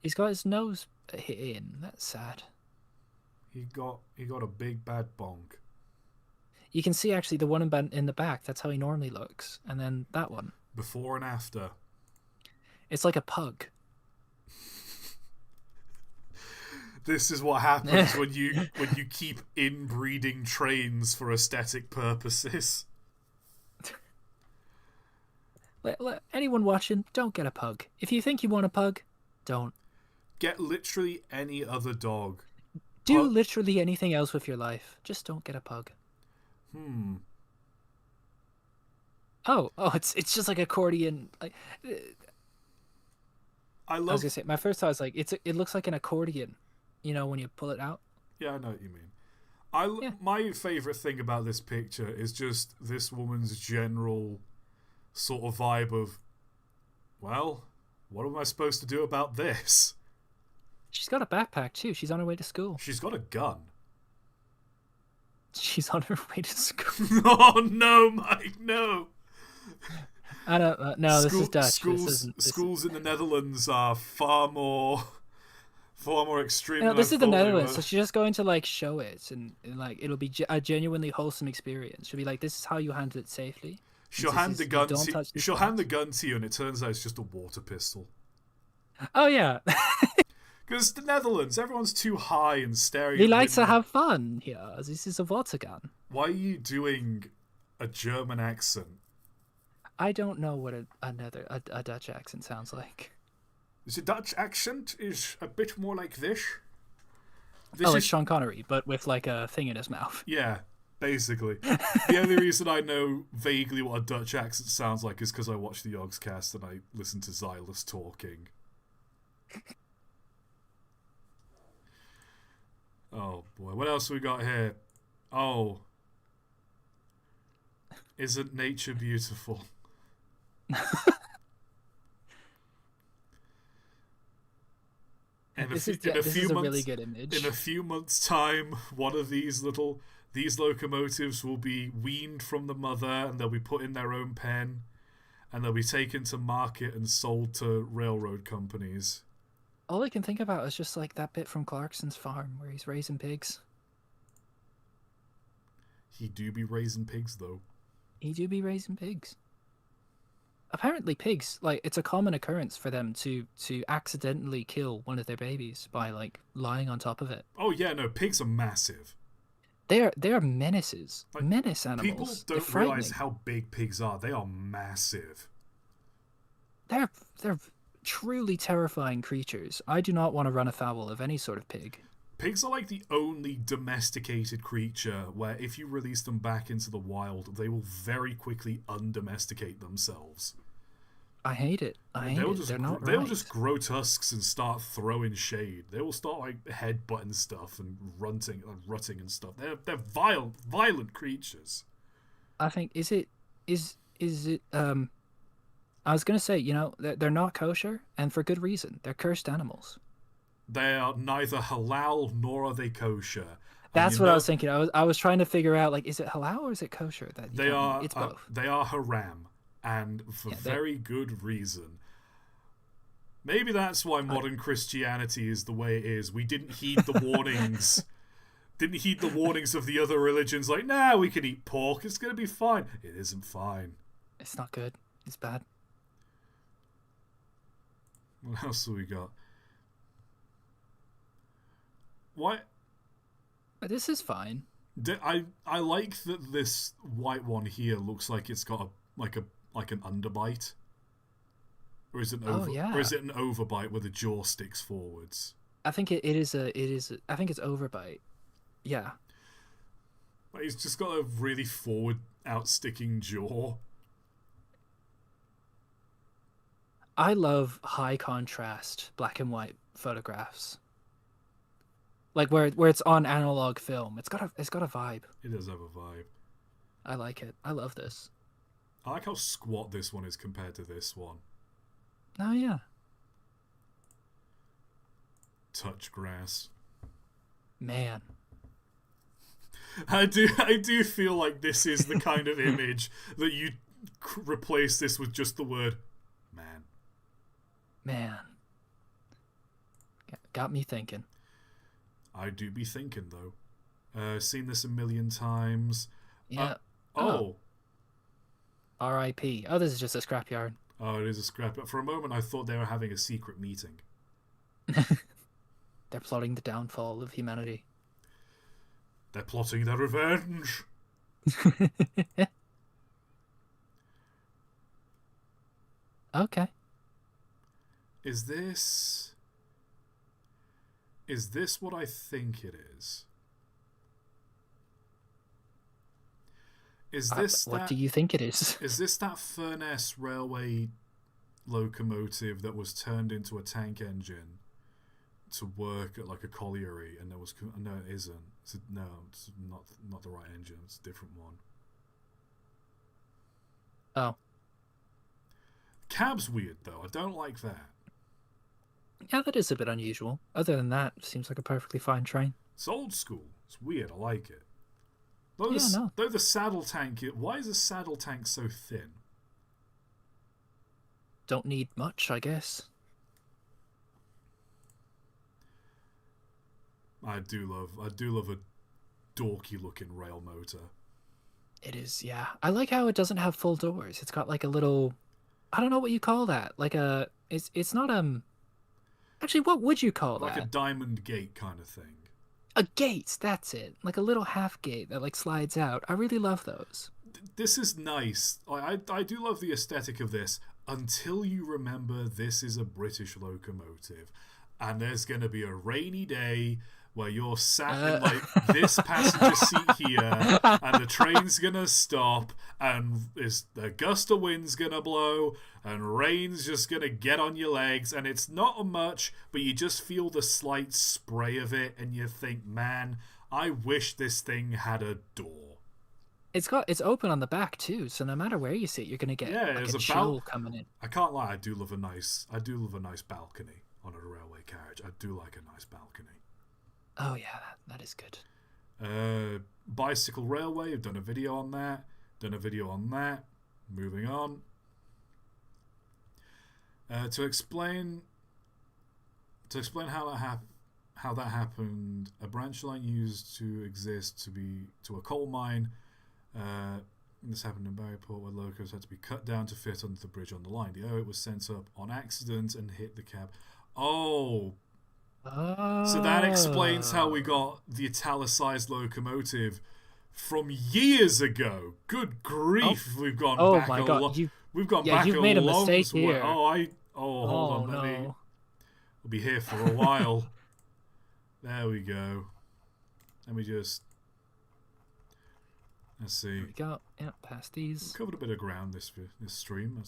He's got his nose hit in. That's sad. He got a big bad bonk. You can see actually the one in the back. That's how he normally looks, and then that one. Before and after. It's like a pug. This is what happens when you keep inbreeding trains for aesthetic purposes. Anyone watching, don't get a pug. If you think you want a pug, don't. Get literally any other dog. Do literally anything else with your life. Just don't get a pug. Oh, it's just like accordion. Like, I was gonna say, my first thought was like it looks like an accordion, when you pull it out. Yeah, I know what you mean. My favorite thing about this picture is just this woman's general sort of vibe of, well, what am I supposed to do about this? She's got a backpack too. She's on her way to school. She's got a gun. She's on her way to school. Oh no, Mike, no. I don't. No, this is Dutch. Schools in the Netherlands are far more extreme. This is the Netherlands, so she's just going to like show it, and like it'll be a genuinely wholesome experience. She'll be like, "This is how you handle it safely." She'll hand the gun to you, and it turns out it's just a water pistol. Oh yeah. Because the Netherlands, everyone's too high and staring. He likes to have fun here. This is a water gun. Why are you doing a German accent? I don't know what a Dutch accent sounds like. The Dutch accent is a bit more like this. Like Sean Connery, but with like a thing in his mouth. Yeah, basically. The only reason I know vaguely what a Dutch accent sounds like is because I watch the Yogscast and I listen to Xylus talking. Oh boy, what else we got here? Oh. Isn't nature beautiful? This is a really good image. In a few months' time, one of these little These locomotives will be weaned from the mother and they'll be put in their own pen and they'll be taken to market and sold to railroad companies. All I can think about is just like that bit from Clarkson's farm where he's raising pigs. He do be raising pigs, though. He do be raising pigs. Apparently, pigs, like, it's a common occurrence for them to accidentally kill one of their babies by like lying on top of it. Oh yeah, no, pigs are massive. They are menaces, Like, menace people animals. They're don't realize frightening. how big pigs are. They are massive. They're truly terrifying creatures. I do not want to run afoul of any sort of pig. Pigs are like the only domesticated creature where if you release them back into the wild, they will very quickly undomesticate themselves. I hate it. I hate it. They're not they'll right. just grow tusks and start throwing shade. They will start like headbutting stuff and rutting and stuff. They're violent creatures. I think is it I was gonna say, they're not kosher, and for good reason. They're cursed animals. They are neither halal nor are they kosher. And That's what I was thinking. I was trying to figure out, like, is it halal or is it kosher? It's both. they are haram, and for very good reason. Maybe that's why modern Christianity is the way it is. We didn't heed the warnings. Didn't heed the warnings of the other religions. Like, nah, we can eat pork. It's gonna be fine. It isn't fine. It's not good. It's bad. What else have we got? What? But this is fine. I like that this white one here looks like it's got like an underbite, or is it an or is it an overbite where the jaw sticks forwards? I think I think it's overbite. Yeah. Like, he's just got a really forward out sticking jaw. I love high contrast black and white photographs. Like where it's on analog film. It's got a vibe. It does have a vibe. I like it. I love this. I like how squat this one is compared to this one. Oh yeah. Touch grass. Man. I do feel like this is the kind of image that you replace this with just the word man. Man. Got me thinking. I do be thinking, though. Seen this a million times. Yeah. R.I.P. Oh, this is just a scrapyard. Oh, it is a scrap. But for a moment, I thought they were having a secret meeting. They're plotting the downfall of humanity. They're plotting their revenge. Okay. Is this what I think it is? Is this what do you think it is? Is this that Furness railway locomotive that was turned into a tank engine to work at like a colliery? And there was no, it isn't. It's not the right engine. It's a different one. Oh. Cab's weird though. I don't like that. Yeah, that is a bit unusual. Other than that, seems like a perfectly fine train. It's old school. It's weird. I like it. Though the saddle tank... Why is the saddle tank so thin? Don't need much, I guess. I do love a dorky looking rail motor. It is, yeah. I like how it doesn't have full doors. It's got like a little... I don't know what you call that. Like a... It's not, Actually, what would you call that? Like a diamond gate kind of thing. A gate, that's it. Like a little half gate that like slides out. I really love those. This is nice. I do love the aesthetic of this until you remember this is a British locomotive and there's going to be a rainy day where you're sat in like this passenger seat here and the train's going to stop and a gust of wind's going to blow and rain's just going to get on your legs and it's not much, but you just feel the slight spray of it and you think, man, I wish this thing had a door. It's open on the back too, so no matter where you sit, you're gonna get like a chill coming in. I can't lie, I do love a nice balcony on a railway carriage. I do like a nice balcony. Oh yeah, that is good. Bicycle railway. I've done a video on that. Done a video on that. Moving on. To explain how that happened, a branch line used to exist to a coal mine. This happened in Barryport, where locos had to be cut down to fit under the bridge on the line. The it was sent up on accident and hit the cab. Oh, so that explains how we got the italicized locomotive from years ago. Good Oh, grief, we've gone oh back my a God! lot. You, We've gone yeah, back you've a made a long mistake way. here. Hold Oh on, let me. no! We'll be here for a while. There we go. Let me just. Let's see. There we go. Yeah, past these. We've covered a bit of ground this stream.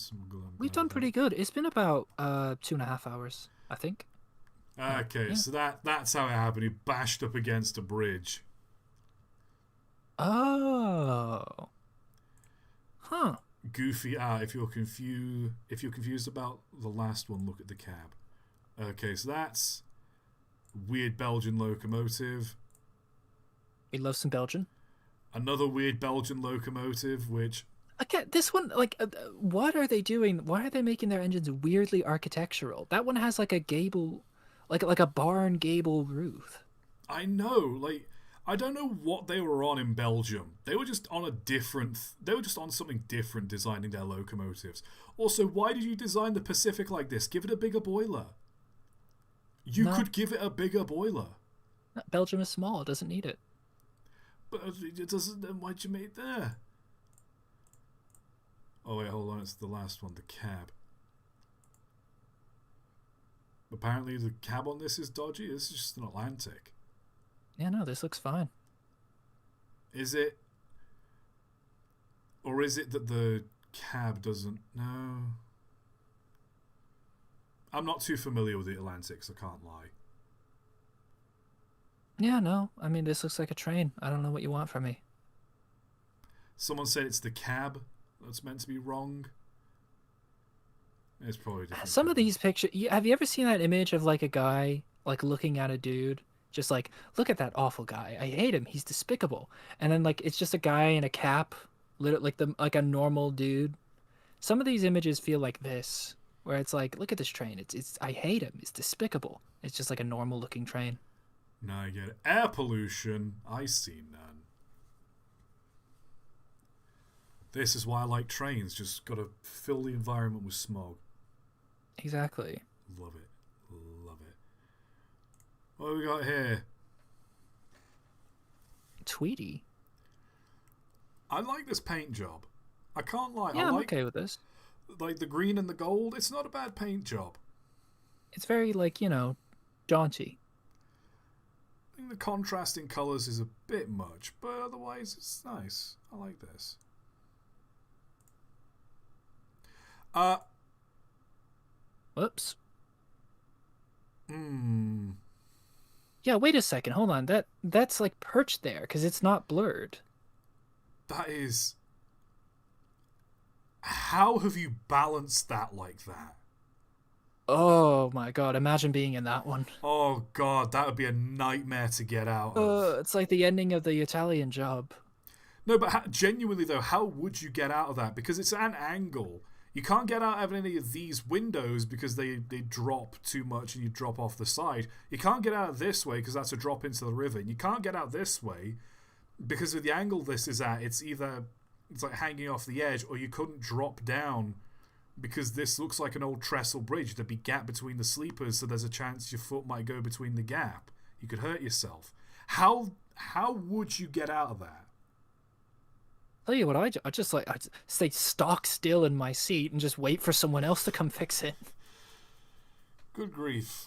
We've done pretty good. It's been about 2.5 hours, I think. Okay, Yeah. so that's how it happened. He bashed up against a bridge. Oh. Huh. Goofy. If you're confused about the last one, look at the cab. Okay, so that's weird Belgian locomotive. We love some Belgian. Another weird Belgian locomotive, which Again, this one, like, what are they doing? Why are they making their engines weirdly architectural? That one has like a gable, like a barn gable roof. I know, like, I don't know what they were on in Belgium. They were just on They were just on something different designing their locomotives. Also, why did you design the Pacific like this? Give it a bigger boiler. You could give it a bigger boiler. Belgium is small; it doesn't need it. But it doesn't. Then why'd you make it there? Oh wait, hold on. It's the last one, the cab. Apparently, the cab on this is dodgy. This is just an Atlantic. Yeah, no, this looks fine. Is it? Or is it that the cab doesn't? No. I'm not too familiar with the Atlantics, I can't lie. Yeah, no, I mean, this looks like a train. I don't know what you want from me. Someone said it's the cab that's meant to be wrong. It's probably different. Some of these pictures, have you ever seen that image of like a guy like looking at a dude, just like, look at that awful guy. I hate him. He's despicable. And then like it's just a guy in a cap, like a normal dude. Some of these images feel like this, where it's like, look at this train. It's I hate him. It's despicable. It's just like a normal looking train. No, I get it. Air pollution. I see none. This is why I like trains. Just gotta fill the environment with smog. Exactly. Love it. Love it. What have we got here? Tweety. I like this paint job. I can't lie. Yeah, I I'm like, okay with this. like the green and the gold. It's not a bad paint job. It's very like, jaunty. I think the contrast in colours is a bit much, but otherwise it's nice. I like this. Whoops. Hmm. Yeah, wait a second. Hold on. That's like perched there because it's not blurred. That is. How have you balanced that like that? Oh my God, imagine being in that one. Oh god, that would be a nightmare to get out of. It's like the ending of the Italian Job. No, but genuinely though, how would you get out of that? Because it's an angle. You can't get out of any of these windows because they drop too much and you drop off the side. You can't get out this way because that's a drop into the river. And you can't get out this way because of the angle this is at. It's like hanging off the edge, or you couldn't drop down because this looks like an old trestle bridge. There'd be gap between the sleepers, so there's a chance your foot might go between the gap. You could hurt yourself. How would you get out of that? Tell you what, I just stay stock still in my seat and just wait for someone else to come fix it. Good grief.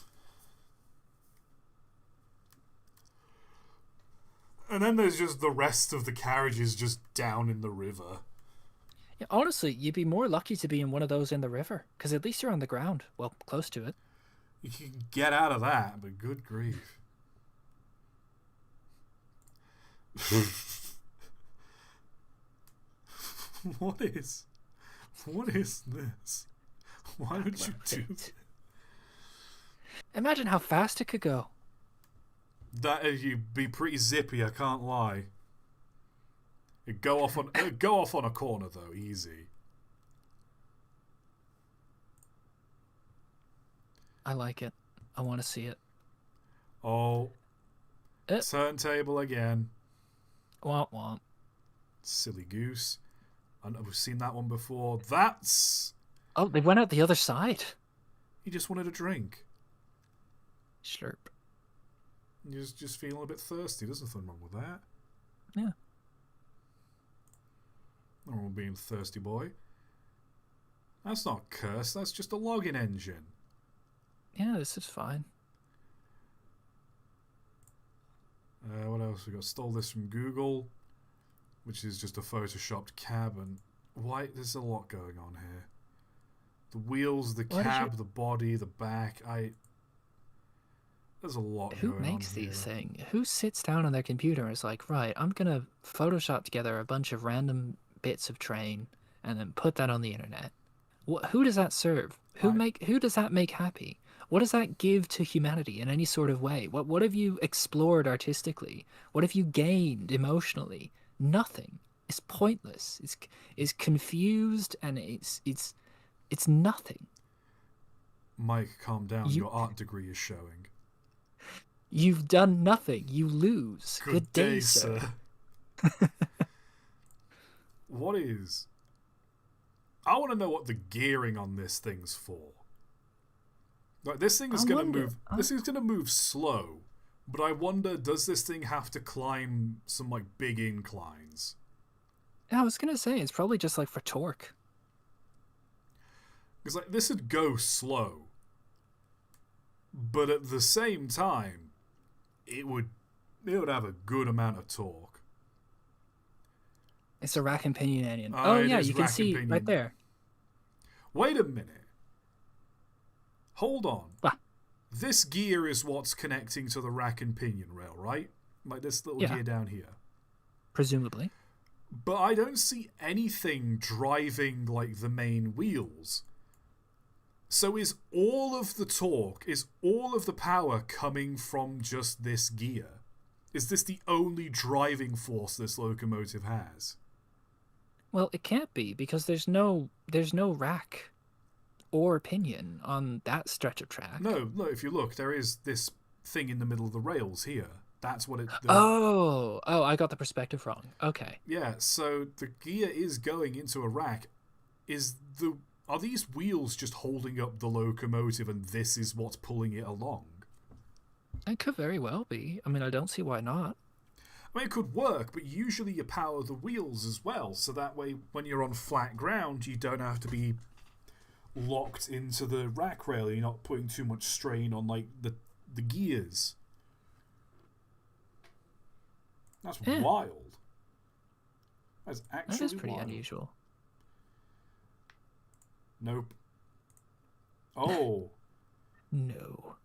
And then there's just the rest of the carriages just down in the river. Yeah, honestly, you'd be more lucky to be in one of those in the river, because at least you're on the ground. Well, close to it. You can get out of that, but good grief. What is this? Why would you do this? Imagine how fast it could go. That you'd be pretty zippy, I can't lie. It'd go off on a corner though, easy. I like it. I want to see it. Oh, Eh, turntable again. womp womp. Silly goose. I know we've seen that one before. That's Oh, they went out the other side. he just wanted a drink. Slurp. He's just feeling a bit thirsty. There's nothing wrong with that. Yeah. Nothing wrong with being a thirsty boy. That's not a curse. That's just a login engine. Yeah, this is fine. What else we got? Stole this from Google, which is just a photoshopped cab. And why? There's a lot going on here. The wheels, the cab, the body, the back. There's a lot Who going on makes here. these things? Who sits down on their computer and is like, right, I'm gonna Photoshop together a bunch of random bits of train and then put that on the internet? Who does that serve? Who does that make happy? What does that give to humanity in any sort of way? What have you explored artistically? What have you gained emotionally? Nothing. It's pointless. It's confused and it's nothing. Mike, calm down. Your art degree is showing. You've done nothing. You lose. Good day, sir. What is? I want to know what the gearing on this thing's for. Like this thing is going to move. This thing's going to move slow, but I wonder, does this thing have to climb some like big inclines? Yeah, I was gonna say it's probably just like for torque. Because like this would go slow, but at the same time, it would have a good amount of torque. It's a rack and pinion engine. Oh yeah, you can see right there. Wait a minute. Hold on. This gear is what's connecting to the rack and pinion rail, right? Like this little gear down here. Presumably. But I don't see anything driving like the main wheels. So is all of the torque, is all of the power coming from just this gear? Is this the only driving force this locomotive has? Well, it can't be because there's no rack or pinion on that stretch of track. No, if you look, there is this thing in the middle of the rails here. That's what it... Oh, I got the perspective wrong. Okay. Yeah, so the gear is going into a rack. Are these wheels just holding up the locomotive and this is what's pulling it along? It could very well be. I mean, I don't see why not. I mean, it could work, but usually you power the wheels as well, so that way when you're on flat ground, you don't have to be locked into the rack rail. You're not putting too much strain on like the gears. That's wild. That's actually That is pretty wild. unusual. Nope. Oh. No.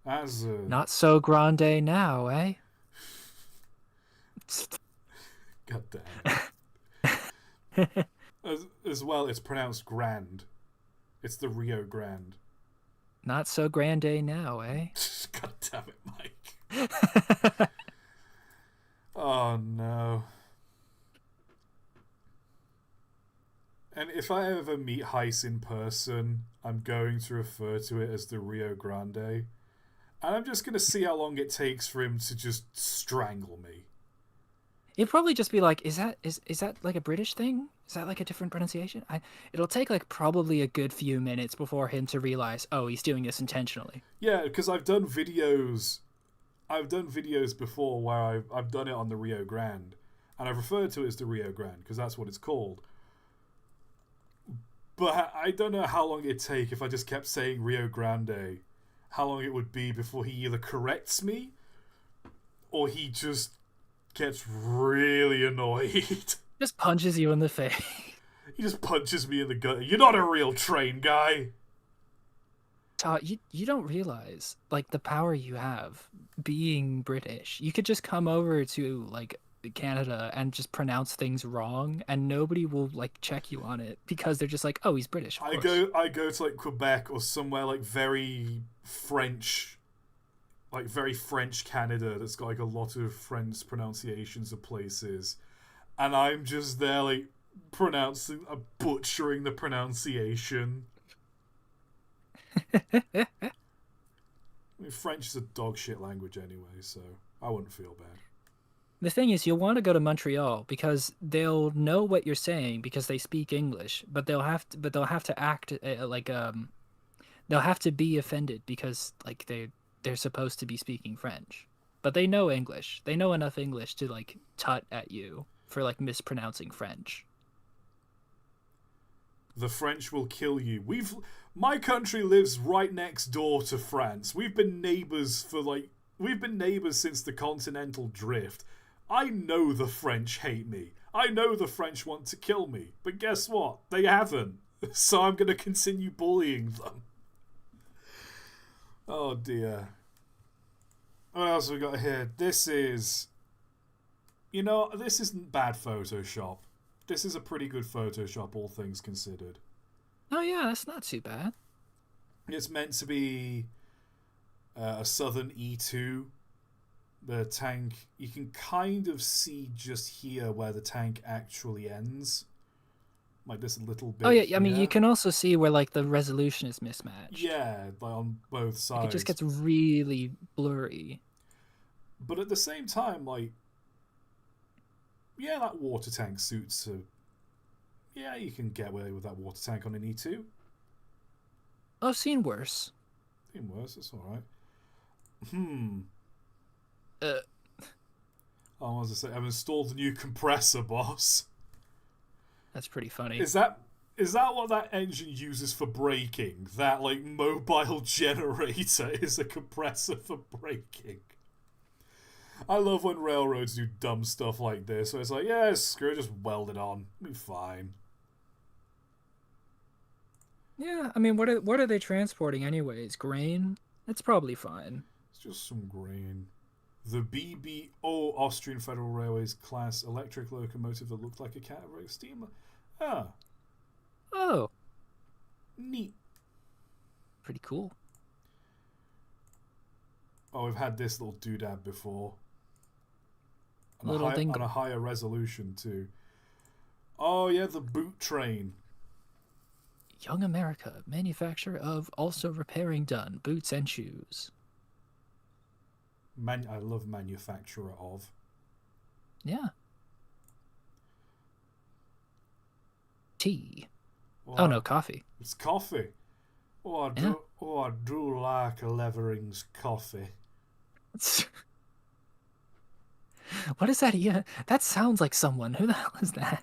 As Not so grande now, eh? God damn. as well, it's pronounced grand. It's the Rio Grande. Not so grande now, eh? God damn it, Mike. Oh no. And if I ever meet Heiss in person, I'm going to refer to it as the Rio Grande. And I'm just going to see how long it takes for him to just strangle me. It'd probably just be like, is that like a British thing? Is that like a different pronunciation? It'll take like probably a good few minutes before him to realize, oh, he's doing this intentionally. Yeah, because I've done videos before where I've done it on the Rio Grande, and I've referred to it as the Rio Grande because that's what it's called. But I don't know how long it'd take if I just kept saying Rio Grande, how long it would be before he either corrects me or he just gets really annoyed. Just punches you in the face. He just punches me in the gut. You're not a real train guy. ToT, you don't realize like the power you have being British. You could just come over to like Canada and just pronounce things wrong and nobody will like check you on it because they're just like, oh, he's British. I go to like Quebec or somewhere like very French like very French Canada that's got like a lot of French pronunciations of places, and I'm just there like butchering the pronunciation. I mean, French is a dog shit language anyway, so I wouldn't feel bad. The thing is, you'll want to go to Montreal because they'll know what you're saying because they speak English, but they'll have to act they'll have to be offended because like they're supposed to be speaking French, but they know English. They know enough English to like tut at you for like mispronouncing French. The French will kill you. My country lives right next door to France. We've been neighbors since the continental drift. I know the French hate me. I know the French want to kill me. But guess what? They haven't. So I'm going to continue bullying them. Oh dear. What else have we got here? This isn't bad Photoshop. This is a pretty good Photoshop, all things considered. Oh yeah, that's not too bad. It's meant to be a Southern E2. The tank, you can kind of see just here where the tank actually ends. Like this little bit. Oh yeah, I mean here. you can also see where like the resolution is mismatched. Yeah, like on both sides. Like, it just gets really blurry. But at the same time, like, yeah, that water tank suits yeah, you can get away with that water tank on an E2. I've seen worse. Even worse, that's alright. Uh, Oh, as I say, I've installed a new compressor, boss. that's pretty funny. Is that what that engine uses for braking? That, like, mobile generator is a compressor for braking. I love when railroads do dumb stuff like this, so it's like, yeah, screw it, just weld it on. It'll be fine. Yeah, I mean, what are they transporting anyways? Grain? It's probably fine. It's just some grain. The BBO Austrian Federal Railways class electric locomotive that looked like a category steamer. Ah, Oh, neat. pretty cool. Oh, we've had this little doodad before. Little dingle. On a higher resolution too. Oh yeah, the boot train. Young America, manufacturer of also repairing done boots and shoes. I love manufacturer of. Yeah. Tea. Oh, Oh no, coffee. It's coffee. Oh, Yeah. I do like a Levering's coffee. What is that? Yeah, that sounds like someone. Who the hell is that?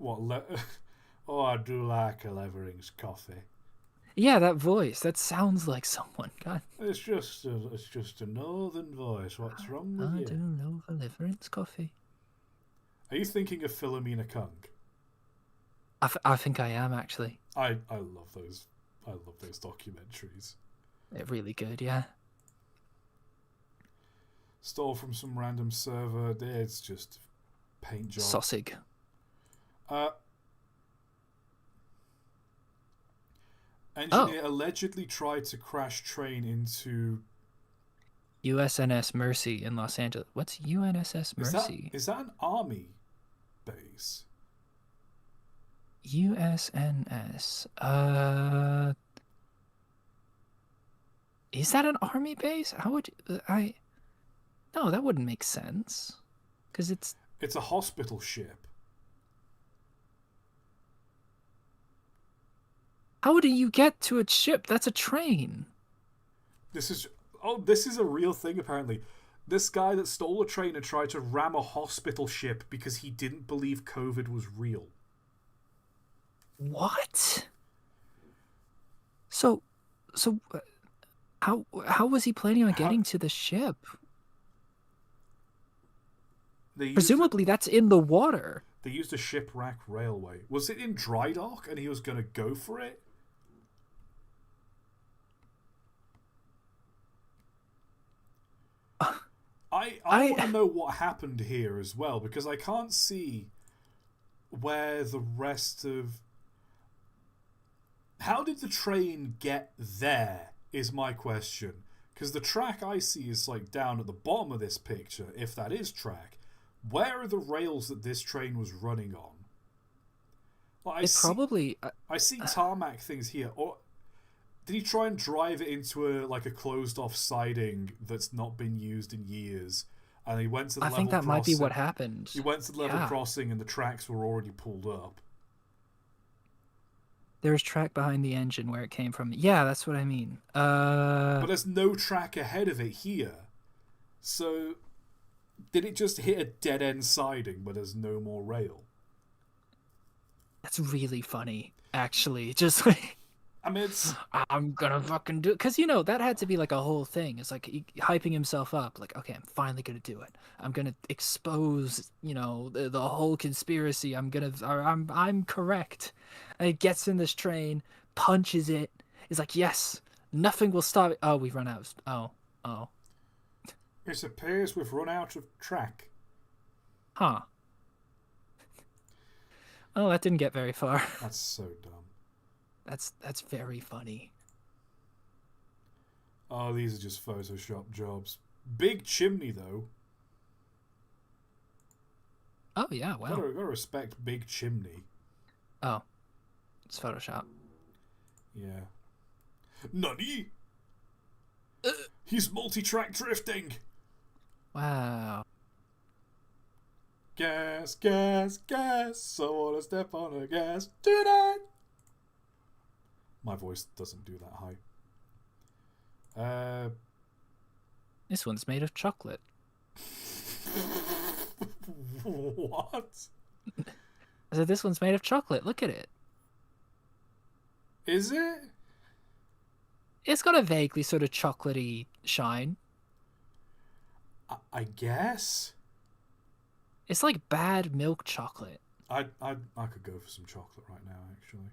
Oh, I do like a Levering's coffee. Yeah, that voice. That sounds like someone. God. It's just a northern voice. What's wrong with I you? do love deliverance coffee. Are you thinking of Philomena Kung? I think I am actually. I love those. I love those documentaries. They're really good, yeah. Stole from some random server. It's just paint job. Sausage. Engineer allegedly tried to crash train into USNS Mercy in Los Angeles. What's UNSS Mercy? Is that an army base? USNS. Is that an army base? How would I? No, that wouldn't make sense. Because it's a hospital ship. How do you get to a ship? That's a train. This is a real thing apparently. This guy that stole a train and tried to ram a hospital ship because he didn't believe COVID was real. What? So, how was he planning on getting to the ship? Presumably, that's in the water. They used a shipwreck railway. Was it in dry dock and he was going to go for it? I want to know what happened here as well, because I can't see where the rest of... How did the train get there, is my question. Because the track I see is like down at the bottom of this picture, if that is track. Where are the rails that this train was running on? Like, It probably. I see tarmac things here. Or did he try and drive it into a closed off siding that's not been used in years? And he went to the I level think that crossing. might be what happened. He went to the level Yeah. crossing and the tracks were already pulled up. There's track behind the engine where it came from. Yeah, that's what I mean. But there's no track ahead of it here. So did it just hit a dead end siding but there's no more rail? That's really funny, actually. Just like, I mean, it's I'm gonna fucking do it. Because, that had to be like a whole thing. It's like hyping himself up. Like, okay, I'm finally gonna do it. I'm gonna expose, the whole conspiracy. I'm correct. And he gets in this train, punches it. He's like, yes, nothing will stop it. Oh, we've run out of. Oh. it appears we've run out of track. Huh. Oh, that didn't get very far. That's so dumb. That's very funny. Oh, these are just Photoshop jobs. Big chimney though. Oh yeah, wow. Gotta respect big chimney. Oh, it's Photoshop. Yeah. Nani? He's multi-track drifting. Wow. Gas, gas, gas. I wanna step on the gas tonight. My voice doesn't do that high. This one's made of chocolate. What? I said this one's made of chocolate. Look at it. Is it? It's got a vaguely sort of chocolatey shine. I guess. It's like bad milk chocolate. I could go for some chocolate right now, actually.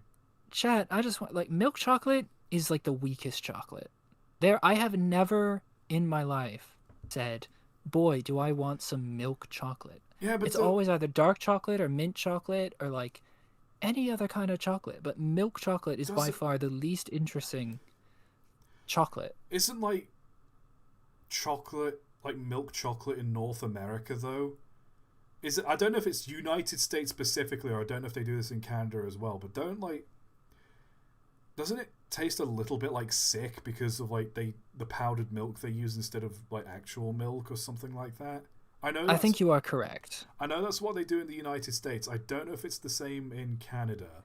Chat, I just want milk chocolate is like the weakest chocolate. I have never in my life said, boy, do I want some milk chocolate. Yeah, but it's always either dark chocolate or mint chocolate or like any other kind of chocolate. But milk chocolate is by far the least interesting chocolate. Isn't chocolate, like milk chocolate in North America though? Is it? I don't know if it's United States specifically, or I don't know if they do this in Canada as well. But doesn't it taste a little bit like sick because of the powdered milk they use instead of actual milk or something like that? I think you are correct. I know that's what they do in the United States. I don't know if it's the same in Canada.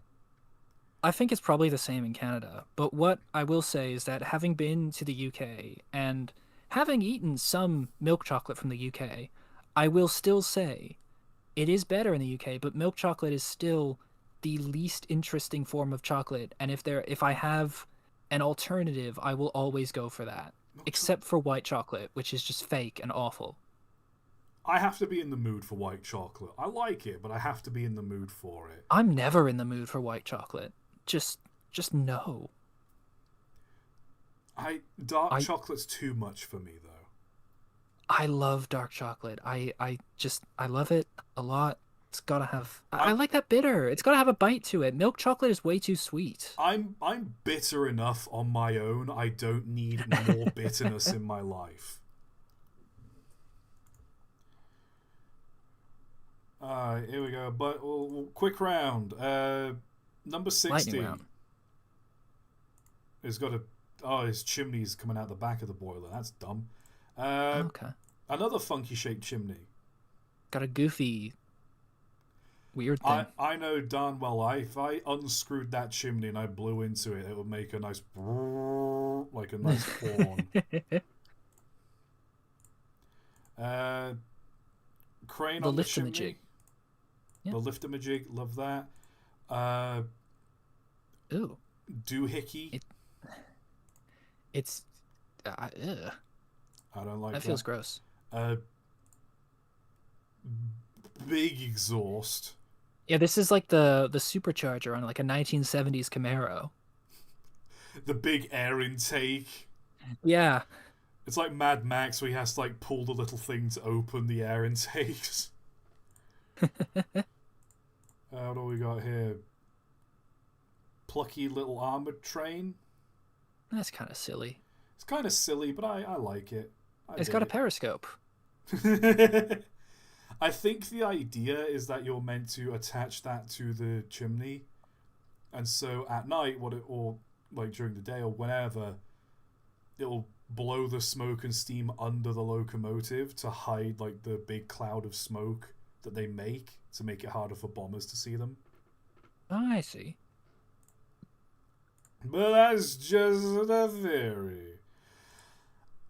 I think it's probably the same in Canada. But what I will say is that having been to the UK and having eaten some milk chocolate from the UK, I will still say it is better in the UK, but milk chocolate is still the least interesting form of chocolate. And if I have an alternative, I will always go for that. Except for white chocolate, which is just fake and awful. I have to be in the mood for white chocolate. I like it, but I have to be in the mood for it. I'm never in the mood for white chocolate. Just no. Dark chocolate's too much for me, though. I love dark chocolate. I love it a lot. It's gotta have. I like that bitter. It's gotta have a bite to it. Milk chocolate is way too sweet. I'm bitter enough on my own. I don't need more bitterness in my life. Here we go. But quick round. Number 60 round. has got his chimney's coming out the back of the boiler. That's dumb. Okay. Another funky shaped chimney. Got a goofy, weird thing. I know darn well. If I unscrewed that chimney and I blew into it, it would make a nice like a nice horn. Crane on the chimney. Yeah. The liftamajig, love that. Ooh. Doohickey. It's. I don't like that. That feels gross. Big exhaust. Yeah, this is like the supercharger on like a 1970s Camaro. The big air intake. Yeah. It's like Mad Max where he has to pull the little thing to open the air intakes. What do we got here? Plucky little armored train. That's kind of silly. It's kind of silly, but I like it. I It's dig got a periscope. it. I think the idea is that you're meant to attach that to the chimney, and so at night, or like during the day or whenever, it'll blow the smoke and steam under the locomotive to hide like the big cloud of smoke that they make to make it harder for bombers to see them. Oh, I see. But that's just a theory.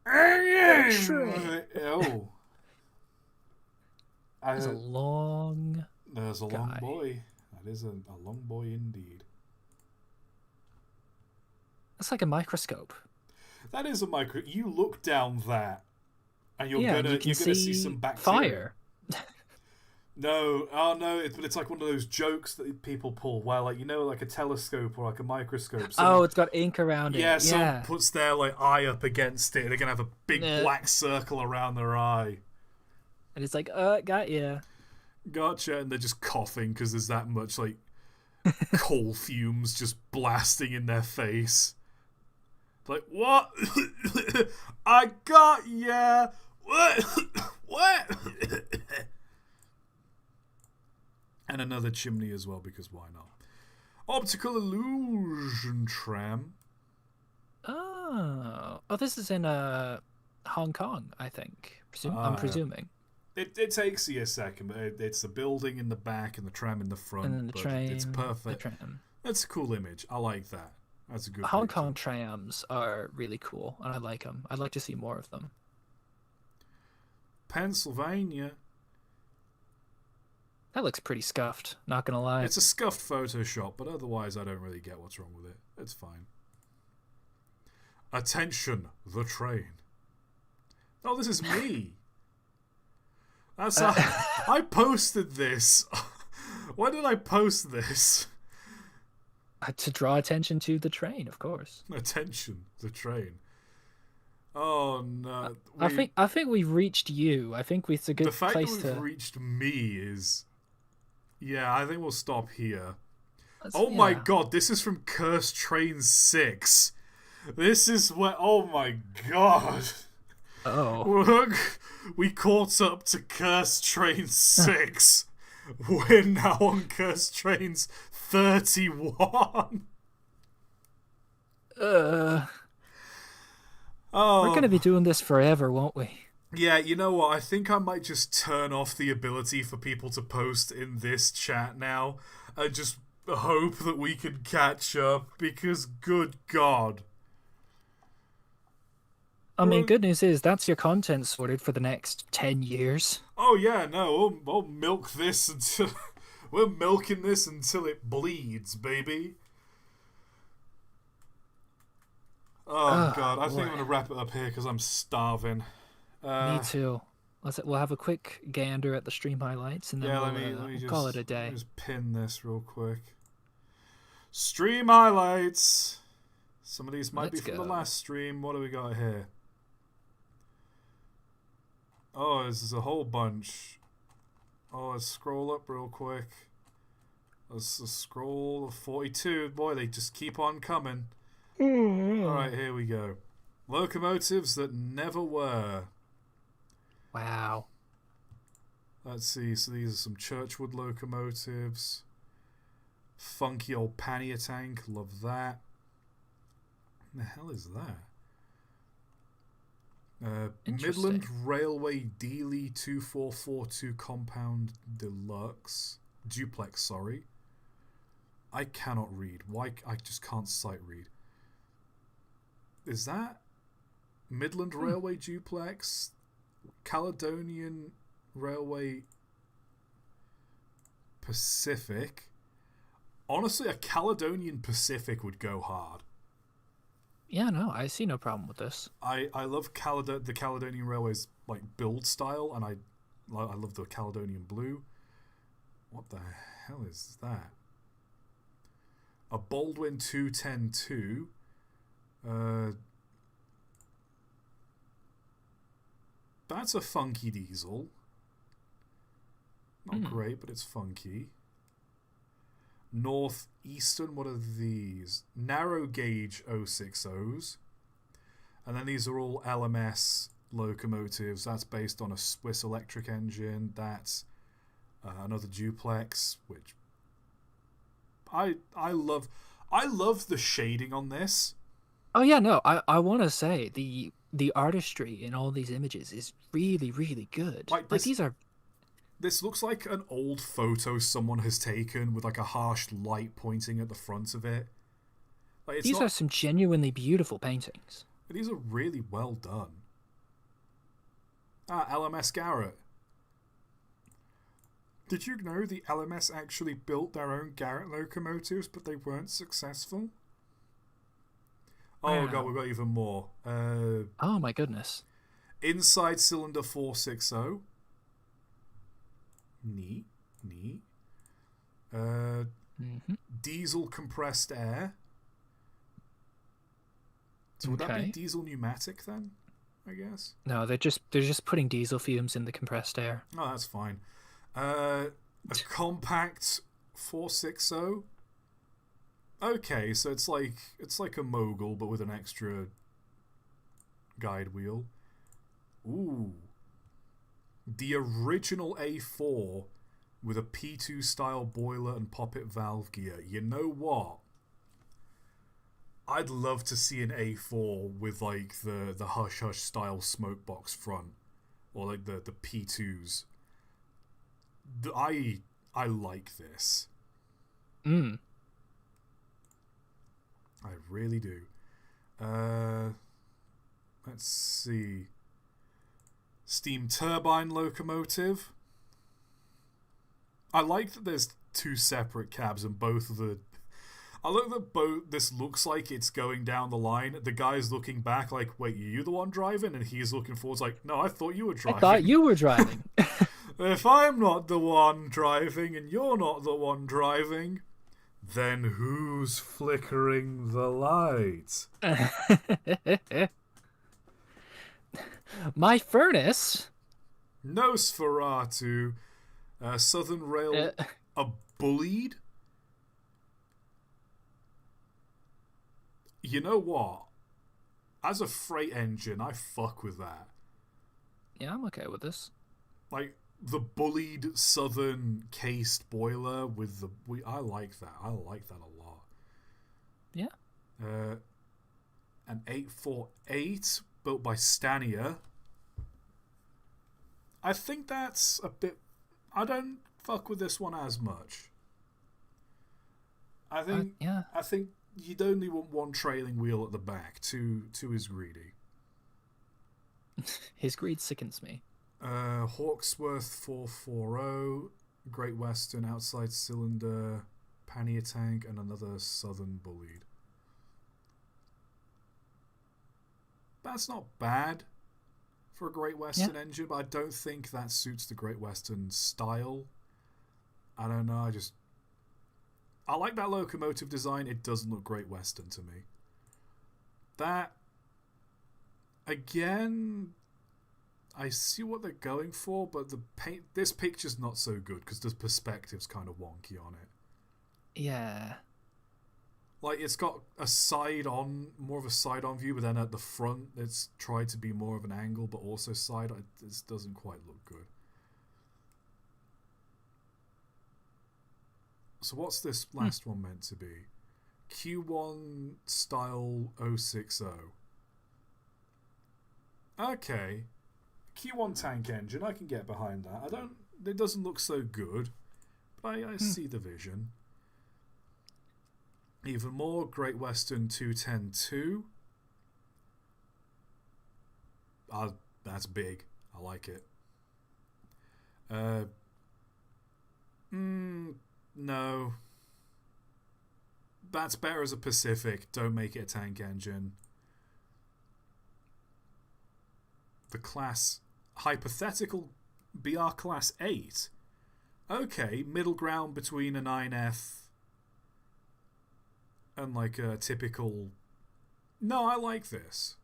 Train. Oh, It's a long there's a long guy. boy. That is a long boy indeed. It's like a microscope. That is a micro. You look down that, and Yeah, and you can you're gonna see some bacteria. fire. No, oh no, but it's like one of those jokes that people pull where, like, like a telescope or like a microscope. Oh, it's got ink around yeah, it. someone Yeah. puts their like eye up against it, and they're gonna have a big Yeah. black circle around their eye. And it's like, got ya. Gotcha, and they're just coughing because there's that much like coal fumes just blasting in their face. Like, what? I got ya. What? What? And another chimney as well, because why not? Optical illusion tram. Oh, this is in Hong Kong, I think. I'm presuming. It takes you a second, but it's the building in the back and the tram in the front. And then the but train. It's perfect. The tram. That's a cool image. I like that. That's a good Hong picture. Kong trams are really cool, and I like them. I'd like to see more of them. Pennsylvania. That looks pretty scuffed, not gonna lie. It's a scuffed Photoshop, but otherwise I don't really get what's wrong with it. It's fine. Attention, the train. Oh, this is me. That's I posted this. Why did I post this? To draw attention to the train, of course. Attention, the train. Oh no! I think we've reached you. I think it's a good the fact place that we've to. reached me is, yeah. I think we'll stop here. Yeah. My god! This is from Cursed Train 6. This is where. Oh my god! Oh. We caught up to Cursed Train 6. We're now on Cursed Trains 31. We're Oh, gonna be doing this forever, won't we? yeah, you know what? I think I might just turn off the ability for people to post in this chat now and just hope that we can catch up, because good god. I mean, good news is that's your content sorted for the next 10 years. Oh yeah, no, we'll milk this until we're milking this until it bleeds, baby. Oh god, I think I'm gonna wrap it up here because I'm starving. Me too. We'll have a quick gander at the stream highlights and then Yeah, we'll, let me just call it a day. let me just pin this real quick. Stream highlights. Some of these might Let's be from go. the last stream. What do we got here? Oh, this is a whole bunch. Oh, let's scroll up real quick. Let's scroll 42. Boy, they just keep on coming. Alright, here we go. Locomotives that never were. Wow. Let's see, so these are some Churchwood locomotives. Funky old pannier tank, love that. What the hell is that? Midland Railway Dealey 2442 Compound Deluxe. Duplex, sorry. I cannot read. Why? I just can't sight read. Is that Midland Railway Duplex? Caledonian Railway Pacific? Honestly, a Caledonian Pacific would go hard. Yeah, no, I see no problem with this. I love the Caledonian Railway's like build style, and I love the Caledonian blue. What the hell is that? A Baldwin 210-2. That's a funky diesel. Not great, but it's funky. Northeastern, what are these? Narrow gauge 060s. And then these are all LMS locomotives. That's based on a Swiss electric engine. That's another duplex, which I love. I love the shading on this. Oh yeah, no, I want to say the artistry in all these images is really really good. Like Like this, these are this looks like an old photo someone has taken with like a harsh light pointing at the front of it. Like it's these not. are some genuinely beautiful paintings. These are really well done. LMS Garrett. Did you know the LMS actually built their own Garrett locomotives, but they weren't successful? Oh god, we've Wow. got even more. Oh my goodness. Inside cylinder 460. Neat, neat. Uh, Hmm. Diesel compressed air. So would that be Okay. diesel pneumatic then? I guess. No, they're just putting diesel fumes in the compressed air. Oh, that's fine. A compact 460. Okay, so it's like a mogul but with an extra guide wheel. Ooh. The original A4 with a P2 style boiler and poppet valve gear. You know what? I'd love to see an A4 with like the hush hush style smoke box front, or like the P2s. I like this. Mm. I really do. Uh, let's see. Steam turbine locomotive. I like that there's two separate cabs and both of the. I look that both. This looks like it's going down the line. The guy's looking back, like, "Wait, you the one driving?" And he's looking forwards, like, "No, I thought you were I thought driving." you were driving. If I'm not the one driving and you're not the one driving, then who's flickering the light? My furnace. Nosferatu. Southern Rail. Uh, A bullied? You know what? As a freight engine, I fuck with that. yeah, I'm okay with this. Like, the bullied southern cased boiler with the. I like that. I like that a lot. Yeah. Uh, an 848 built by Stania. I think that's a bit. I don't fuck with this one as much. I think Yeah. I think you'd only want one trailing wheel at the back. Two is greedy. His greed sickens me. Hawksworth 440, Great Western outside cylinder, pannier tank, and another Southern bullied. That's not bad for a Great Western engine, but I don't think that suits the Great Western style. I don't know. I like that locomotive design. It doesn't look Great Western to me. That again, I see what they're going for, but this picture's not so good because the perspective's kind of wonky on it. Yeah. Like it's got more of a side on view, but then at the front it's tried to be more of an angle, but also side. This doesn't quite look good. So what's this last one meant to be? Q1 style 060. Okay. Q1 tank engine, I can get behind that. It doesn't look so good, but I see the vision. Even more, Great Western 210-2. That's big. I like it. No. That's better as a Pacific. Don't make it a tank engine. The class hypothetical BR class 8. Okay, middle ground between a 9F and like a typical. No, I like this.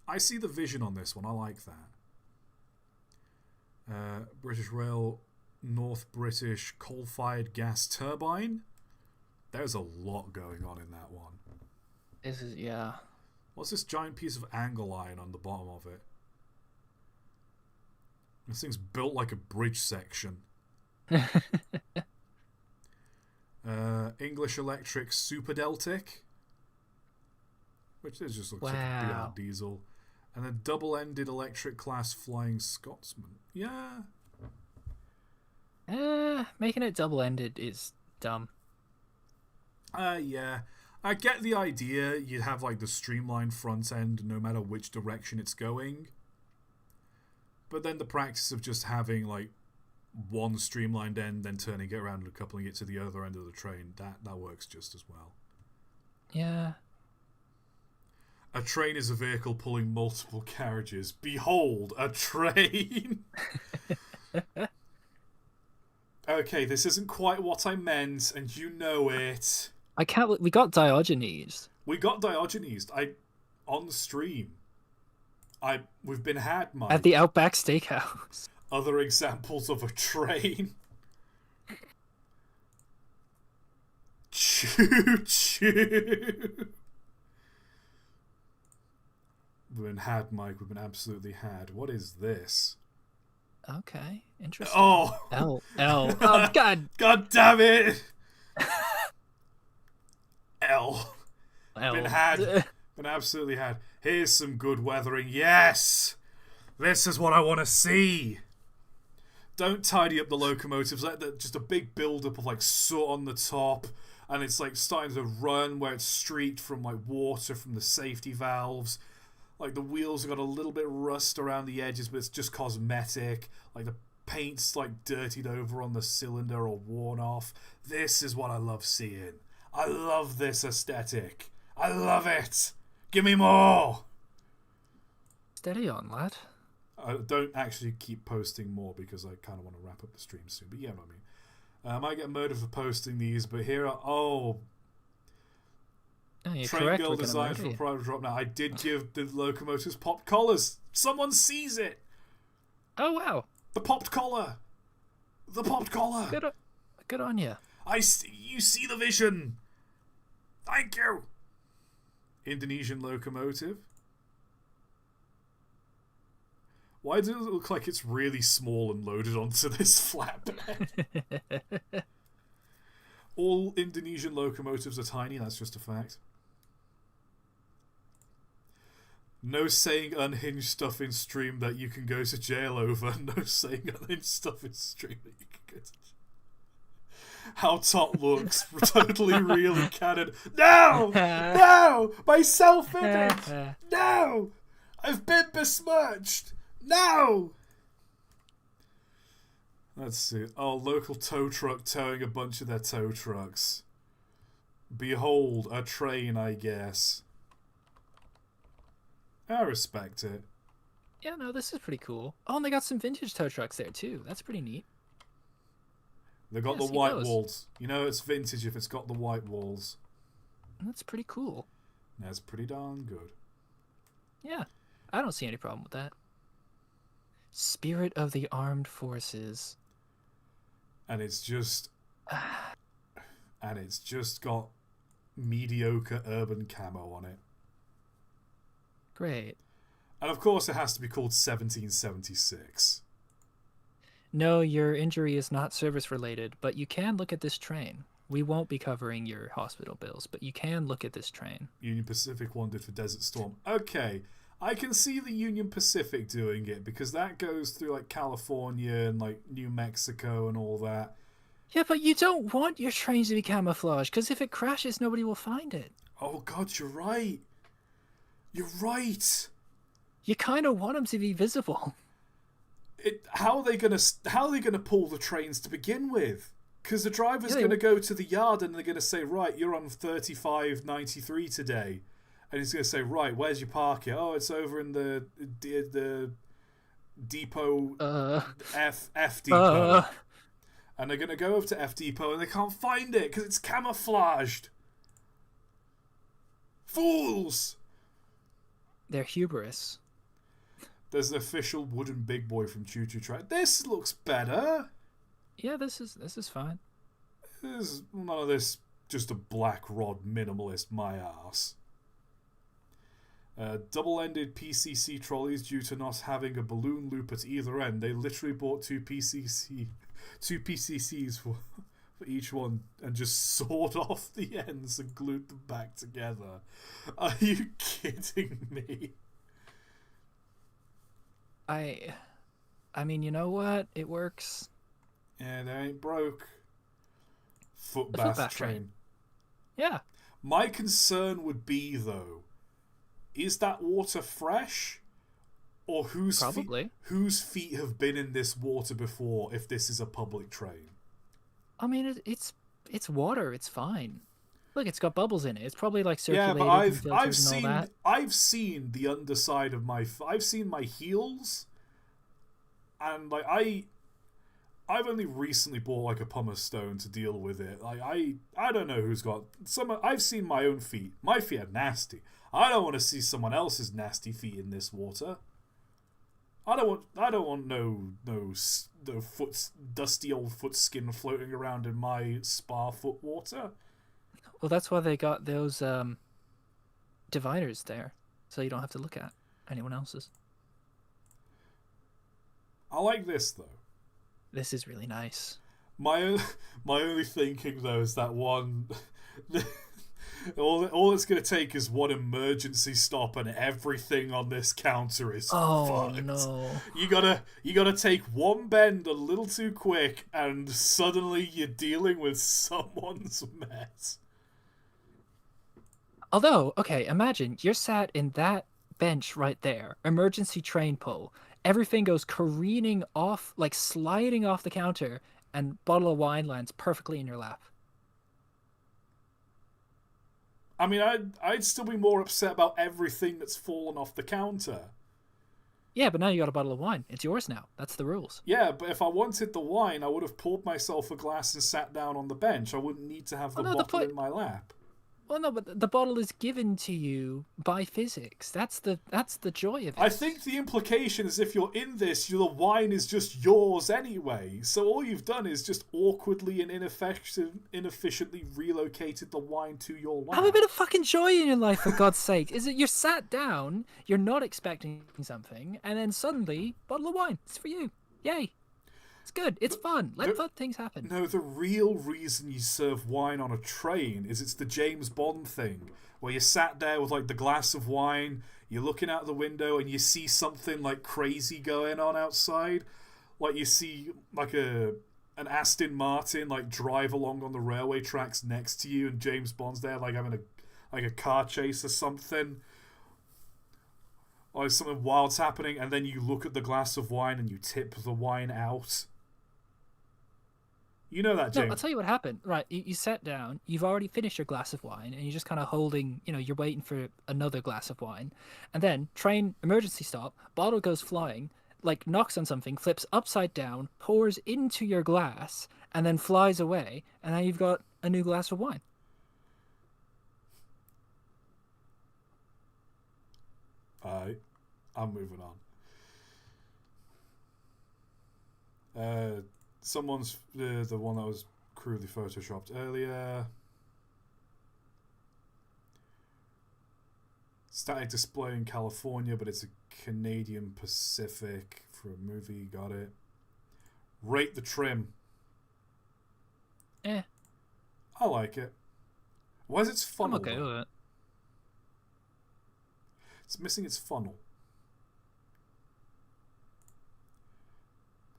I see the vision on this one. I like that. British Rail North British coal-fired gas turbine. There's a lot going on in that one. This is yeah. What's this giant piece of angle iron on the bottom of it? This thing's built like a bridge section. English Electric Super Deltic, which just looks like a BR Wow. diesel. And a double-ended electric class Flying Scotsman. Yeah. Making it double-ended is dumb. Yeah. I get the idea. You'd have like the streamlined front end no matter which direction it's going. But then the practice of just having like one streamlined end, then turning it around and coupling it to the other end of the train, that works just as well. Yeah. A train is a vehicle pulling multiple carriages. Behold, a train! Okay, this isn't quite what I meant, and you know it. I can't. We got Diogenes We got Diogenes. On the stream. We've been had, Mike. at the Outback Steakhouse. Other examples of a train. Choo choo. We've been had, Mike. We've been absolutely had. What is this? Okay, interesting. Oh, L. Oh God. God damn it! L. L. Been had. Been absolutely had. Here's some good weathering. Yes! This is what I want to see. Don't tidy up the locomotives. Let just a big build-up of like soot on the top, and it's like starting to run where it's streaked from like water from the safety valves. Like the wheels have got a little bit of rust around the edges, but it's just cosmetic. Like the paint's like dirtied over on the cylinder or worn off. This is what I love seeing. I love this aesthetic. I love it. Give me more. Steady on, lad. I don't actually keep posting more because I kind of want to wrap up the stream soon. But yeah, what I mean. I might get murdered for posting these, but here are No, you're train correct. girl We're gonna designs murder for a you. private drop. Now I did give the locomotives popped collars. Someone sees it. Oh wow. The popped collar. The popped collar. Good on you. You see the vision. Thank you. Indonesian locomotive. Why does it look like it's really small and loaded onto this flatbed? All Indonesian locomotives are tiny, that's just a fact. No saying unhinged stuff in stream that you can go to jail over. No saying unhinged stuff in stream that you can go to jail. How ToT looks. Totally real and canon. No! No! My self-image! No! I've been besmirched! No! Let's see. Oh, local tow truck towing a bunch of their tow trucks. Behold, a train, I guess. I respect it. Yeah, no, this is pretty cool. Oh, and they got some vintage tow trucks there too. That's pretty neat. They got Yeah, the see white those. walls. You know it's vintage if it's got the white walls. That's pretty cool. That's pretty darn good. Yeah, I don't see any problem with that. Spirit of the Armed Forces. And it's just got mediocre urban camo on it. Great. And of course it has to be called 1776. No, your injury is not service related, but you can look at this train. We won't be covering your hospital bills, but you can look at this train. Union Pacific wanted for Desert Storm. Okay, I can see the Union Pacific doing it because that goes through like California and like New Mexico and all that. Yeah, but you don't want your trains to be camouflaged, because if it crashes, nobody will find it. Oh God, you're right. You're right. You kind of want them to be visible. How are they gonna pull the trains to begin with? Because the driver's gonna go to the yard and they're gonna say, right, you're on 3593 today, and he's gonna say, right, where's your parking? Oh, it's over in the depot, F depot. And they're gonna go over to F depot and they can't find it because it's camouflaged. Fools! They're hubris. There's an official wooden big boy from Choo Choo Train. This looks better. Yeah, this is fine. There's none of this just a black rod minimalist my ass. Double-ended PCC trolleys due to not having a balloon loop at either end. They literally bought two PCCs for each one and just sawed off the ends and glued them back together. Are you kidding me? I I mean, you know what? It works. Yeah, they ain't broke. The Footbath footbath train. train. Yeah, My concern would be, though, is that water fresh? Or probably. whose feet have been in this water before if this is a public train? I mean, it's water. It's fine. Look, it's got bubbles in it. It's probably like Yeah, but circulated and filtered and all that. I've seen the underside of I've seen my heels, and like I've only recently bought like a pumice stone to deal with it. Like I don't know who's got some. I've seen my own feet. My feet are nasty. I don't want to see someone else's nasty feet in this water. I don't want no dusty old foot skin floating around in my spa foot water. Well, that's why they got those dividers there, so you don't have to look at anyone else's. I like this though. This is really nice. My my only thinking though is that one. All it's going to take is one emergency stop, and everything on this counter is fucked. No! You gotta take one bend a little too quick, and suddenly you're dealing with someone's mess. Although, okay, imagine you're sat in that bench right there, emergency train pull. Everything goes careening off, like sliding off the counter, and bottle of wine lands perfectly in your lap. I mean, I'd still be more upset about everything that's fallen off the counter. Yeah, but now you got a bottle of wine. It's yours now. That's the rules. Yeah, but if I wanted the wine, I would have poured myself a glass and sat down on the bench. I wouldn't need to have the bottle in my lap. Well, no, but the bottle is given to you by physics. That's the joy of it. I think the implication is if you're in this, the wine is just yours anyway. So all you've done is just awkwardly and inefficiently relocated the wine to your lap. Have a bit of fucking joy in your life, for God's sake. Is it you're sat down, you're not expecting something, and then suddenly, bottle of wine. It's for you. Yay. It's good. It's fun. Let fun things happen. No, the real reason you serve wine on a train is it's the James Bond thing, where you sat there with like the glass of wine, you're looking out the window and you see something like crazy going on outside. Like you see like an Aston Martin like drive along on the railway tracks next to you, and James Bond's there like having a car chase or something. Or something wild's happening, and then you look at the glass of wine and you tip the wine out. You know that, James. No, I'll tell you what happened. Right, you sat down, you've already finished your glass of wine, and you're just kind of holding, you're waiting for another glass of wine. And then, train emergency stop, bottle goes flying, like knocks on something, flips upside down, pours into your glass, and then flies away, and now you've got a new glass of wine. Alright, I'm moving on. Someone's the one that was crudely photoshopped earlier. Static display in California, but it's a Canadian Pacific for a movie. Got it. Rate the trim. Eh. I like it. Why is its funnel? I'm okay with it. It's missing its funnel.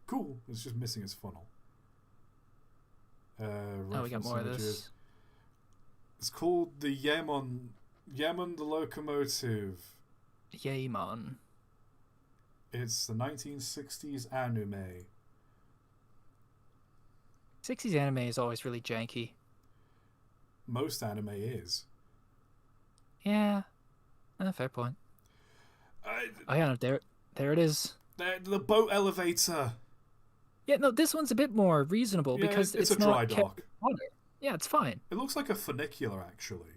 Cool. It's just missing its funnel. Oh, we got more of this. It's called the Yemen the Locomotive. Yemen. It's the 1960s anime. 60s anime is always really janky. Most anime is. Yeah. Fair point. Oh yeah, there it is. The boat elevator. Yeah, no, this one's a bit more reasonable because it's a not dry dock. Water. Yeah, it's fine. It looks like a funicular actually.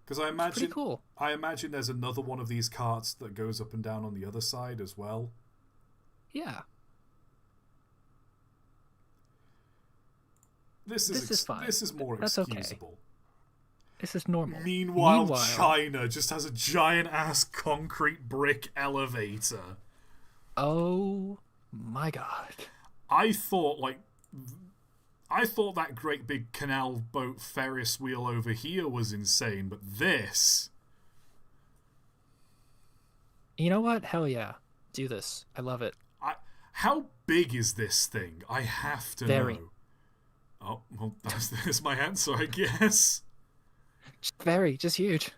Because I imagine, pretty cool. I imagine there's another one of these carts that goes up and down on the other side as well. Yeah. This is fine. This is more That's excusable. Okay. This is normal. Meanwhile, Meanwhile, China just has a giant ass concrete brick elevator. oh my god. I thought like I thought that great big canal boat Ferris wheel over here was insane, but this. You know what? Hell yeah. Do this. I love it. How big is this thing? I have to Very. know. Oh, well, there's my answer, I guess. Just very. Just huge.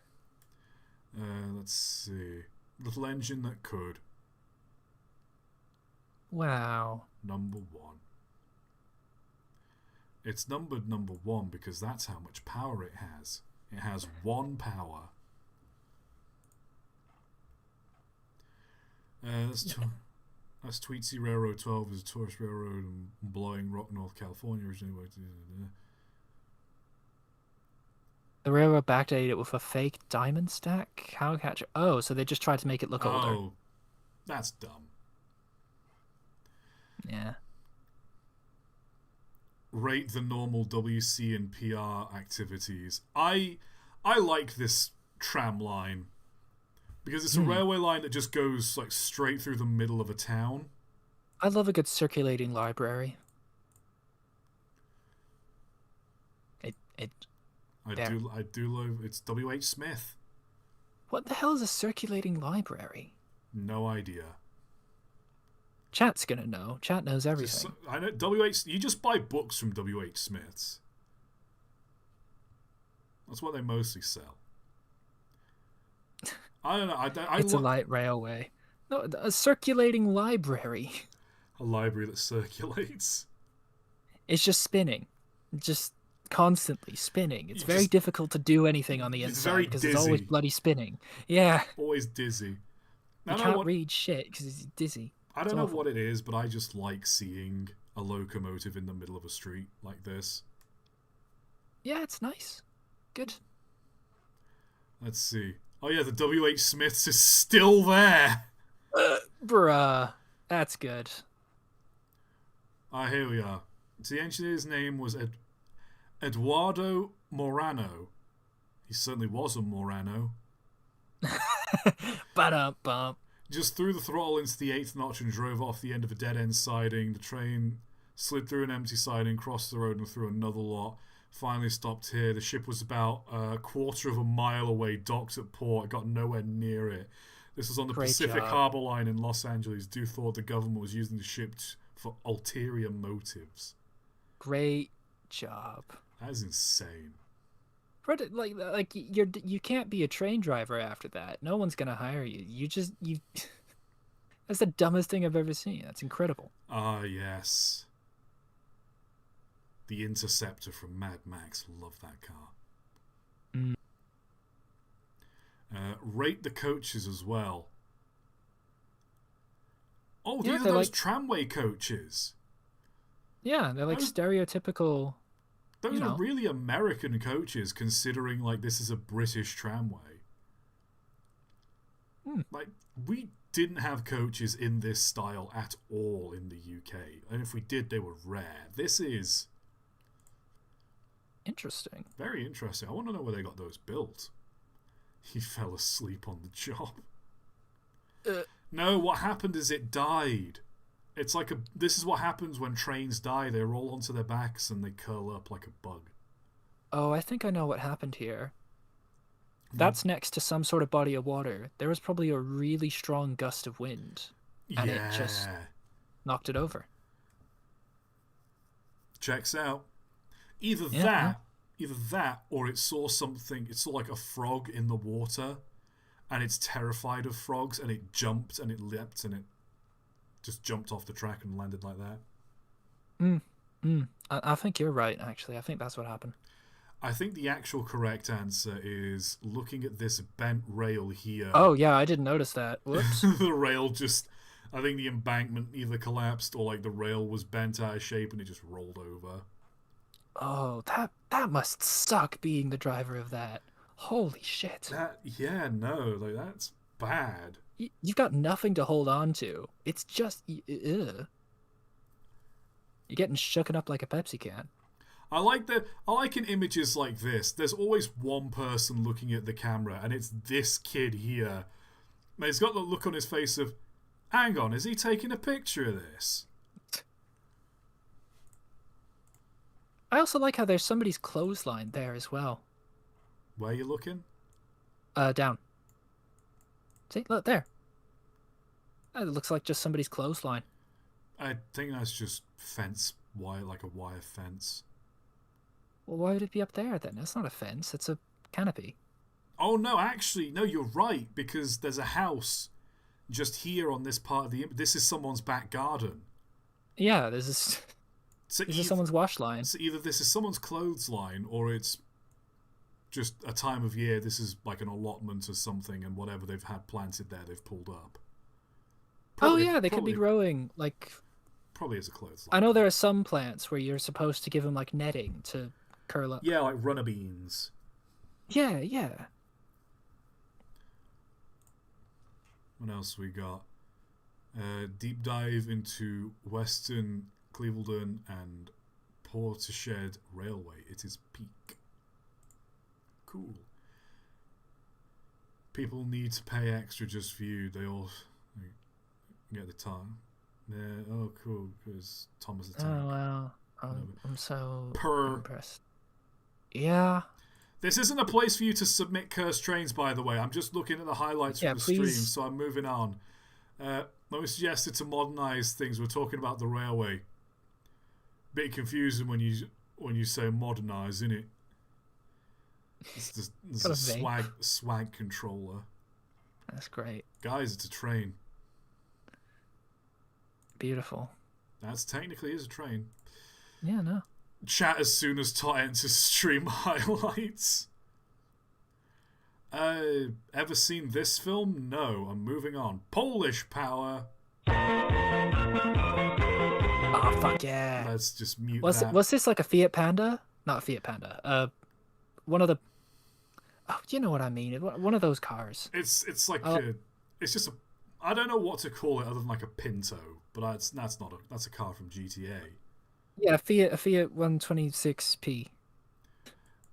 Let's see. Little engine that could. Wow. Number 1. It's numbered number 1 because that's how much power it has. It has 1 power. That's Tweetsy Railroad 12 is a tourist railroad in Blowing Rock, North California. Originally, The railroad backdated it with a fake diamond stack cow catcher. Oh, so they just tried to make it look older. oh, that's dumb. Yeah. Rate the normal WC and PR activities. I like this tram line because it's a railway line that just goes like straight through the middle of a town. I love a good circulating library. I do love it's W.H. Smith. What the hell is a circulating library? No idea. Chat's gonna know. Chat knows everything. I know W.H. You just buy books from W.H. Smiths. That's what they mostly sell. I don't know. It's a light railway. No, a circulating library. A library that circulates. It's just spinning. Just constantly spinning. It's very difficult to do anything on the inside because it's always bloody spinning. Yeah. Always dizzy. You can't read shit because it's dizzy. I don't know what it is, but I just like seeing a locomotive in the middle of a street like this. Yeah, it's nice. Good. Let's see. Oh yeah, the W.H. Smiths is still there. Bruh. That's good. Here we are. So the engineer's name was Eduardo Morano. He certainly was a Morano. Ba-dum-bum. Just threw the throttle into the 8th notch and drove off the end of a dead-end siding. The train slid through an empty siding, crossed the road and through another lot. Finally stopped here. The ship was about a quarter of a mile away, docked at port, got nowhere near it. This was on the Pacific Harbor Line in Los Angeles. Do thought the government was using the ship for ulterior motives. Great job. That is insane. You can't be a train driver after that. No one's gonna hire you. You. That's the dumbest thing I've ever seen. That's incredible. Ah, yes. The Interceptor from Mad Max. Love that car. Rate the coaches as well. Oh, these are those tramway coaches. Yeah, they're like stereotypical. Those are really American coaches, considering like this is a British tramway. Like we didn't have coaches in this style at all in the UK, and if we did, they were rare. This is interesting. Very interesting. I want to know where they got those built. He fell asleep on the job. No, what happened is it died. It's like this is what happens when trains die. They roll onto their backs and they curl up like a bug. Oh, I think I know what happened here. That's next to some sort of body of water. There was probably a really strong gust of wind. And it just knocked it over. Checks out. Either that, or it saw something. It saw like a frog in the water, and it's terrified of frogs, and it jumped and it leapt and it just jumped off the track and landed like that. I think you're right. Actually, I think that's what happened. I think the actual correct answer is looking at this bent rail here. Oh yeah, I didn't notice that. Whoops. The rail just. I think the embankment either collapsed or like the rail was bent out of shape and it just rolled over. Oh, that must suck being the driver of that. Holy shit. That's bad. You've got nothing to hold on to. It's just... You're getting shooken up like a Pepsi can. I like in images like this. There's always one person looking at the camera, and it's this kid here. And he's got the look on his face of, hang on, is he taking a picture of this? I also like how there's somebody's clothesline there as well. Where are you looking? Down. See, look there. It looks like just somebody's clothesline. I think that's just fence wire, like a wire fence. Well, why would it be up there then? That's not a fence. It's a canopy. Oh no, actually, no, you're right, because there's a house just here on this part of the. This is someone's back garden. Yeah, this is So this is someone's wash line. So either this is someone's clothesline, or it's just a time of year. This is like an allotment or something, and whatever they've had planted there, they've pulled up. Probably, oh yeah, they could be growing like. Probably as a clothesline. I know there are some plants where you're supposed to give them like netting to curl up. Yeah, like runner beans. Yeah, yeah. What else we got? Deep dive into Western Cleveland and Portishead Railway. It is peak. Cool. People need to pay extra just for you. They all get the time. Yeah. Oh, cool. Because Thomas the Tank. Oh wow. I'm so Per. impressed. Yeah. This isn't a place for you to submit cursed trains, by the way. I'm just looking at the highlights from the stream, so I'm moving on. When we suggested to modernise things, we're talking about the railway. Bit confusing when you say modernise, isn't it? It's a swag controller. That's great. Guys, it's a train. Beautiful. That's technically is a train. Yeah, no. Chat as soon as ToT enters stream highlights. Ever seen this film? No. I'm moving on. Polish Power. Oh fuck yeah! Let's just mute that. Was this like a Fiat Panda? Not a Fiat Panda. One of the. Oh, you know what I mean? One of those cars. It's like it's just a. I don't know what to call it other than like a Pinto, but that's a car from GTA. Yeah, a Fiat 126p.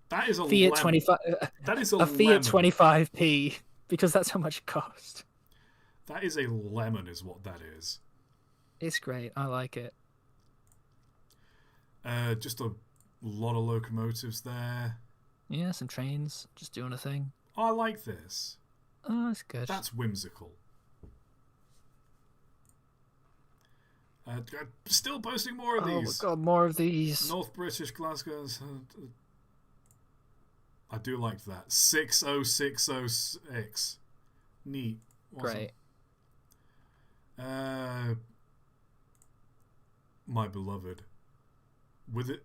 That is a Fiat 25. That is a Fiat 25p because that's how much it cost. That is a lemon, is what that is. It's great. I like it. Just a lot of locomotives there. Yeah, some trains just doing a thing. I like this. Oh, that's good. That's whimsical. Still posting more of these. Oh, God, more of these. North British Glasgow. I do like that. 60606. Neat. Awesome. Great. My beloved. With it.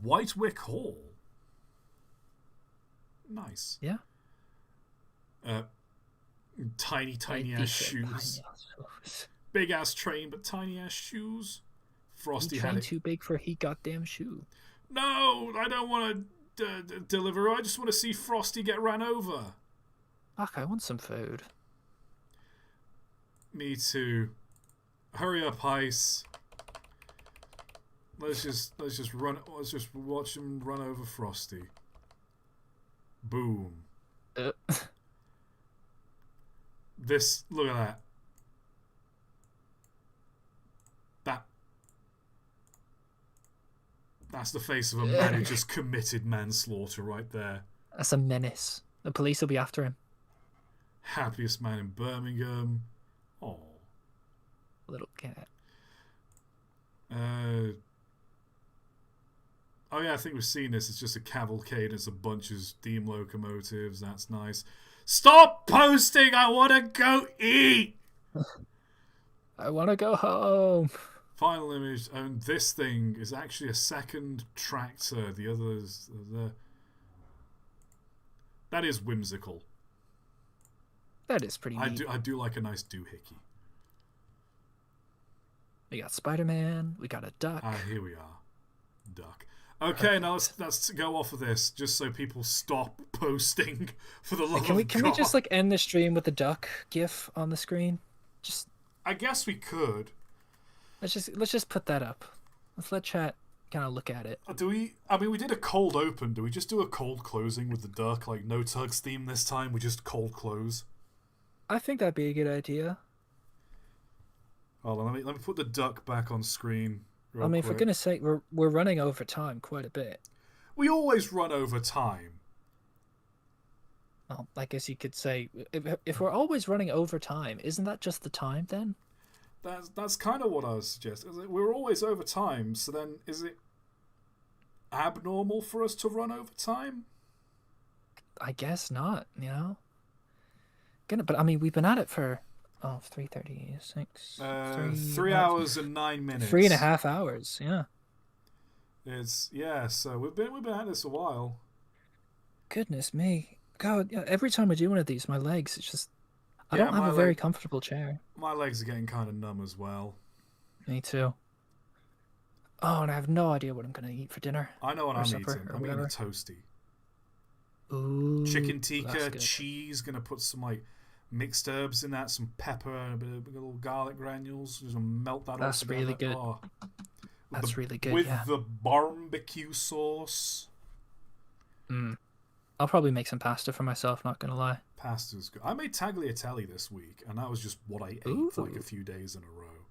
Whitewick Hall. Nice. Yeah. Tiny ass shoes. Big ass train, but tiny ass shoes. Frosty had it. Too big for he goddamn shoe. No, I don't want to deliver. I just want to see Frosty get ran over. Fuck, I want some food. Me too. Hurry up, Ice. Let's just watch him run over Frosty. Boom. This, look at that. That's the face of a man who just committed manslaughter right there. That's a menace. The police will be after him. Happiest man in Birmingham. Oh. Little cat. Oh yeah, I think we've seen this. It's just a cavalcade. It's a bunch of steam locomotives. That's nice. Stop posting! I want to go eat! I want to go home. Final image, and this thing is actually a second tractor. The others are there. That is whimsical. That is pretty neat. I do like a nice doohickey. We got Spider-Man. We got a duck. Here we are. Duck. Okay, now let's go off of this, just so people stop posting for the love of God. Can we just like end the stream with the duck gif on the screen? Just. I guess we could. Let's just put that up. Let's let chat kind of look at it. Do we? I mean, we did a cold open. Do we just do a cold closing with the duck, like no tugs theme this time? We just cold close. I think that'd be a good idea. Oh, let me put the duck back on screen I real mean, for quick. goodness sake, we're running over time quite a bit. We always run over time. Well, I guess you could say if we're always running over time, isn't that just the time then? That's kind of what I was suggesting. We're always over time, so then is it abnormal for us to run over time? I guess not. But I mean, we've been at it for 3:36, 3 hours and 9 minutes. 3.5 hours. Yeah. So we've been at this a while. Goodness me. God, yeah, every time I do one of these, my legs, it's just I Yeah, don't have a very comfortable chair. my legs are getting kind of numb as well. Me too. Oh, and I have no idea what I'm gonna eat for dinner I know what or I'm supper eating. or I'm eating a whatever. toasty. Ooh, Chicken that's tikka, good. cheese. Gonna put some like mixed herbs in that, some pepper, and a little garlic granules. Just gonna melt that all That's together. really good. Oh, That's really good. with Yeah. the barbecue sauce. Mm. I'll probably make some pasta for myself. Not gonna lie. Pasta's good. I made tagliatelle this week, and that was just what I ate for like a few days in a row.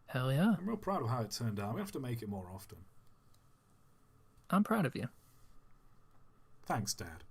Hell yeah. I'm real proud of how it turned out. We have to make it more often. I'm proud of you. Thanks, Dad.